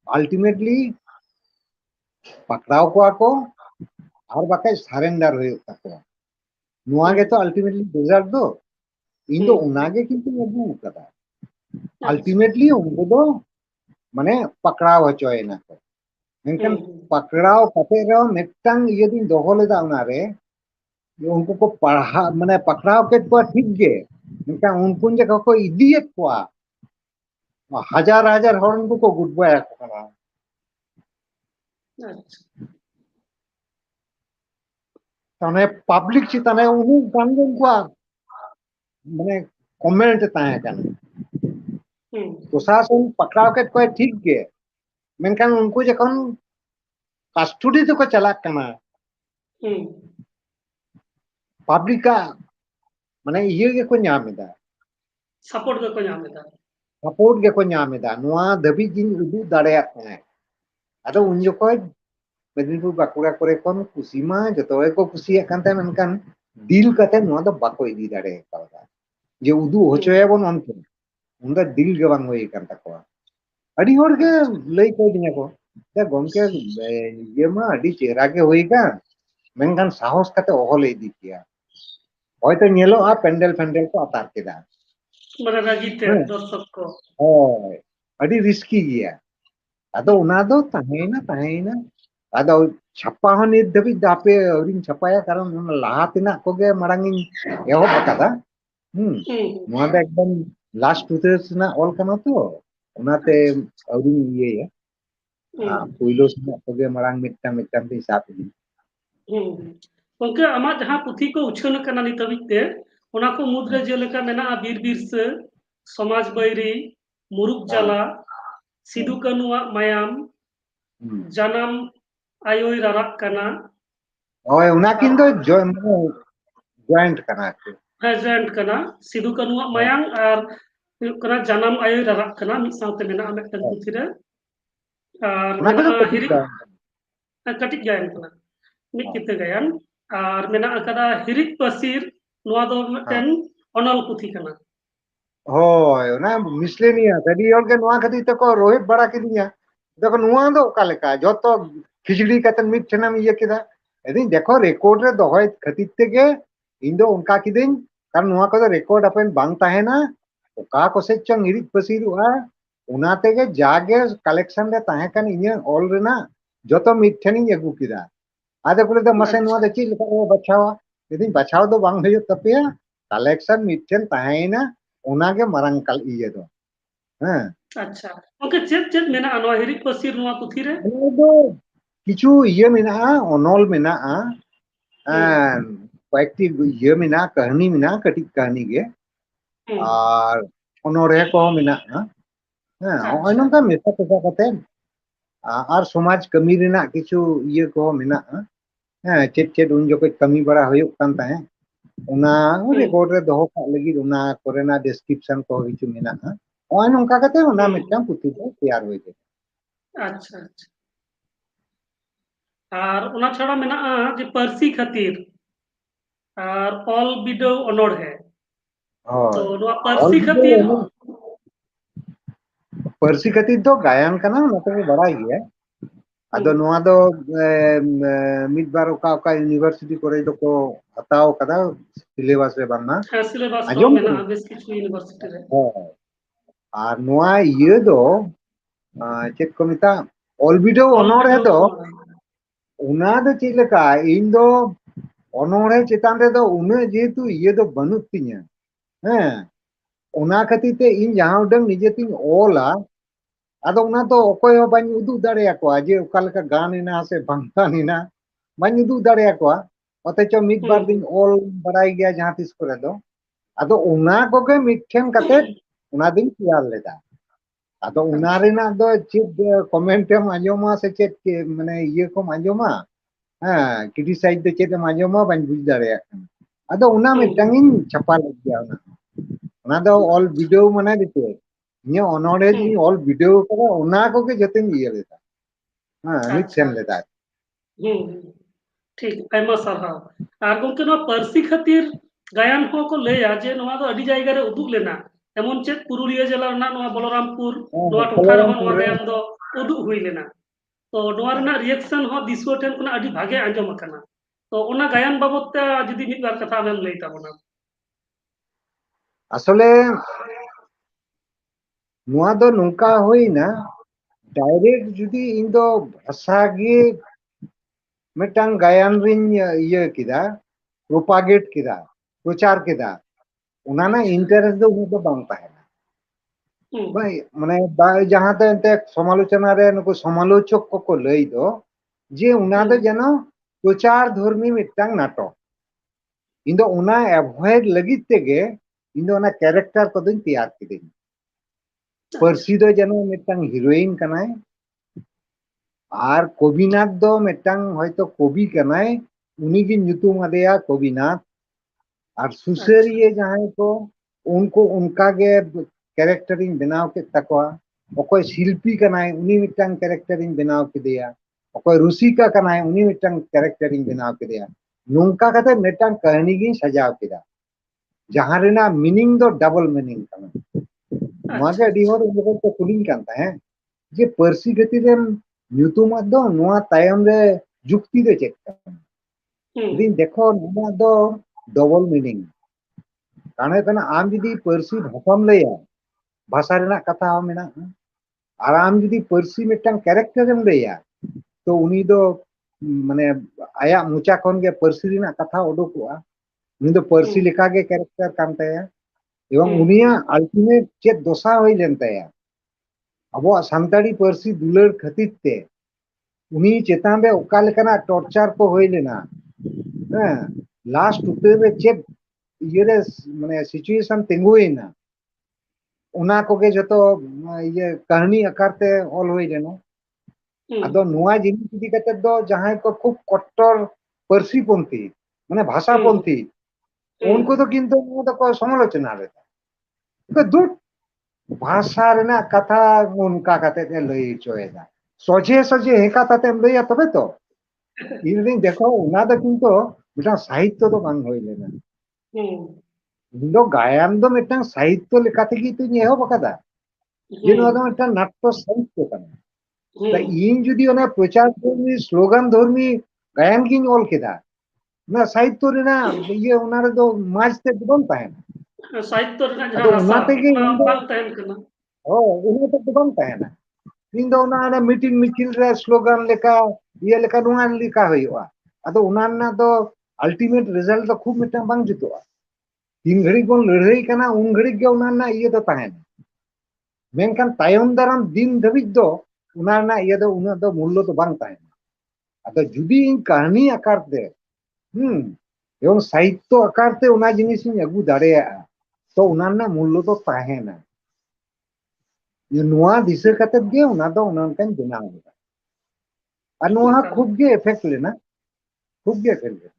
अल्टीमेटली पकड़ाव को और बाके सरेंडर होय तको नुआ गे तो अल्टीमेटली रिजल्ट दो इन तो उनागे किंतु अबू कदा अल्टीमेटली उनको दो माने पकड़ाव हचोय ना को मेनकन पकड़ाव कते रो मिटन यदि दोहो लेदा उनारे उनको को पढ़ा माने पकड़ाव के को ठीक गे मेनकन उनको जे को इदियत को हजार हजार हर उनको को गुड बाय करा तने पब्लिक चिताने उनु गांगन को माने कमेंट ताहे कन तो शासन पकड़ाव के कोई ठीक गे मेनकान उनको जखन कास्टडी तो को चलाक कना पब्लिका माने ये के को ᱧᱟᱢᱮᱫᱟ सपोर्ट को ᱧᱟᱢ ᱮᱫᱟ सपोर्ट के को ᱧᱟᱢᱮᱫᱟ ᱱᱚᱣᱟ ᱫᱟᱹᱵᱤ ᱡᱤᱧ ᱩᱫᱩᱜ ᱫᱟᱲᱮᱭᱟᱜ ᱠᱟᱱᱟ ᱟᱫᱚ ᱩᱱ ᱡᱚᱠᱷᱚᱡ मेदिनीपुर बाकुड़ा करे कौन खुशी मा जतो को खुशिया कांते मेनकान डील कते नोआ दो बाको इदी दाड़े कावदा जे उदु होचोया बोन अनते उनदा डील गे बांग होई कान तकवा अडी होर के लई को दिया को दा गमके ये मा अडी चेहरा के होई का मेनकान साहस कते ओहल इदी किया होयतो नेलो आ पेंडल पेंडल को अतार केदा माने रागीते दर्शक को ओय अडी रिस्की गया अदो उना दो ताहेना अदो छापा हो नित धबी दापे अरिन छापाया कारण लाहा तिना कोगे मारांगिन एहो बकादा नोआ दो एकदम लास्ट टूथर्स ना ऑल कना तो उनाते अरिन ये या पुइलो सना कोगे मारांग मिट्टा ती साप दी ओके आमा जहां पुथी को उछन कना नित हबिते ओना को मुद्रे जेलेका मेना बीर बीर से समाज बैरी मुरुक जाला सिदु कानुआ मायाम जानम आयोई राराक कना ओए उना किन दो जॉइंट कना प्रेजेंट कना सिदु कानुआ मायाम और कना जानम आयोई राराक कना मित साउते मेना मेटन पुथी रे और मेना हिरि कटिक गायन कना मित किते गायन और मेना अकदा हिरिक पसीर नोआ दो मेटन ओनल पुथी कना होय ना मिसलेनिया तडी और के नोआ खती तो को रोहित बड़ा किदिया देखो नोआ दो का लेका जतो खिचड़ी कतन मिट ठेनाम ये किदा एदिन देखो रिकॉर्ड रे दोहय खती तेगे इन दो उनका किदिन कारण नोआ को रिकॉर्ड अपन बांग ताहेना ओका को से चंग हिरिक पसीरुआ उना तेगे जागे कलेक्शन रे ताहे कन इने ऑल रेना जतो मिट ठेनी अगु किदा आदे कुले तो मसे नोआ दे ची लेका बचावा एदिन बचाव दो बांग हयो तपेया कलेक्शन मिट ठेन ताहेना उनागे मरंग कल इये दो हां अच्छा ओके चेत मेना नोआ हिरिक पसीर नोआ पुथी रे दो किछु इये मेना ओनल मेना कয়েকটি ইয়ে মেনা কাহিনী মেনা কটিক কাহিনী গে আর অনরে को মেনা হয় নঙ্কা মেসা পেশা কাতে আর সমাজ কমি রেনা কিছু ইয়ে को মেনা चेत चेत उन जो कमी बड़ा हुयुक कान ताहे उना रिकॉर्ड रे दोहो का लगी उना कोरेना डिस्क्रिप्शन को किछु मेना ओय नंका कते उना मिटन पुथी को तैयार होई जे अच्छा अच्छा और उना छड़ा मेना जे परसी खातिर और ऑल बिडो ऑनर है तो नोआ परसी खातिर तो गायन कना नते बड़ा ही है अदो नोआ दो मिड बार ओका यूनिवर्सिटी करे तो को हताओ कदा सिलेबस रे बन्ना सिलेबस रो मेना बेस किछु यूनिवर्सिटी रे और नोआ ये दो चेक को मिता ऑल वीडियो ऑनर है तो उना दो चेक लेका इन दो ऑनर है चेतान रे दो उने जेतु ये दो बनुत तिया उना खातिर ते इन जहां उडंग निजे तिन ओला आदो उना तो ओकोय हो बानी उदु दाड़े याकोआ जे ओका लेका गान इना से भांगतान इना बानी उदु दाड़े याकोआ अथच मिद बार दिन ऑल बड़ाई गया जहां तिस करे दो आदो उना कोगे मिठेन कते उना दिन तैयार लेदा आदो उना रेना दो चेत कमेंट एम आंजोमा से चेत के माने ये को आंजोमा क्रिटिसाइज दे चेत आंजोमा बानी बुझ दाड़े याकन आदो उना मिटांगिन छपा लग गया उना दो ऑल वीडियो माने दिते न्य ऑनरे जी ऑल वीडियो करे उना को के जतेन ये लेता मिठेन लेता ठीक आयमा सरहा आर गोंके नो परसी खातिर गायन को लेया जे नोआ दो अडी जायगा रे उदुग लेना एमन चेत पुरुलिया जिला ना नोआ बलरामपुर नोआ टोठा रे नोआ गायन दो उदुग हुई लेना तो नोआ रेना रिएक्शन हो दिसो टेन कोना अडी भागे आंजम कना तो ओना गायन बाबत ते जदी मिद बार कथा हम लई ताबोना असले नोआ दो नोंका होइना डायरेक्ट जुदी इन दो भाषा गे मिटांग गायन रिन ये किदा प्रोपागेट किदा प्रचार किदा उनाना इंटरेस्ट दो उन दो बांग ताहेना भाई माने जहां ते समालोचना रे नको समालोचक को लई दो जे उना दो जनो प्रचार धर्मी मिटांग नाटक इन दो उना अवॉइड लगित तेगे इन दो उना कैरेक्टर को दिन तैयार किदिन परसी दो जनो मिटांग हीरोइन कनाय आर कविनाथ दो मिटंग होयतो कवि कनाय उनी की nyutum आदेया कविनाथ और सुसरिये जहां को उनको उनका के कैरेक्टरिंग बनाव के तकवा अकोय शिल्पी कनाय उनी मिटंग कैरेक्टरिंग बनाव के दिया अकोय रुसिका कनाय उनी मिटंग कैरेक्टरिंग बनाव के दिया नोंका कते मिटंग कहानी की सजाव केदा जहां रेना मीनिंग दो डबल मीनिंग कना नोगे अडी होर उनको तो कुलिंग कांता है जे पर्सी गतिरेम nyutum दो नोआ तायम रे जुक्ति दे चेक दिन देखो नोआ दो डबल मीनिंग काने कना आम जदी पर्सी भाषाम लैया भाषा रेना कथा हो मेना और आम जदी पर्सी मिटंग कैरेक्टरम लैया तो उनी दो माने आया मुचा खन के पर्सी रेना कथा उडुकोआ उनी दो पर्सी लेखा के कैरेक्टर कान ताया एवं उनिया अल्टीमेट चेत दशा होई लेन ताया अब सानताड़ी पर्सी दुलर खातिर ते उनी चेतान रे ओका लेकाना टॉर्चर को होई लेना लास्ट उतर रे चेत ये रे माने सिचुएशन तिंगुइना उना कोगे जतो ये कहानी आकारते ऑल होई लेना आदो नुआ जिनिस इदी कते दो जहां को खूब कट्टर पर्सीपंथी माने भाषापंथी उनको तो किंतु नुआ तो को समालोचना रे तो दुट भाषा रेना कथा उनका कते ते लई चोएदा सोजे सोजे हेका ताते लईया तबे तो इदिन देखो उना तो किंतु मिटा साहित्य तो बांग होई लेना दो गायन दो मिटा साहित्य लेकाते की तो नेहो बकादा ये नुआ तो मिटा नाट्य साहित्य कना ता इन जुदी ओना प्रचार धर्मी स्लोगान धर्मी गायन की ऑल केदा ना साहित्य रेना ये ओना रे दो माज ते बन ताहेना साहित्य रेना अदो जहां उना रसा ते के इन दो बांग तहन कना ओ उना ते बन ताहेना इन दो उना मीटिंग मिचिल रे स्लोगान लेका ये लेका नुआ लिखा होइवा अदो उना ना दो अल्टीमेट रिजल्ट तो खूब मिटा बांग जुतोआ तीन घड़ी को लड़ाई कना उन घड़ी के उना ना ये तो ताहेना मेनखान तायम दाराम दिन धबिज दो उना ना ये दो उना दो मूल्य तो बांग ताहेना अदो जुदी इन कहानी आकार दे एवं साहित्य आकार ते उना जिनिस इन अगु दाड़ेया तो उना ना मूल्य तो ताहेना ये नुआ दिसे कते गे उना दो उना कन बनाव और नुआ खूब गे इफेक्ट लेना खूब गे इफेक्ट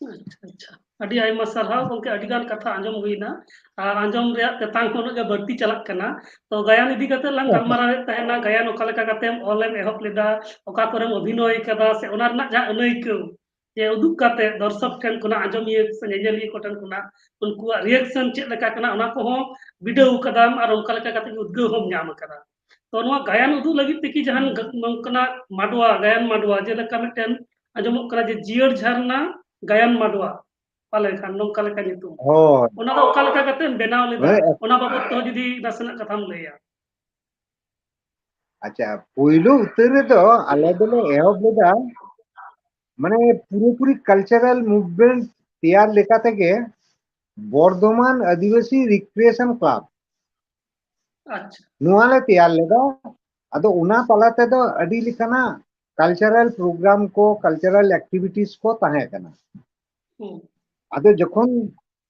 अच्छा अडी आयमा सरहाव गंके अडी गान कथा आंजम हुईना आंजम रे तेतांग होनो गे बढ़ती चलक कना तो गायन इदी कते लंग गलमाराव तहना गायन ओका लेका कतेम ऑलम एहप लेदा ओका करम अभिनय कदा से ओना रना जा अनैको जे उदुक कते दर्शक ठन कोना आंजम ये से नेजली कोटन कोना उनको रिएक्शन चेक लेका कना ओना को हो वीडियो कदम और ओका लेका कते उद्गो हम नाम कदा तो नुआ गायन उदु लगी तिकी जहान नंकना माडवा गायन माडवा जे लेका मिटन आंजमक कना जे जियर झरना गायन माडवा पाले खान नोंका लेका नितुम हो ओना दो ओका लेका कते बेनाव लेदा ओना बाबत तो जदी नसना कथाम लैया अच्छा पुइलो उतर रे दो आले दोले एहब लेदा माने पूरी कल्चरल मूवमेंट तैयार लेका तेगे बर्धमान आदिवासी रिक्रिएशन क्लब अच्छा नुआले तैयार लेदा अदो उना तलाते दो अडी लिखाना कल्चरल प्रोग्राम को कल्चरल एक्टिविटीज को ताहे कना अदो जखन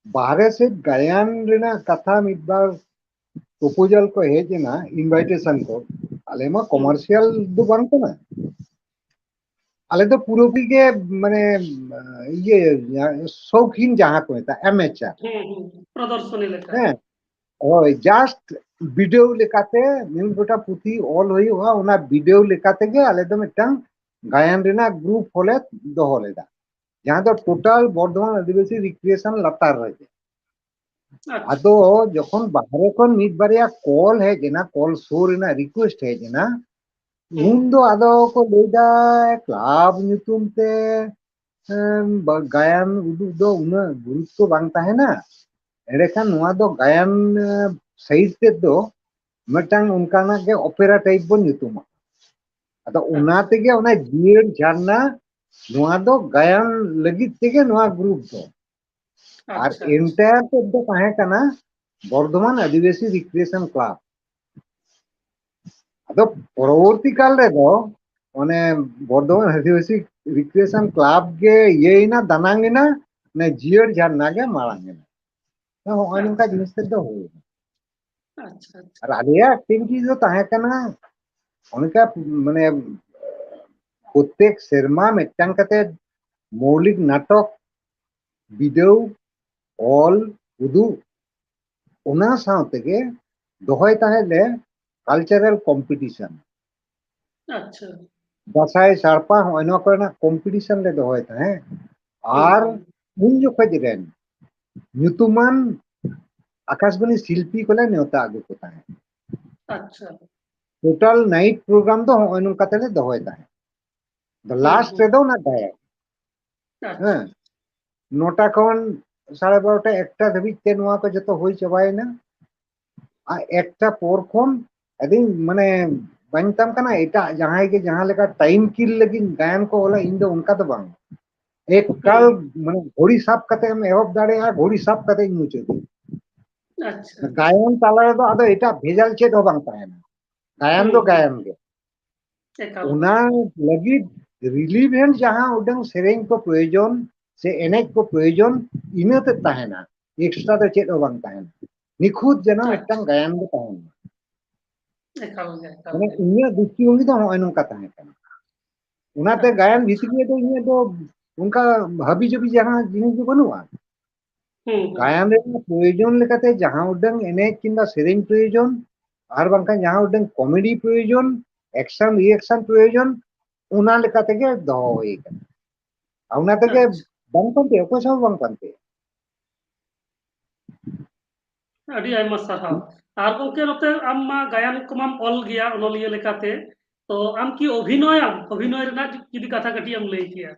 बाहरे से गायन रेना कथा मिदबार प्रपोजल को हेजना इनवाइटेशन को आले मा कमर्शियल दो बांग कना आले तो पूरोपी के माने ये शौकीन जहां को था एमेचर प्रदर्शनी लेका है ओय जस्ट वीडियो लेकाते मिल गोटा पुथी ऑल होई हुआ उना वीडियो लेकाते के आले तो मिटंग गायन रेना ग्रुप होले दोहो लेदा जहां तो टोटल बर्धमान आदिवासी रिक्रिएशन लतार रहे आदो जखन बाहरे कोन मिद बारिया कॉल है जेना कॉल शो रेना रिक्वेस्ट है जेना उन दो आदो को लेदा क्लब nyutum ते गायन उदु दो उना गुरुत्व बांग ताहे ना एरेखान नुआ दो गायन साइड ते दो मिटंग उनकाना के ओपेरा टाइप बन nyutum अदो उना तेगे उना जियर झरना नुआ दो गायन लगित तेगे नुआ ग्रुप दो और एंटायर ते दो ताहे कना बर्धमान आदिवासी रिक्रिएशन क्लब अदो परवर्ती काल रे दो ओने बर्धमान आदिवासी रिक्रिएशन क्लब के ये ना दानांगिना ने जियर झरना के मारांगिना तो होय नका जिनिस ते दो होय अच्छा और आलिया एक्टिविटी जो ताहे कना उनका माने प्रत्येक सेरमा मिट्टांग कते मौलिक नाटक वीडियो ऑल उदू उना साथे के दोहय ताहे ले कल्चरल कंपटीशन अच्छा दासाई सारपा होइनो करना कंपटीशन ले दोहय ताहे आर उन जोखज रेन nyutuman आकाशवाणी शिल्पी को नेवता आगु को ताहे अच्छा टोटल नाइट प्रोग्राम तो होइनो कते ले दोहय ताहे द लास्ट रे दो ना गाय अच्छा नोटा खन 12:30 एकटा धबी ते नोआ को जतो होई चबायना आ एकटा पोर खन अदिन माने बांताम कना एटा जहां के जहां लेका टाइम किल लगी गायन को होला इन दो उनका तो बांग एक काल माने घोड़ी साफ कते हम एहब दाड़े आ घोड़ी साफ कते मुचे अच्छा गायन ताला रे दो आदो एटा भेजल चेद हो बांग ताहेना गायन दो गायन गे एकाल उना लगी रिलीवेंट जहां उडंग सेरेंग को प्रयोजन से एनेक को प्रयोजन इनते ताहेना एक्स्ट्रा तो चेद हो बांग ताहेना निखुत जना मिट्टांग गायन दो ताहेना एकाल माने इन्या दृष्टि होगी तो होय नोका ताहे कना उनाते गायन भीतरी तो इन्या तो उनका हबी जबी जहां जिनिस जो बनुआ गायन रे प्रयोजन लेकाते जहां उडंग एनेक किंबा सेरेंग प्रयोजन आर बांका जहां उडंग कॉमेडी प्रयोजन एक्शन रिएक्शन प्रयोजन उना लेकाते के दो होई कना उनाते के बांग पंते को सब बांग पंते ᱟᱹᱰᱤ ᱟᱭᱢᱟ ᱥᱟᱨᱦᱟᱣ ᱟᱨ ᱜᱚᱝᱠᱮ ᱱᱚᱛᱮ ᱟᱢ ᱢᱟ ᱜᱟᱭᱟᱱ ᱠᱚᱢᱟᱢ ᱚᱞ ᱜᱮᱭᱟ ᱚᱱᱚᱞᱤᱭᱟᱹ ᱞᱮᱠᱟᱛᱮ ᱛᱚ ᱟᱢ ᱠᱤ ᱚᱵᱷᱤᱱᱚᱭᱟᱢ ᱚᱵᱷᱤᱱᱚᱭ ᱨᱮᱱᱟᱜ ᱡᱩᱫᱤ ᱠᱟᱛᱷᱟ ᱠᱟᱹᱴᱤᱡ ᱮᱢ ᱞᱟᱹᱭ ᱠᱮᱭᱟ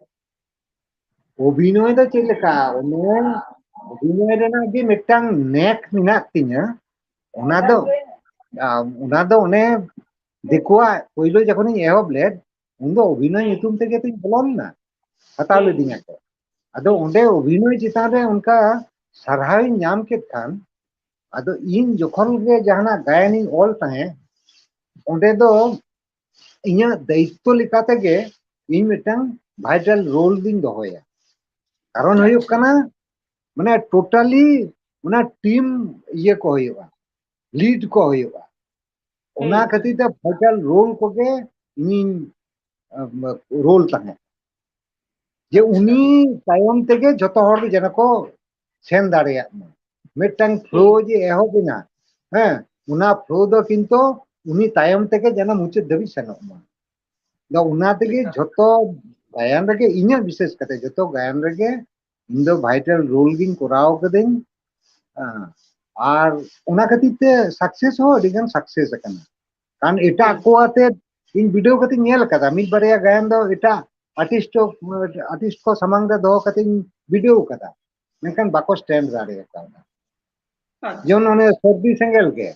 অভিনয় ᱫᱚ ᱪᱮᱫ ᱞᱮᱠᱟ অভিনয় ᱨᱮᱱᱟᱜ ᱡᱮ ᱢᱤᱫᱴᱟᱝ ᱱᱮᱠ ᱢᱮᱱᱟᱜ ᱛᱤᱧᱟ ᱚᱱᱟ ᱫᱚ ᱚᱱᱮ ᱫᱤᱠᱩᱣᱟᱜ ᱯᱳᱭᱞᱳ ᱡᱚᱠᱷᱚᱱᱤᱧ ᱮᱦᱚᱵ ᱞᱮᱫ ᱩᱱᱫᱚ ᱚᱵᱷᱤᱱᱚᱭ ᱧᱩᱛᱩᱢ ᱛᱮᱜᱮ ᱛᱚᱧ ᱵᱚᱞᱚ ᱞᱮᱱᱟ ᱦᱟᱛᱟᱣ ᱞᱤᱫᱤᱧᱟ ᱠᱚ ᱟᱫᱚ ᱚᱸᱰᱮ ᱚᱵᱷᱤᱱᱚᱭ ᱪᱮᱛᱟᱱ ᱨᱮ ᱚᱱᱠᱟ ᱥᱟᱨᱦᱟᱣᱤᱧ ᱧᱟᱢ ᱠᱮᱫ ᱠᱷᱟᱱ ᱟᱫᱚ ᱤᱧ ᱡᱚᱠᱷᱚᱱ ᱜᱮ ᱡᱟᱦᱟᱱᱟᱜ ᱜᱟᱭᱟᱱᱤᱧ ᱚᱞ ᱛᱟᱦᱮᱸ ᱚᱸᱰᱮ ᱫᱚ ᱤᱧᱟᱹᱜ ᱫᱟᱭᱤᱛᱛᱚ ᱞᱮᱠᱟ ᱛᱮᱜᱮ ᱤᱧ ᱢᱤᱫᱴᱟᱝ ᱵᱷᱟইᱴᱟᱞ ᱨᱳᱞ ᱫᱩᱧ ᱫᱚᱦᱚᱭᱟ कारण हुयुग कना माने टोटली माने टीम ये को हुयुगा लीड को हुयुगा ओना खातिर ते भाइटल रोल को के इन रोल तने जे उनी तायम तेगे जतो हर जन को सेन दाड़िया मिटंग फ्लो जे एहो बिना हैं उना फ्लो दो किंतु उनी तायम तेगे जन मुचे दबी सेनो दा उना तेगे जतो गायन रगे इन्या विशेष कते जतो गायन रगे इन दो भाइटल रोल गिन कोराव कदिन आर उना खातिर ते सक्सेस हो दिगन सक्सेस कना कान एटा को आते इन वीडियो कति नेल कदा मिद बारिया गायन दो एटा आर्टिस्ट को समांग दे दो कति वीडियो कदा मेनकान बाको स्टैंड दाड़े का जोन ओने सर्दी सेंगल के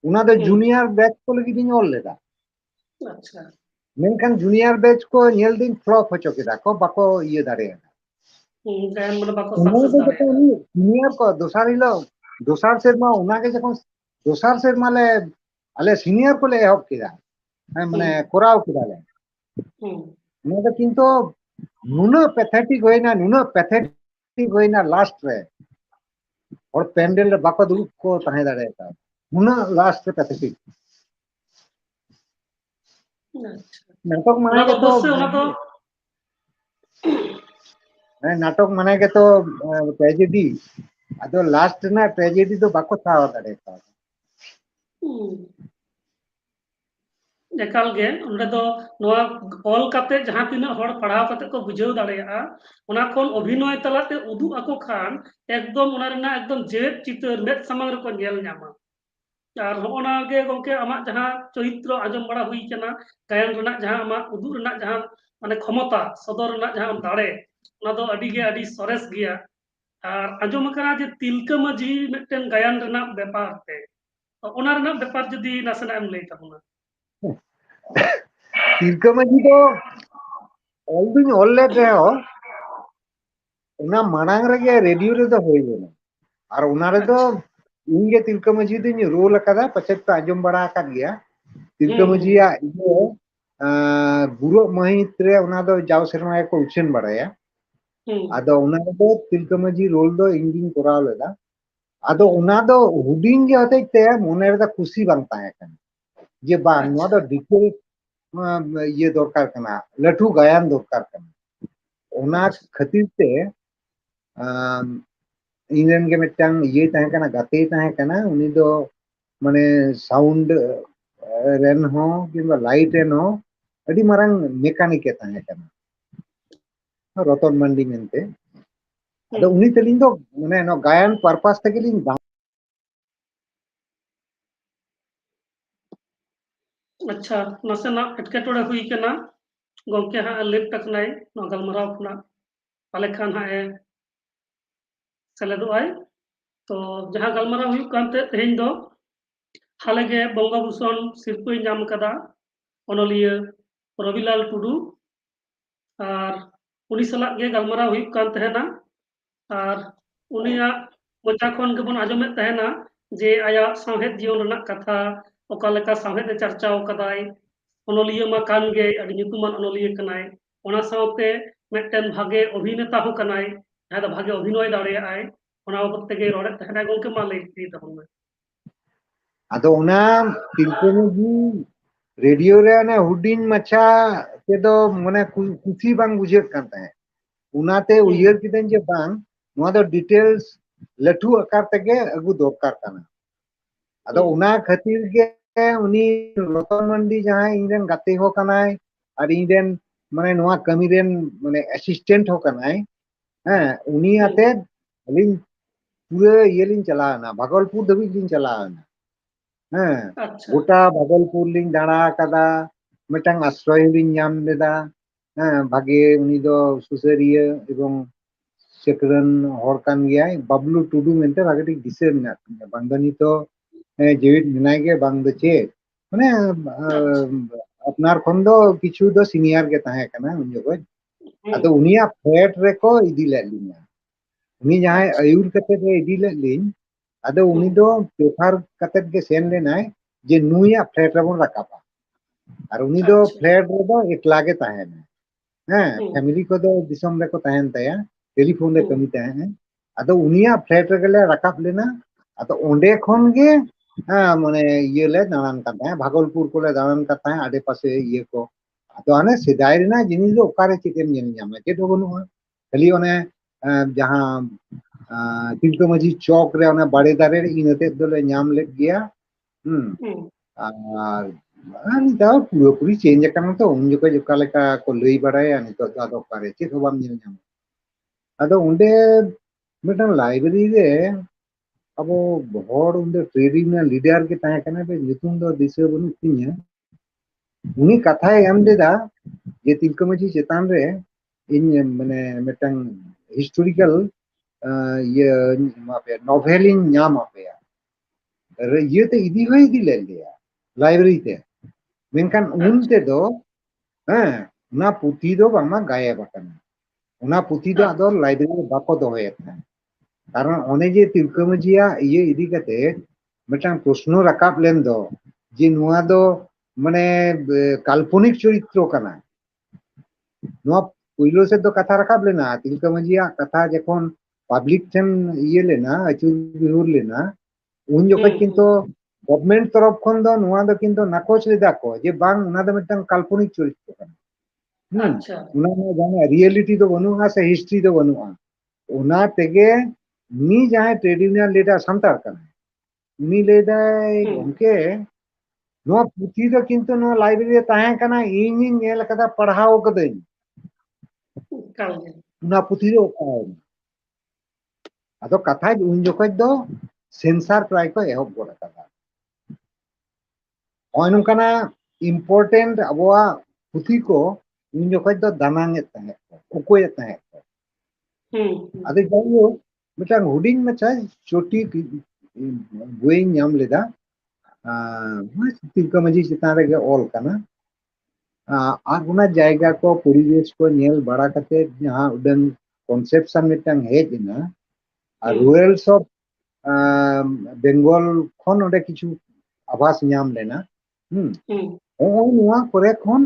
उना दो जूनियर बैच को लगी दिन ऑल लेदा अच्छा मेनकान जूनियर बैच को नेल दिन फ्लॉप हो चुके को बाको ये दाड़े गायन মানে বাকো সাকসেস দাঁড়ায় সিনিয়র को दोसार सेरमा उना के जखन दोसार सेरमा ले आले सिनियर को ले एहब किदा माने कोराव किदा ले उना दो किंतु नुना पैथेटिक होइना लास्ट रे और पेंडल रे बाको दुब को ताहे दाड़े का नुना लास्ट रे पैथेटिक नाटक माने के तो नाटक माने के तो ट्रेजेडी अदो लास्ट ना ट्रेजेडी तो बाको साव दाड़े का एकाल गे उन्हें तो नोआ ऑल काते जहां तिना हड़ पढ़ाव काते को बुझाव दाड़ेया ओना कोन अभिनय तलाते उदु आको खान एकदम ओना रेना एकदम जेत चितर मेद सामंग रे को नेल ᱧᱟᱢᱟ আর होना गे गोंके आमा जहां चरित्र आजम बड़ा हुई कना गायन रेना जहां आमा उदु रेना जहां माने क्षमता सदर रेना जहां दाड़े ओना दो अडी गे अडी सरेस गिया আর आजम करा जे तिलका माझी मिटन गायन रेना व्यापार ते ओना रेना व्यापार जदी नासना एम लई ताबुना तिलका माझी तो ऑल दिन ऑल ले रहे हो उना मानांग रे रेडियो रे तो होई लेना और उना रे तो इंगे तिलका माझी दिन रोल कदा पछत तो आजम बड़ा का गया तिलका माझी या इदो गुरु महित रे उना दो जाव शर्मा को उछन बड़ाया आदो उना दो तिलका माझी रोल दो इंगिन कोराव लेदा आदो उना दो हुडिंग गे होते ते मोने रे खुशी बांग ताहे कन जे बांग नो दो डिटेल ये दरकार कना लठू गायन दरकार कना ओना खातिर ते ᱤᱧᱨᱮᱱ ᱜᱮ ᱢᱤᱫᱴᱟᱝ ᱤᱭᱟᱹ ᱛᱟᱦᱮᱸ ᱠᱟᱱᱟ ᱜᱟᱛᱮ ᱛᱟᱦᱮᱸ ᱠᱟᱱᱟ ᱩᱱᱤ ᱫᱚ ᱢᱟᱱᱮ ᱥᱟᱣᱩন্ড ᱨᱮᱱ ᱦᱚᱸ ᱠᱤংᱵᱟ ᱞᱟইᱴ ᱨᱮᱱ ᱦᱚᱸ ᱟᱹᱰᱤ ᱢᱟᱨᱟᱝ ᱢᱮᱠᱟᱱᱤᱠᱮ ᱛᱟᱦᱮᱸ ᱠᱟᱱᱟ ᱨᱚᱛᱚᱱ ᱢᱟᱱᱰᱤ ᱢᱮᱱᱛᱮ ᱟᱫᱚ ᱩᱱᱤ ᱛᱮᱞᱤᱧ ᱫᱚ ᱢᱟᱱᱮ ᱱᱚᱣᱟ ᱜᱟᱭᱟᱱ ᱯᱟᱨᱯᱟᱥ ᱛᱮᱜᱮᱞᱤᱧ अच्छा नासेना एटकेटोड़े हुई केना गमके हाँ लेट टकनाय नो गलमराव खना पाले खान हाँ सेलेदो आय तो जहाँ गलमराव हुई कांते तेहेñ दो हालेगे बंगा भूषण सिरपय नाम कदा ओनलिया रविलाल टुडू और उनी सलाग गे गलमराव हुई कान तहेना और उनिया मोचा खन गेबन आजमेत तहेना जे आया साहेद जीवन रना कथा ओका लेका साहेद चर्चा कदाय ओनलिया मा कान गे अडि nyutuman ओनलिया कनाय ओना सावते मिदटेन भागे अभिनेता हो कनाय जहाँ दो भागे अभिनय दाड़ेया आय ओना बाबत तेगे रड़े तहेना गोंके मा लई दी तबन में ᱟᱫᱚ ᱚᱱᱟ ᱛᱤᱞᱠᱟᱹᱢᱟᱹᱡᱷᱤ ᱨᱮᱰᱤᱭᱳ ᱨᱮ ᱚᱱᱟ ᱦᱩᱰᱤᱧ ᱢᱟᱪᱷᱟ ᱛᱮᱫᱚ ᱢᱟᱱᱮ ᱠᱩᱥᱤ ᱵᱟᱝ ᱵᱩᱡᱷᱟᱹᱜ ᱠᱟᱱ ᱛᱟᱦᱮᱸᱫ ᱚᱱᱟᱛᱮ ᱩᱭᱦᱟᱹᱨ ᱠᱤᱫᱟᱹᱧ ᱡᱮ ᱵᱟᱝ ᱱᱚᱣᱟ ᱫᱚ ᱰᱤᱴᱮᱞᱥ ᱞᱟᱹᱴᱩ ᱟᱠᱟᱨ ᱛᱮᱜᱮ ᱟᱹᱜᱩ ᱫᱚᱨᱠᱟর ᱠᱟᱱᱟ ᱟᱫᱚ ᱚᱱᱟ ᱠᱷᱟᱹᱛᱤᱨ ᱜᱮ ᱩᱱᱤ ᱨᱚᱛᱚᱱ ᱢᱟᱱᱰᱤ ᱡᱟᱦᱟᱸᱭ ᱤᱧᱨᱮᱱ ᱜᱟᱛᱮ ᱦᱚᱸ ᱠᱟᱱᱟᱭ ᱟᱨ ᱤᱧᱨᱮᱱ ᱢᱟᱱᱮ ᱱᱚᱣᱟ ᱠᱟᱹᱢᱤ ᱨᱮᱱ ᱢᱟᱱᱮ ᱮᱥᱤᱥᱴᱮন্ট ᱦᱚᱸ ᱠᱟᱱᱟᱭ ᱦᱮᱸ ᱩᱱᱤ ᱟᱛᱮ ᱟᱹᱞᱤᱧ ᱯᱩᱨᱟᱹ ᱤᱭᱟᱹ ᱞᱤᱧ ᱪᱟᱞᱟᱣᱱᱟ ᱵᱷᱟᱜᱚᱞᱯᱩᱨ ᱫᱷᱟᱹᱵᱤᱡ ᱞᱤᱧ ᱪᱟᱞᱟᱣᱱᱟ ᱦᱮᱸ अच्छा গোটা ভাগলপুর লিᱧ দাঁড়া আকাদা মিটাং আশ্রয় লিᱧ ᱧᱟᱢ ᱞᱮᱫᱟ হ্যাঁ ভাগে উনি ᱫᱚ ᱥᱩᱥᱟᱹᱨᱤᱭᱟᱹ এবং ᱥᱮᱠᱨᱮᱱ ᱦᱚᱲ ᱠᱟᱱ ᱜᱮᱭᱟᱭ ᱵᱟᱵᱞᱩ ᱴᱩᱰᱩ ᱢᱮᱱᱛᱮ ᱵᱷᱟᱜᱮ ᱴᱷᱤᱠ ᱫᱤᱥᱟᱹ ᱢᱮᱱᱟᱜ ᱛᱤᱧᱟ ᱵᱟᱝ ᱫᱚ ᱱᱤᱛᱚᱜ ᱡᱮᱣᱮᱫ ᱢᱮᱱᱟᱭ ᱜᱮ ᱵᱟᱝ ᱫᱚ ᱪᱮᱫ ᱢᱟᱱᱮ अच्छा ᱟᱯᱱᱟᱨ ᱠᱷᱚᱱ ᱫᱚ ᱠᱤᱪᱷᱩ ᱫᱚ ᱥᱤᱱᱤᱭᱟᱨ ᱜᱮ ᱛᱟᱦᱮᱸ ᱠᱟᱱᱟ ᱩᱱ ᱡᱚᱠᱷᱚᱡ ᱟᱫᱚ ᱩᱱᱤᱭᱟᱜ ᱯᱷᱞᱮᱴ ᱨᱮᱠᱚ ᱤᱫᱤ ᱞᱮᱫ ᱞᱤᱧᱟ उनी जहां अच्छा आयुर कते इदी लेद लिኝ आदो उनी दो प्रेफार कते के सेन लेनाय जे नुया फ्लैट रेबन राकाबा और उनी दो अच्छा फ्लैट रेदो एकला गे ताहेना हैं फैमिली को दो दिसम रे को ताहेन तया टेलीफोन रे कमी ताहेन आदो उनिया फ्लैट रे गेले राकाब लेना आदो ओंडे खन गे माने ये ले दानान करता है भागलपुर को ले दानान करता है आडे पासे ये को आदो आने सिदाय रेना जिनिस दो ओकारे चिकेन जेन जामे के दो बनुआ खाली ओने जहां तिलकमाझी चौक रे ओने बाड़े दारे रे इनते दोले नाम लेत गया আর নিতাও পুরোপুরি চেঞ্জ আকানা তো উন জোকা জোকা লেকা কো লই বাড়ায়া নিতো আদো পারে চেত হবাম নিল নাম আদো উন্ডে মিটাং লাইব্রেরি রে আবো হড় উন্ডে ট্রেডিং লিডার কে তাহে কানা বে নিতুম দো দিশে বনু তিnya উনি কথায় এম দেদা যে তিলকমাঝি চেতান রে ইন মানে মিটাং হিস্টোরিক্যাল ये मापे नोवेलिन नाम आपेया ये ते इदी होई दी ले लिया लाइब्रेरी ते मेनकान उन ते दो ᱦᱮᱸ ᱚᱱᱟ ᱯᱩᱛᱷᱤ ᱫᱚ ᱵᱟᱝᱢᱟ ᱜᱟᱭᱮᱵ ᱟᱠᱟᱱᱟ ᱚᱱᱟ ᱯᱩᱛᱷᱤ ᱫᱚ ᱟᱫᱚ ᱞᱟइब्रेरी ᱨᱮ ᱵᱟᱠᱚ ᱫᱚᱦᱚᱭᱮᱫ ᱛᱟᱦᱮᱸ ᱠᱟᱨᱚᱱ ᱚᱱᱮ ᱡᱮ ᱛᱤᱞᱠᱟᱹ ᱢᱟᱹᱡᱷᱤᱭᱟᱜ ᱤᱭᱟᱹ ᱤᱫᱤ ᱠᱟᱛᱮ ᱢᱤᱫᱴᱟᱝ ᱯᱨᱚᱥᱱᱚ ᱨᱟᱠᱟᱵ ᱞᱮᱱ ᱫᱚ ᱡᱮ ᱱᱚᱣᱟ ᱫᱚ ᱢᱟᱱᱮ কাল্পনিক চরিত্র কানা ᱱᱚᱣᱟ ᱯᱩᱭᱞᱳ ᱥᱮᱫ ᱫᱚ ᱠᱟᱛᱷᱟ ᱨᱟᱠᱟᱵ ᱞᱮᱱᱟ ᱛᱤᱞᱠᱟᱹ ᱢᱟᱹᱡᱷᱤᱭᱟᱜ ᱠᱟᱛᱷᱟ ᱡᱚᱠᱷᱚᱱ পাবলিক ᱴᱷᱮᱱ ইয়ে লেনা আচুর বিহুর লেনা উন জখজ কিন্তু গভর্নমেন্ট তরফ খন ᱫᱚ ᱱᱚᱣᱟ ᱫᱚ কিন্তু নাকচ লেদা ᱠᱚ ᱡᱮ ᱵᱟᱝ ᱚᱱᱟ ᱫᱚ ᱢᱤᱫᱴᱟᱝ কাল্পনিক চরিত্র কানা अच्छा ᱚᱱᱟ ᱢᱟ ᱡᱟᱦᱟᱸ রিয়েলিটি ᱫᱚ ᱵᱟᱹᱱᱩᱜᱼᱟ ᱥᱮ হিস্ট্রি ᱫᱚ ᱵᱟᱹᱱᱩᱜᱼᱟ ᱚᱱᱟ ᱛᱮᱜᱮ ᱩᱱᱤ ᱡᱟᱦᱟᱸᱭ ᱴᱨᱮড ᱤউনিᱭᱚᱱ লিডার ᱥᱟᱱᱛᱟᱲ ᱠᱟᱱᱟ ᱩᱱᱤ ᱞᱟᱹᱭᱫᱟᱭ ᱜᱚᱢᱠᱮ ᱱᱚᱣᱟ ᱯᱩᱛᱷᱤ ᱫᱚ কিন্তু ᱱᱚᱣᱟ ᱞᱟইᱵᱨᱮᱨᱤ ᱨᱮ ᱛᱟᱦᱮᱸ ᱠᱟᱱᱟ ᱤᱧᱤᱧ ᱧᱮᱞ ᱟᱠᱟᱫᱟ ᱯᱟᱲᱦᱟᱣ ᱠᱟᱫᱟᱹᱧ ᱚᱱᱟ ᱯᱩᱛᱷᱤ ᱫᱚ ᱚᱠᱟᱭᱮᱱᱟ ᱟᱫᱚ ᱠᱟᱛᱷᱟ ᱩᱱ ᱡᱚᱠᱷᱚᱡ ᱫᱚ সেন্সার প্রায় ᱠᱚ ᱮᱦᱚᱵ ᱜᱚᱫ ᱟᱠᱟᱫᱟ ᱱᱚᱜᱼᱚᱭ ᱱᱚᱝᱠᱟᱱᱟᱜ ইম্পর্টেন্ট ᱟᱵᱚᱣᱟᱜ ᱯᱩᱛᱷᱤ ᱠᱚ ᱩᱱ ᱡᱚᱠᱷᱚᱡ ᱫᱚ ᱫᱟᱱᱟᱝ ᱮᱫ ᱛᱟᱦᱮᱸᱫ ᱠᱚ ᱩᱠᱩᱭᱮᱫ ᱛᱟᱦᱮᱸᱫ ᱠᱚ ᱟᱫᱚ ᱡᱟᱭᱦᱳᱠ ᱢᱤᱫᱴᱟᱝ ᱦᱩᱰᱤᱧ ᱢᱟᱪᱷᱟ ᱪᱚᱴᱤ বইᱧ ᱧᱟᱢ ᱞᱮᱫᱟ ᱛᱤᱞᱠᱟᱹ ᱢᱟᱹᱡᱷᱤ ᱪᱮᱛᱟᱱ ᱨᱮᱜᱮ ᱚᱞ ᱠᱟᱱᱟ আর ওনা জায়গা কো পরিবেশ কো নেল বাড়া কাতে যাহা উডান কনসেপশন মিটাং হেজ না আর রুরালস অফ বেঙ্গল খন ওডে কিছু আভাস ᱧᱟᱢ লেনা নোয়া করে খন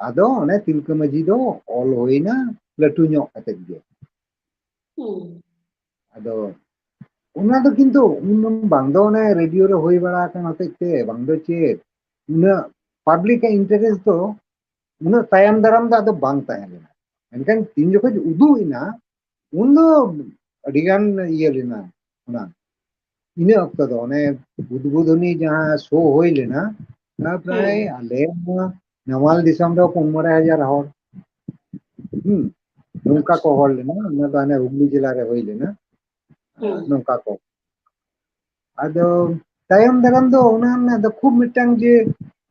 আদো অনে তিলকা মাঝি দো অল হইনা লাটু ñok কাতে গে আদো ওনা দো কিন্তু উন বাং দো অনে রেডিও রে হই বাড়া কান হতে তে বাং দো চে উনা पब्लिक इंटरेस्ट तो उन तायम दाराम दा दो बांग तायम लेना एनकन तीन जो उदू इना उन दो अडिगान ये लेना उना इने अक्तो दो ने उद्बोधनी जहां शो होई लेना ना प्राय आले नवाल दिसम दो 15,000 हॉर नौका को हॉल लेना ना तो आने हुगली जिला रे होई लेना नौका को आदो तायम दाराम दो उना ने दो खूब मिटांग जे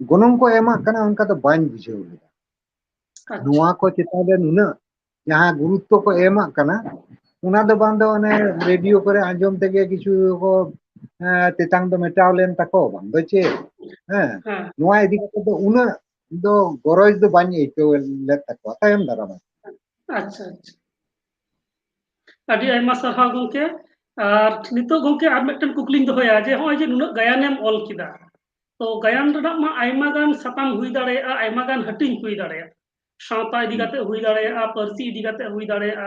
गोनों को एमा कना उनका तो बाñ बुझेव लेदा नुआ को चिता दे नुना जहां गुरुत्व को एमा कना उना दो बांध दो ने रेडियो करे आंजम तेगे किछु को तेतांग दो मेटाव लेन तको बांध दो चे नुआ इदी कते दो उना दो गरज दो बाñ एको ले तको तायम दाराम अच्छा अच्छा अडी आयमा सरहाव गोंके और नितो गोंके आर मिटन कुकलिंग दोया जे होय जे नुना गायानेम ऑल किदा तो गायन रना मा आयमा गान सताम हुई दाड़ेया आयमा गान हटिंग हुई दाड़ेया सावता इदी काते हुई दाड़ेया पारसी इदी काते हुई दाड़ेया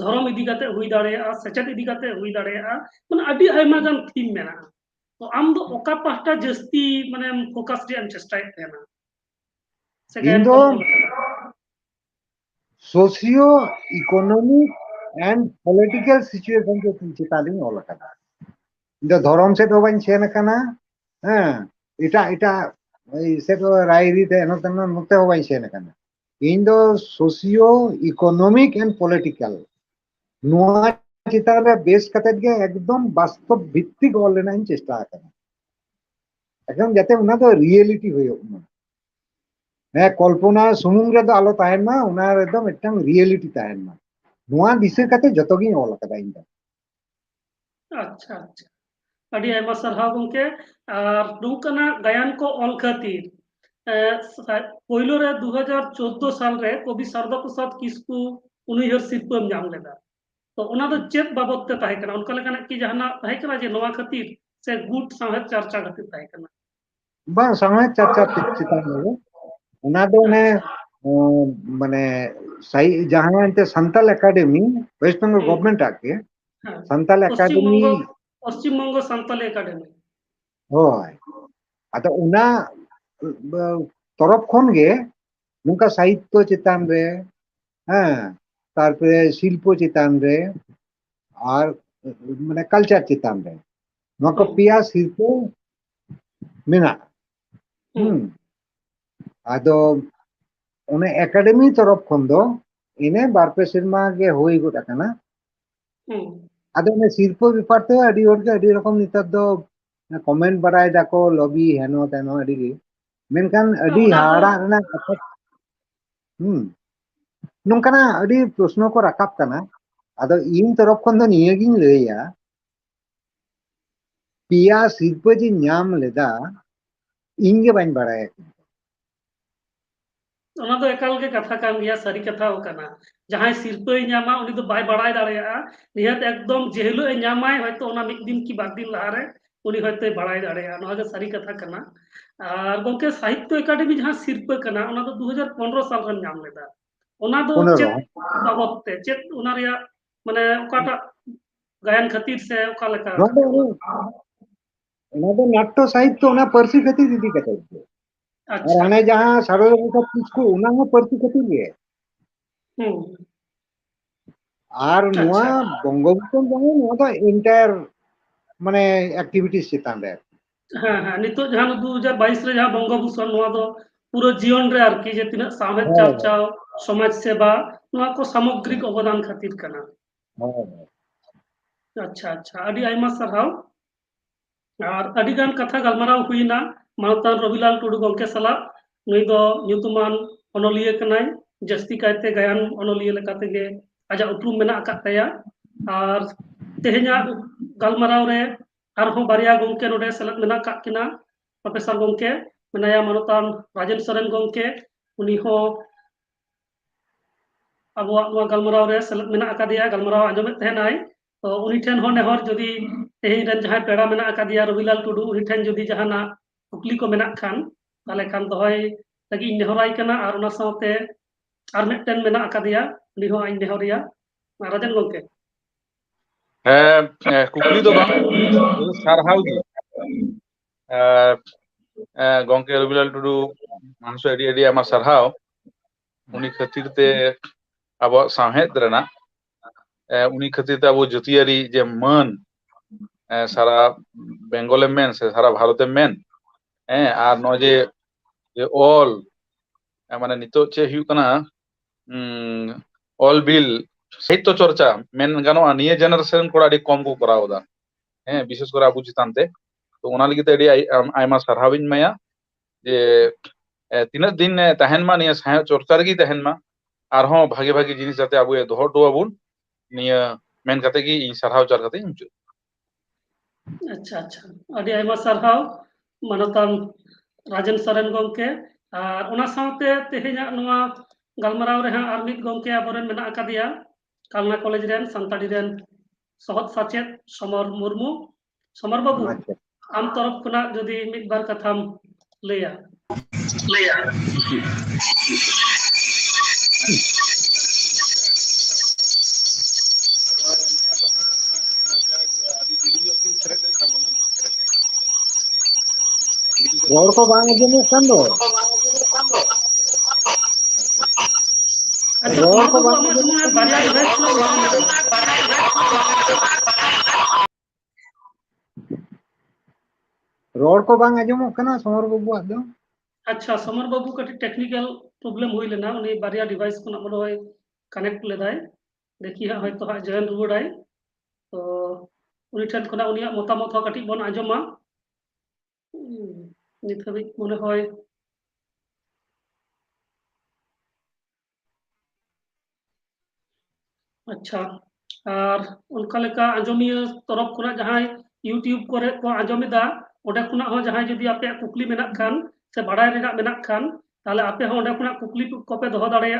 धर्म इदी काते हुई दाड़ेया सचेत इदी काते हुई दाड़ेया माने अडी आयमा गान थीम मेना तो आम दो ओका पास्टा जस्ती माने फोकस रे एम चेष्टा तेना से गायन इंदो कम socio economic and political situation के चितालिंग ऑल कना इंदो धर्म से दो बाñ छेन कना इटा इटा से तो रायरी ते नो तन नते हो बाñ छेन कना इन दो सोशियो इकोनॉमिक एंड पॉलिटिकल नुआ चिता रे बेस कते गे एकदम वास्तव भित्तिक ऑल लेना इन चेष्टा कना एकदम जाते उना तो रियलिटी होयो कल्पना सुमुंग रे दो आलो ताहेन मा उना रे दो मिटन रियलिटी ताहेन मा नुआ दिसे कते जतो गी ऑल कदा इन दो अच्छा अच्छा अडी आयमा सरहाव गोंके और नुकना गायन को ऑल खातिर पहिलो रे 2014 साल रे कवि शारदा प्रसाद किस्कू उनिहर सिरपम नाम लेदा तो उना दो चेत बाबत ते ताहे कना उनका लेकना कि जहाना ताहे कना जे नवा खातिर से गुड साहेब चर्चा खातिर ताहे कना बा समय चर्चा चिता में उना दो ने माने सही जहां अंते Santal academy West Bengal government आके संताल एकेडमी पश्चिम बंग संताल एकेडमी होय आतो उना तरफ खन गे नुका साहित्य चितान रे तारपरे शिल्प चितान रे और माने कल्चर चितान रे नुका पिया शिल्प मेना आदो उन्हें एकेडमी तरफ खन दो इने बारपे सिरमा गे होई गुड अकना आदो ने शिल्प विपार ते अडी और के अडी रकम नितर दो कमेंट बराय दाको लॉबी हेनो तेनो अडी गे मेनकान अडी हाड़ा रना कथा नोंकाना अडी प्रश्न को राकाब कना आदो इन तरफ खन दो निये गिन लेया पिया शिल्प जी न्याम लेदा इंगे बाइन बराय ओना दो एकाल के कथा कान गया सारी कथा हो कना जहां सिरपय न्यामा उनी दो बाय बड़ाय दाड़ेया निहत एकदम जेहलो ए न्यामाय हयतो ओना मिक दिन की बार दिन लहारे उनी हयतो बड़ाय दाड़ेया नोआ के सारी कथा कना और गोंके साहित्य एकेडमी जहां सिरपय कना ओना दो 2015 साल रे न्याम लेदा ओना दो चेत बाबत ते चेत ओना रिया माने ओकाटा गायन खातिर से ओका लेका ओना दो नाट्य साहित्य ओना परसी खातिर दीदी कते और आने जहां शारदा प्रसाद किस्कू उना हो परसी खातिर गे और नुआ बंगोबंधु जहां नुआ तो इंटायर माने एक्टिविटीज चितान रे हां हां नितो जहां 2022 रे जहां बंगोभूषण नुआ दो पूरा जीवन रे आरकी जे तिना साहेब चर्चा समाज सेवा नुआ को सामग्रिक अवदान खातिर कना अच्छा अच्छा अडी आयमा सरहाव और अडी गान कथा गलमाराव हुईना मानतान रविलाल टुडू गोंके सला नुई दो ᱧᱩᱛᱩᱢᱟᱱ अनोलिया कनाय जस्ती कायते गायन अनोलिया लेकाते गे आजा उपरुम मेना अकात तया और तेहेना गलमाराव रे आरहों बारिया गोंके नोडे सेलेक्ट मेना का किना प्रोफेसर गोंके मेनाया मानतान राजन सरन गोंके उनी हो अबो गलमाराव रे सेलेक्ट मेना अकादिया गलमाराव आंजमेत तहेनाय तो उनी ठेन हो नेहर जदि तेहेन रन जहां पेड़ा मेना अकादिया रविलाल टुडू उनी ठेन जदि जहाना कुकली को मेना खान ताले खान दोहय लगी नेहराय कना और उना साथे और मिटन मेना अकादिया उनी हो आइन नेहरिया राजन गोंके कुकली दो बांग सारहाव गी गोंके रविलाल टुडू मानसो एडी एडी आमा सरहाव उनी खातिर ते अब साहेद रेना उनी खातिर ते अब जतियारी जे मान सारा बेंगल मेन से सारा भारत मेन और नो जे ऑल माने नितो चे हुई कना ऑल बिल साहित्य चर्चा मेन गानो निये जनरेशन कोड़ा अडी कम को कराव दा विशेष करे आबू चितान ते तो ओना लगी ते अडी आयमा सरहाविन माया जे तीना दिन तहन मा निये साहित्य चर्चा रगी तहन मा आरहों भागे भागे जिनिस जाते आबू ए दोहर दोआबुन निये मेन कते की इन सरहाव चार कते मुचु अच्छा अच्छा अडी आयमा सरहाव मानतान राजन सरन गमके और ओना साथे तेहेना नोआ गलमराव रे आर मिद गमके आबोरेन मेना आकादिया कालना कॉलेज रेन सांताड़ी रेन सहत साचेत समर मुर्मू समर बाबू आम तरफ खुना जदि मिद बार कथाम लैया रोड को बांग जमे कंदो अच्छा रोड समर को बाबू बांग आमा जुमा बारिया डिवाइस खुला रोड को बांग आजमो कना समर बाबू आदो अच्छा समर बाबू कटी टेक्निकल प्रॉब्लम हुई लेना उनी बारिया डिवाइस खुना मनो है कनेक्ट लेदाय देखिए हां तो हां जॉइन रुवाड़ाय तो उनी ठन खुना उनी मतामत हो कटी बन आजमा नित हबी मने होय अच्छा और उनका लेका आजमिया तरफ खुना जहां यूट्यूब करे को आजमिदा ओडे खुना हो जहां जदि आपे कुकली मेना खान से बाडाय रेना मेना खान ताले आपे हो ओडे खुना कुकली कोपे दोहो दाड़ेया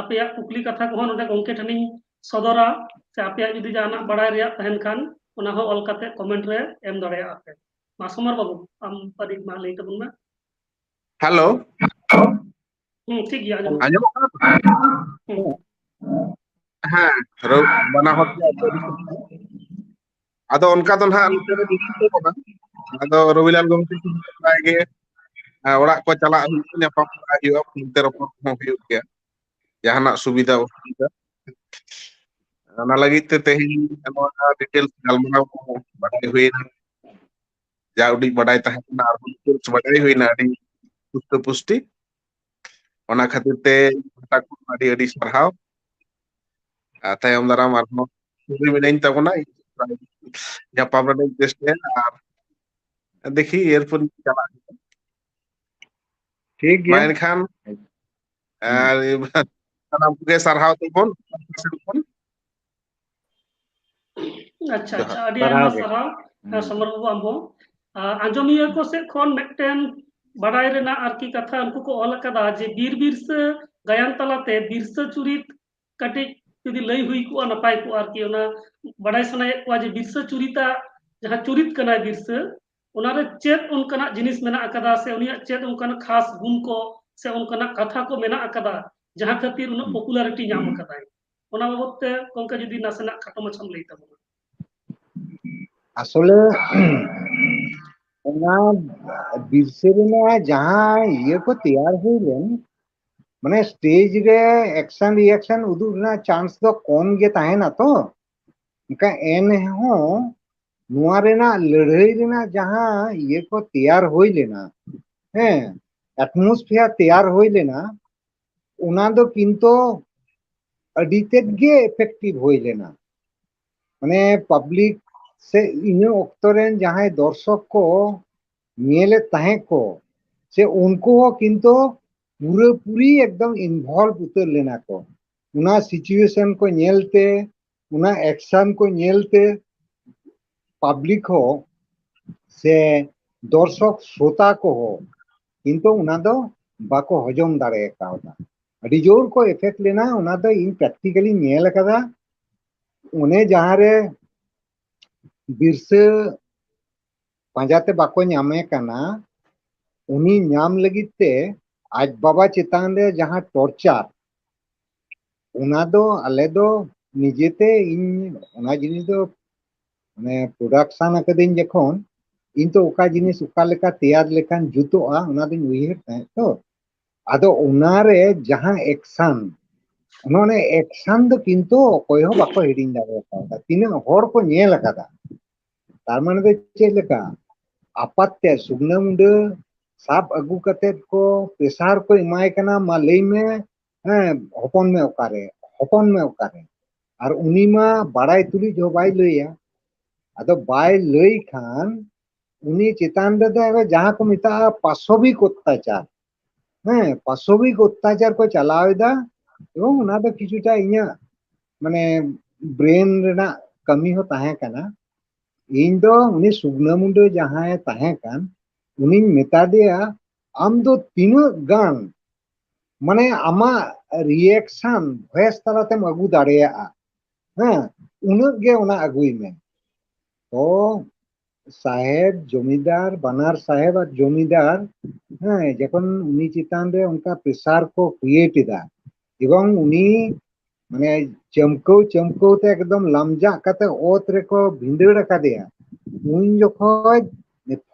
आपे कुकली कथा को ओडे गंके ठनिन सदरा से आपे जदि जाना बाडाय रेया तहन खान ओना हो ऑल कते कमेंट रे एम दाड़ेया आपे मा समर बाबू आम पदी मा लई तबुन ना हेलो ठीक गया आजम हाँ बना आदो उनका तो ना आदो रविलाल गमके के ओड़ा को चला न्यापाम हुआ फोनते रपड़ को हुई गया जहाना सुविधा असुविधा ना लगित ते तेही डिटेल्स गलमना को बाडाय हुईना जा उडी बाडाय तहना आर डिटेल्स बाडाय हुईना अडी पुष्टि पुष्टि ओना खातिर ते ताकू अडी अडी सरहाव तायम दाराम आरनो सुबि मिनाइन तबना ᱧᱟᱯᱟᱢ ᱨᱮᱱᱟᱜ ᱪᱮᱥᱴᱟᱭᱟ ᱟᱨ देखी एयरफोन चला ठीक मा गया एनखान सानाम के सरहाव तबन अच्छा अच्छा अडी आयमा सरहाव समर बाबू आमो आंजमिया को से खन मेटन बाडाय रेना आरकी कथा उनको को ऑल कदा जे बीर बिरसा गायन तलाते बिरसा चुरित कटी जदि लई हुई को नपाय को आरकी ओना बाडाय सनाय को जे बिरसा चुरिता जहां चुरित कना बिरसा ओनारे चेत उनकना जिनिस मेना अकदा से उनिया चेत उनकना खास गुण को से उनकना कथा को मेना अकदा जहां खातिर उन पॉपुलैरिटी नाम अकदा ओना बाबते कोनका जदि नासना खाटो मछम लई तबना আসলে ओना बिरसेरेना जहां ये को तैयार हुईलेन माने स्टेज रे एक्शन रिएक्शन उदुना चांस तो कम गे ताहेना तो उनका एन हो नुआ रेना लड़ाई रेना जहां ये को तैयार हुई लेना है एटमॉस्फेयर तैयार हुई लेना उना दो किंतु अडितेट गे इफेक्टिव हुई लेना माने पब्लिक से इन ऑक्टोरेन जहां दर्शक को नेले ताहे को से उनको किंतु पूरे पूरी एकदम इन्वॉल्व उतर लेना को उना सिचुएशन को नेलते उना एक्शन को नेलते पब्लिक हो से दर्शक श्रोता को हो किंतु उना दो बाको हजम दाड़े कावदा अडी जोर को इफेक्ट लेना उना दो इन प्रैक्टिकली नेल कदा उन्हें जहां रे बिरसे पांजाते बाको ᱧᱟᱢᱮ ᱠᱟᱱᱟ उनी ᱧᱟᱢ ᱞᱟᱹᱜᱤᱫ ᱛᱮ आज बाबा चेतान रे जहां टॉर्चर उना दो आले दो निजेते इन उना जिनिस दो माने प्रोडक्शन अकदिन जखन इन तो ओका जिनिस ओका लेका तैयार लेखान जुतोआ उना दिन उइहर ताहे तो ᱟᱫᱚ ᱚᱱᱟᱨᱮ ᱡᱟᱦᱟᱸ ᱮᱠᱥᱟᱱ ᱚᱱᱟ ᱮᱠᱥᱟᱱ ᱫᱚ ᱠᱤᱱᱛᱩ ᱚᱠᱚᱭ ᱦᱚᱸ ᱵᱟᱠᱚ ᱦᱤᱲᱤᱧ ᱫᱟᱲᱮᱭᱟᱠᱟᱫᱟ ᱛᱤᱱᱟᱹᱜ ᱦᱚᱲ ᱠᱚ ᱧᱮᱞ ᱟᱠᱟᱫᱟ ᱛᱟᱨ ᱢᱟᱱᱮ ᱫᱚ ᱪᱮᱫ ᱞᱮᱠᱟ ᱟᱯᱟᱛ ᱛᱮ ᱥᱩᱜᱱᱟᱹ ᱢᱩᱸᱰᱟᱹ ᱥᱟᱵ ᱟᱹᱜᱩ ᱠᱟᱛᱮᱫ ᱠᱚ ᱯᱮᱥᱟᱨ ᱠᱚ ᱮᱢᱟᱭ ᱠᱟᱱᱟ ᱢᱟ ᱞᱟᱹᱭ ᱢᱮ ᱦᱚᱯᱚᱱ ᱢᱮ ᱚᱠᱟᱨᱮ ᱦᱚᱯᱚᱱ ᱢᱮ ᱚᱠᱟᱨᱮ ᱟᱨ ᱩᱱᱤ ᱢᱟ ᱵᱟᱲᱟᱭ ᱛᱩᱞᱩᱡ ᱦᱚᱸ ᱵᱟᱭ ᱞᱟᱹᱭᱟ ᱟᱫᱚ ᱵᱟᱭ ᱞᱟᱹᱭ ᱠᱷᱟᱱ उन्हीं चितान जहां को मिता पाशविक अत्याचार पाशविक अत्याचार को चलावेदा एवं उना दो किछुटा इኛ माने ब्रेन रेना कमी हो ताहे कना इन दो उनी सुग्ना मुंडे जहां ताहे कान उनी मेता दिया आम दो तीनों गान माने आमा रिएक्शन वॉइस तलाते अगू दाड़ेया उनग गे उना अगुई में तो साहेब जमीदार बनार साहेब और जमीदार जखन उनी चितान रे उनका प्रेसार को क्रिएट एदा एवं उनी माने चमकौ चमकौ ते एकदम लामजा कते ओत रे को भिंदड़ कादेया उन जखन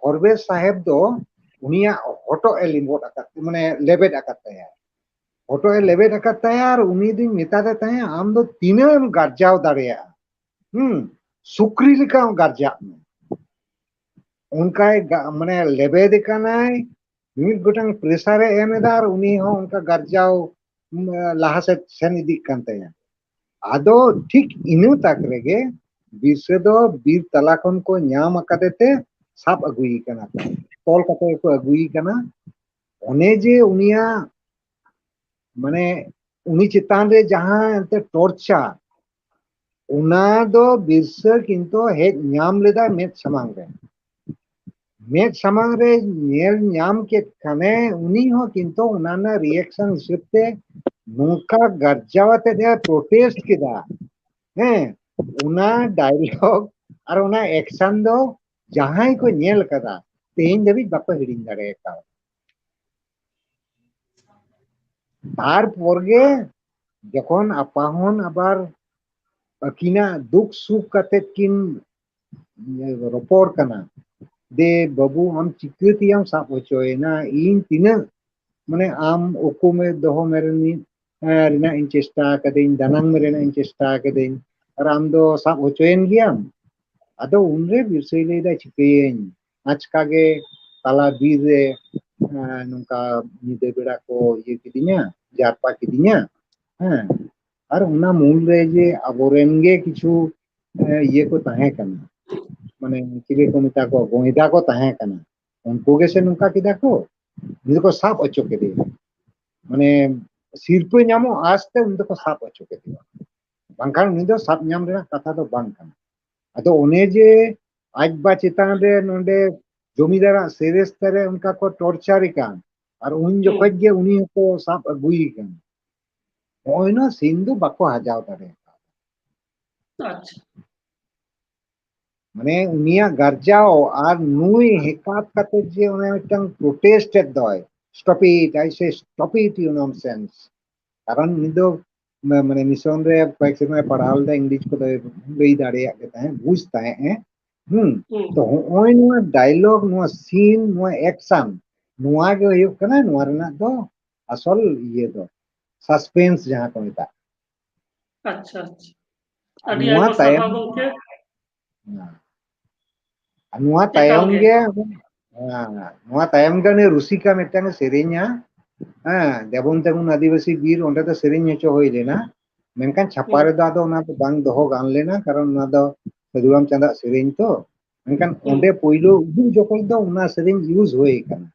फरवेज साहेब दो उनिया हटो ए लिंबोट अकत माने लेबेट अकतया हटो ए लेबेट अकतया और उनी दिन मेता दे तहे आम दो तीनम गार्जाव दाड़ेया सुक्री लेका गार्जा उनका माने लेबेद कानाय मिद गोटांग प्रेसार एमेदा और उनी हो उनका गार्जाव लाहा से सेन इदी कानतया आदो ठीक इनु तक रेगे बिरसे दो बीर तला खन को ᱧᱟᱢ अकादेते साब अगुई कना तोल कते को अगुई कना ओने जे उनिया माने उनी चितान रे जहां एते टॉर्चर उना दो बिरसे किंतु हेज ᱧᱟᱢ लेदा मेद समांग रे मेद समांग रे नेल ᱧᱟᱢ के खाने उनी हो किंतु उनाना रिएक्शन हिसाबते नोका गर्जावते दे प्रोटेस्ट किदा उना डायलॉग और उना एक्शन दो जहां को नेल कदा तेन दबी बाको हिडिंग दाड़े का तार पोरगे जखन अपाहन आबार अकिना दुख सुख कते किन रोपोर कना दे बाबू हम चिकृतियम साब होचोयना इन तिना माने आम ओको में दोहो मेरनी रिना इन चेष्टा कदेन दानांग मेरेना इन चेष्टा कदेन और आम दो साब होचोयन गियाम अदो उनरे बिरसई लेदा चिकेन आचकागे ताला बीर रे नुका निदे बेड़ा को ये किदिnya जारपा किदिnya और उना मूल रे जे अबोरेन गे किछु ये को ताहे कना माने चिले को मिता को गोइदा को ताहे कना उनको गे से नुका किदा को निदे को साब अचो के दे माने सिरपे ᱧᱟᱢᱚᱜ आस्ते उनको को साब अचो के दे बांखान निदो साब ᱧᱟᱢ रेना कथा दो बांग कना अदो ओने जे आज बा चितान रे नोंडे जमीदारा सेरेस्ते रे उनका को टॉर्चर कान और उन जखज गे उनी को साब अगुई कान ओइना सीन दो बाको हजाव दारे अच्छा माने उनिया गार्जाओ और नुई हेकात कते जे ओने मिटन प्रोटेस्टेड दय स्टॉप इट आई से स्टॉप इट यू नॉनसेंस कारण निदो माने मिशन रे कয়েক समय पढ़ाल दा इंग्लिश को लई दाड़िया के ताहे बुझता है तो ओइ नुआ डायलॉग नुआ सीन नुआ एक्शन नुआ गे हुयो कना नुआ रेना दो असल ये दो सस्पेंस जहां को मिता अच्छा अच्छा अडी नुआ आयमा तायम सारहाव गंके नुआ तायम गे नुआ तायम गे ने रुसिका मिटन सेरेन्या देबन तेगुन आदिवासी बीर ओंडे तो सेरेन्य हचो होई लेना मेनकान छापा रे दादो ओना तो बांग दोहो गान लेना कारण ओना दो सदुराम चंदा सेरेन्य तो मेनकान ओंडे पोइलो उदु जखन दो ओना सेरेन्य यूज होई काना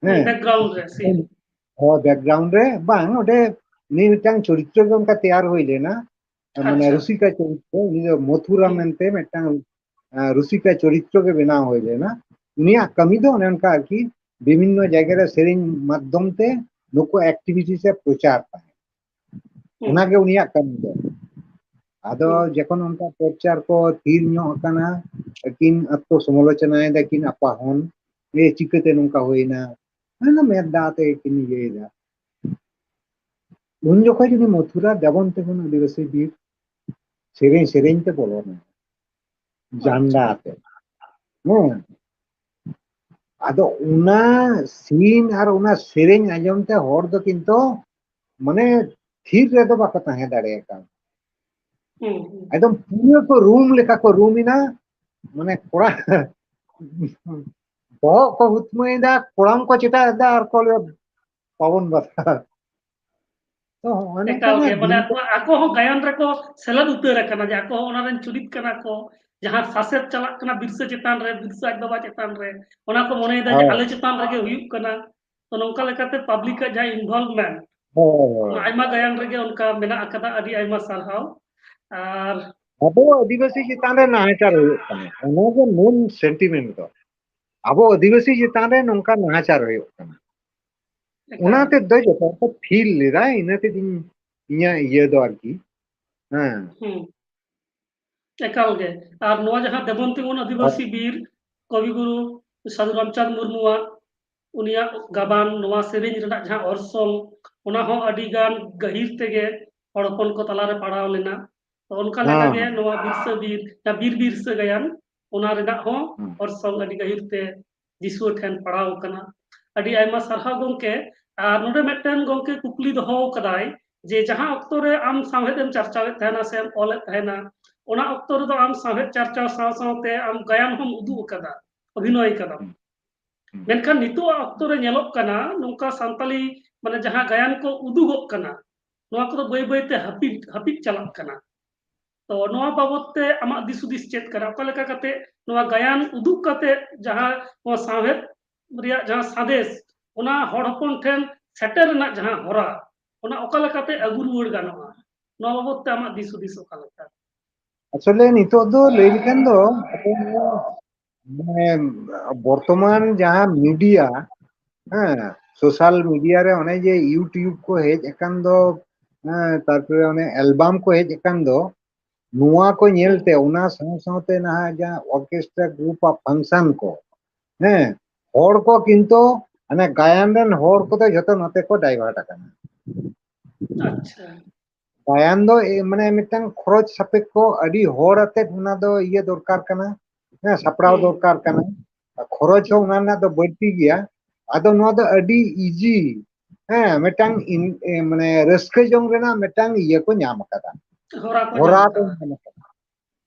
बैकग्राउंड रे सी बैकग्राउंड रे बांग ओंडे नि मिटन चरित्र गम का तैयार होई लेना माने अच्छा रुसिका चरित्र नि मथुरा मेनते मिटन रुसिका चरित्र के बनाव होई लेना उनिया कमी दो उनका की विभिन्न जगह सेरेन्य माध्यम ते नुको एक्टिविटी से प्रचार पाए उना के उनिया कमी दो आदो जखन उनका प्रचार को थीर ᱧᱚᱜ अकाना किन अत्तो समालोचना दा किन अपाहन ए चिकते नुका होइना ना मेदाते किन येदा उन जखन जदि मथुरा देबन तेगुन आदिवासी बीर सेरेन्य सेरेन्य ते बोलोना जांडा आते ᱟᱫᱚ ᱚᱱᱟ ᱥᱤᱱ ᱟᱨ ᱚᱱᱟ ᱥᱮᱨᱮᱧ ᱟᱸᱡᱚᱢ ᱛᱮ ᱦᱚᱲ ᱫᱚ ᱠᱤᱱᱛᱩ ᱢᱟᱱᱮ ᱛᱷᱤᱨ ᱨᱮᱫᱚ ᱵᱟᱠᱚ ᱛᱟᱦᱮᱸ ᱫᱟᱲᱮᱭᱟᱜ एकदम पूरे को रूम लेखा को रूम इना माने कोड़ा बहुत को हुतमे दा कोड़ाम को चिता दा और को पवन बता तो अने एकाल कना के माने आको हो गायन रे को सेलेद उतर कना जे आको ओना रेन चुरित कना को जहां सासेत चला कना बिरसा चितान रे बिरसा बाबा चितान रे ओना को मने दा जे आले चितान रे के हुयुक कना तो नोंका लेकाते पब्लिक का जहां इन्वॉल्वमेंट आयमा गायन रे के उनका मेना अकदा अडी आयमा सारहाव और अबो आदिवासी चितान रे नाचार हुयुक कना ओना के मेन सेंटीमेंट दो अबो आदिवासी चितान रे नोंका नाचार हुयुक कना उनाते दो जतो को फील लेदा इनाते दिन इया ये दो आरकी हां एकाल के और नोआ जहां देवंतीगुण आदिवासी बीर कवि गुरु साधु रामचंद्र मुर्मुआ उनिया गाबान नोआ सेरेंज रना जहां ऑर्सोंग उना हो अडी गान गहिर तेगे हड़पन को तलारे पड़ाव लेना तो उनका लगा गे नोआ बिरसा बीर या बीर बिरसा गायन उना रेना हो ऑर्सोंग अडी गहिर ते जिसु ठेन पड़ाव कना अडी आयमा सरहा गोंके और नोडे मेटन गोंके कुकली दोहो कदाय जे जहां अक्तो रे आम साहेदेम चर्चावे तहना से ओले तहना ओना अक्तो रे दो आम साहेद चर्चा साव सावते आम गायन हम उदु कदा अभिनय कदा मेनखान नितो अक्तो रे नेलोक कना नोंका संताली माने जहां गायन को उदुगोक कना नोआ को बय बयते हपिट चलाक कना तो नोआ बाबतते आमा दिसुदिस चेत करा ओका लेका कते नोआ गायन उदुग कते जहां नोआ साहेद रिया जहां सादेश ओना हड़ हपन ठेन सेटर ना जहां होरा ओना ओका लेकाते अगु रुवाड़ गानोआ नोआ बाबतते आमा दिसुदिस ओका लेका আসলে নিতো দো লই লিখান দো মানে বর্তমান যাহা মিডিয়া হ্যাঁ সোশ্যাল মিডিয়া রে অনে যে ইউটিউব को हेज एकान दो तारपरे অনে অ্যালবাম को हेज एकान दो नुआ को नेलते उना साथे ना जा ऑर्केस्ट्रा ग्रुप ऑफ फंक्शन को हैं हर को किंतु अने गायन रेन हर को तो जतो नते को डाइवर्ट आकाना अच्छा गायन दो माने मिटन खरच सापेक्ष अडी हर आते उना दो ये दरकार कना हैं सपड़ाव दरकार कना खरच हो उना ना दो बढ़ती गया आदो नो दो अडी इजी हैं मिटन माने रस्के जोंग रेना मिटन ये को ᱧᱟᱢ akada होरा तो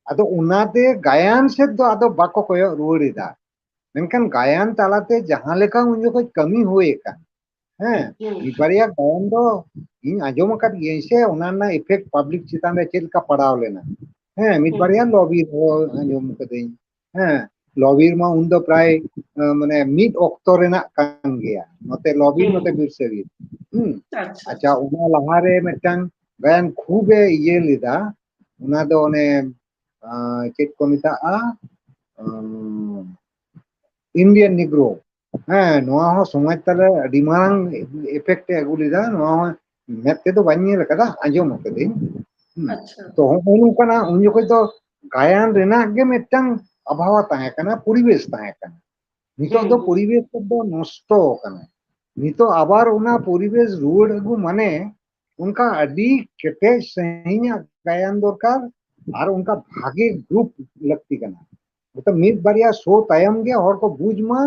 आदो उनाते गायन से दो आदो बाको कोयो रुवाड़ीदा मेनखान गायन तालाते जहां लेका उन जो कमी होए का हैं इबारिया गायन दो इन आजम का ये से उनाना इफेक्ट पब्लिक चितान रे चेल का पड़ाव लेना हैं मिबारिया लॉबी हो आजम कदें हैं लॉबीर मा उन दो प्राय माने मिड ऑक्टो रेना कान गया नते लॉबी नते बिरसेवी अच्छा उना लहारे मिटन गायन खूबे ये लिदा उना दो ने चेक को मिता इंडियन निग्रो हाँ नोआ हो समाज तले अडी मांग इफेक्ट अगु लिदा नोआ मेते तो बानी लकदा आजम कदे अच्छा तो होनु कना उन जो तो गायन रेना गे मिटन अभाव ताहे कना परिवेश ताहे कना नितो दो परिवेश दो नष्ट कना नितो आबार उना परिवेश रुवाड़ अगु माने उनका अडी केटे सहीना गायन दरकार और उनका भागे ग्रुप लगती कना तो मिद बारिया शो तायम गे हर को बुझमा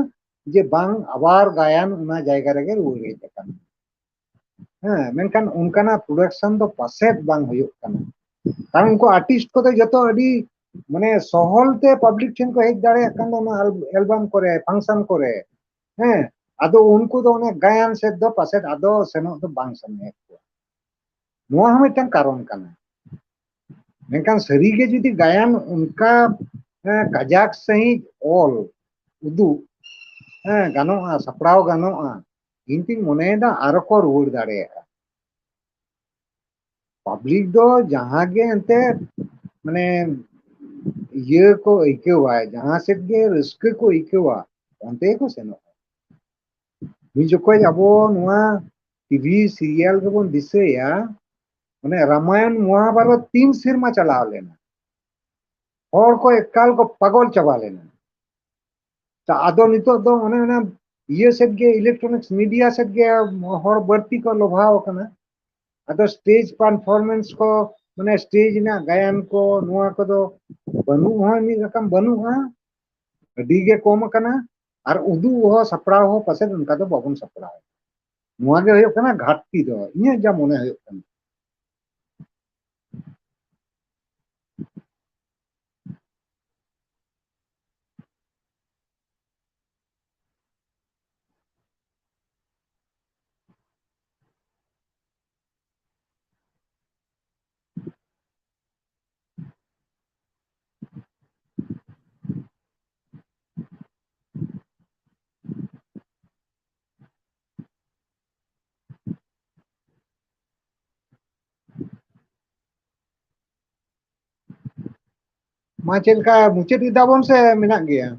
जे बांग आबार गायन उना जायगा रेगे रुवाड़े जकान हां मेनखान उनकाना प्रोडक्शन दो पासेट बांग हुयुक कना कारण उनको आर्टिस्ट को तो जतो अडी माने सहलते पब्लिक ठेन को हेज दाड़े कान दो एल्बम करे फंक्शन करे हैं आदो उनको दो ने गायन से दो पासेट आदो सेनो दो बांग सने को नोआ हम मिटन कारण कना मेनखान सरीगे जुदी गायन उनका काजाक सही ऑल उदु गानोआ सपड़ाव गानोआ इनती मनेदा आरो को रुवाड़ दाड़ेया पब्लिक दो जहां गे अंते माने ये को इकेवा जहां से गे रस्के को इकेवा अंते को सेनो नि जोको जाबो नोआ टीवी सीरियल के बोन दिसेया माने रामायण महाभारत 3 सिरमा चलाव लेना और को एकाल को पागल चबा लेना ता आदो नितो दो माने ना ये सेट गे इलेक्ट्रॉनिक्स मीडिया सेट गे हर बढ़ती को लोभाव कना आदो स्टेज परफॉर्मेंस को माने स्टेज ना गायन को नोआ को दो बनु हो नि रकम बनु हा डी गे कम कना और उदू हो सपड़ाव हो पासे उनका तो बाबन सपड़ाव नुआ गे हुयो कना घाटती दो इने जा मने हुयो कना मा चेलका मुचेद इदाबन से मेना गया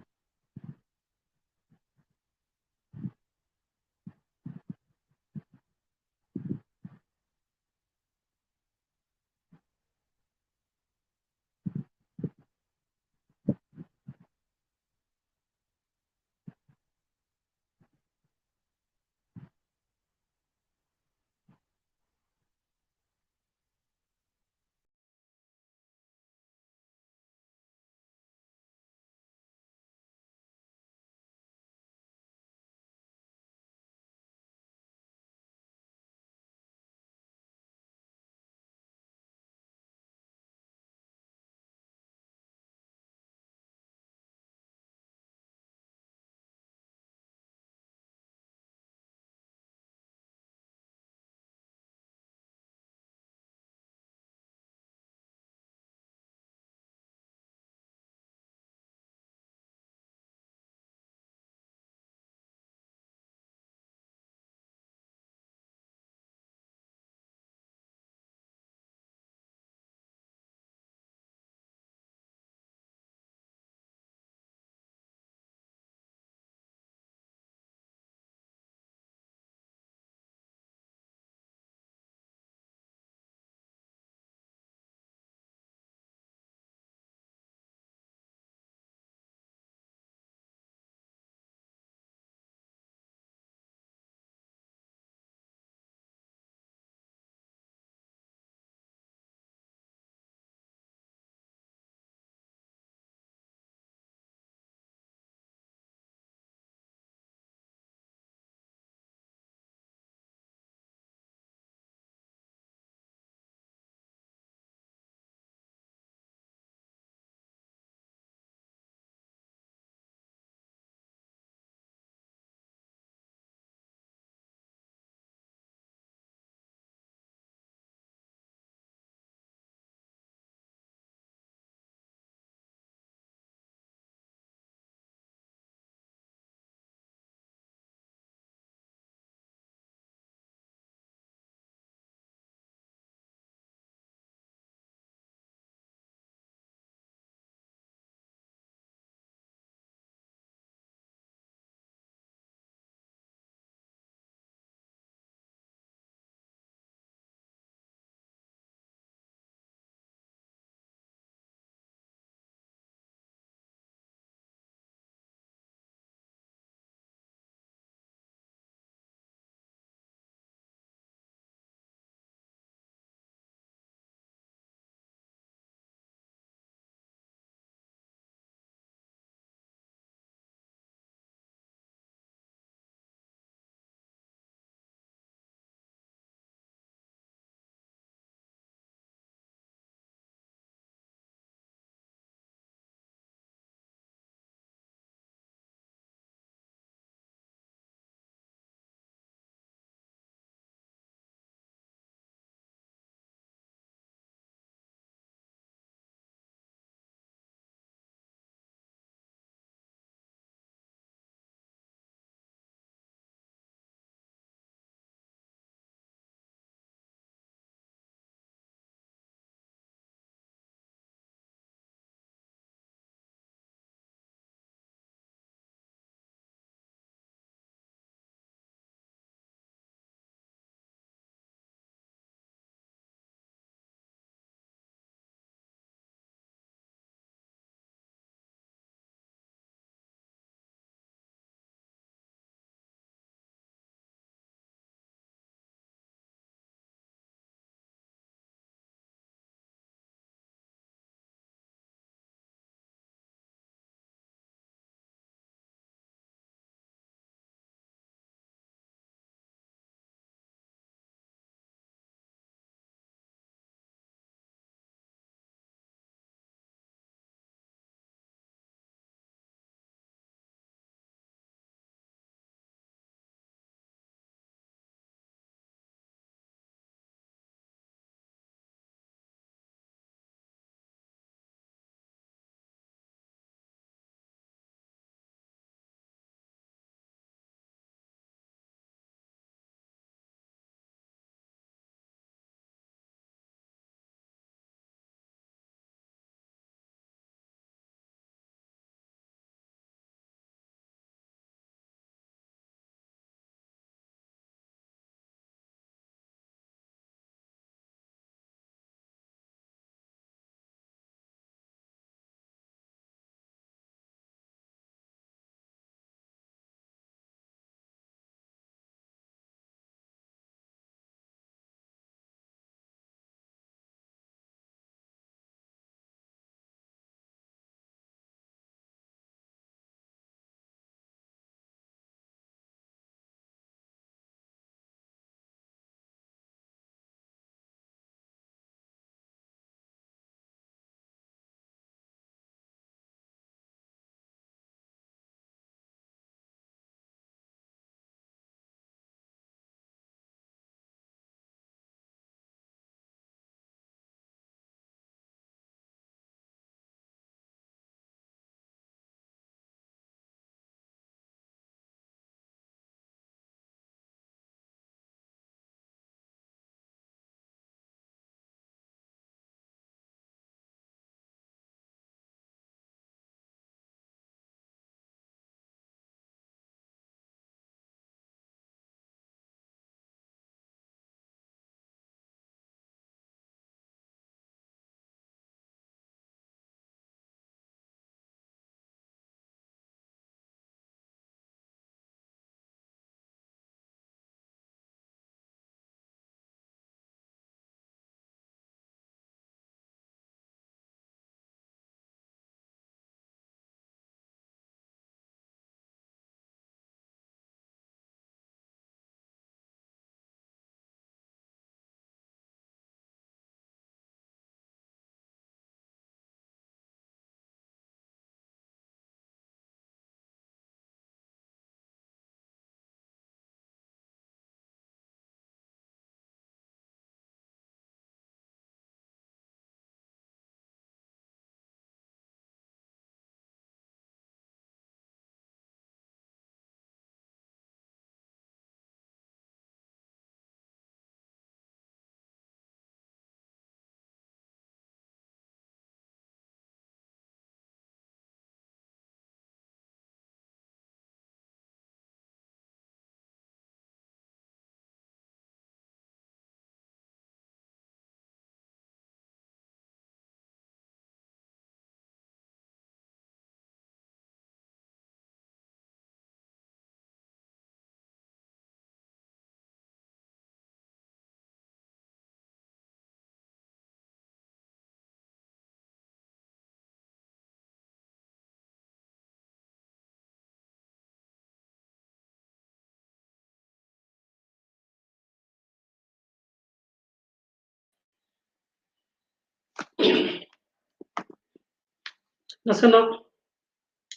nasenak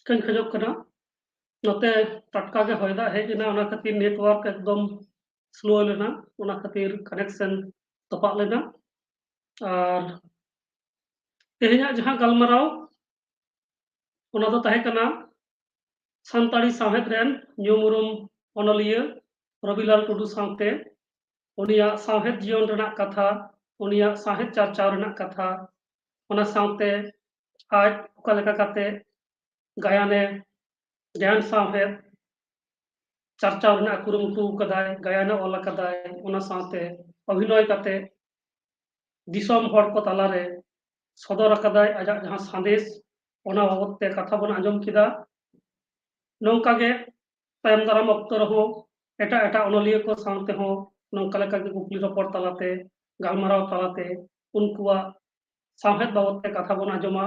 kan khajok kana note tatka ge hoy da hej na ona khatir network ekdom slow lena ona khatir connection topak lena ar tehnya jahan galmarao ona do tahe kana santari sawhet ren nyumurum onoliya Rabilal Tudu sawte unia sawhet jion renak katha unia sawhet charchaw renak katha ona sawte aj oka leka kate gayane gayan sawhet charchaw renak kurumutu kadai gayane ol kadai ona sawte অভিনয় kate disom hor ko talare sodor akadai ajak jahan sandesh ona babot te katha bon anjom kida nongka ge tayam daram okto reho eta onoliya ko sawte ho nongka leka ge kukli ropor talate galmarao talate unkuwa sawhet babot te katha bon anjoma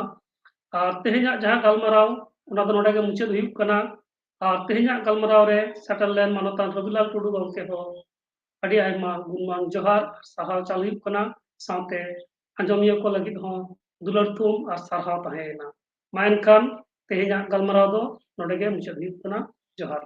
ar tehenya jahan galmarao ona do node ge muchet huyuk kana ar tehenya galmarao re settle len manotan Rabilal Tudu gomke ho adi aima gunman johar sahaw chal huyuk kana sawte anjomiya ko lagid ho dular thum ar sarhaw tahena ma enkhan tehenya galmarao do node ge muchet huyuk kana johar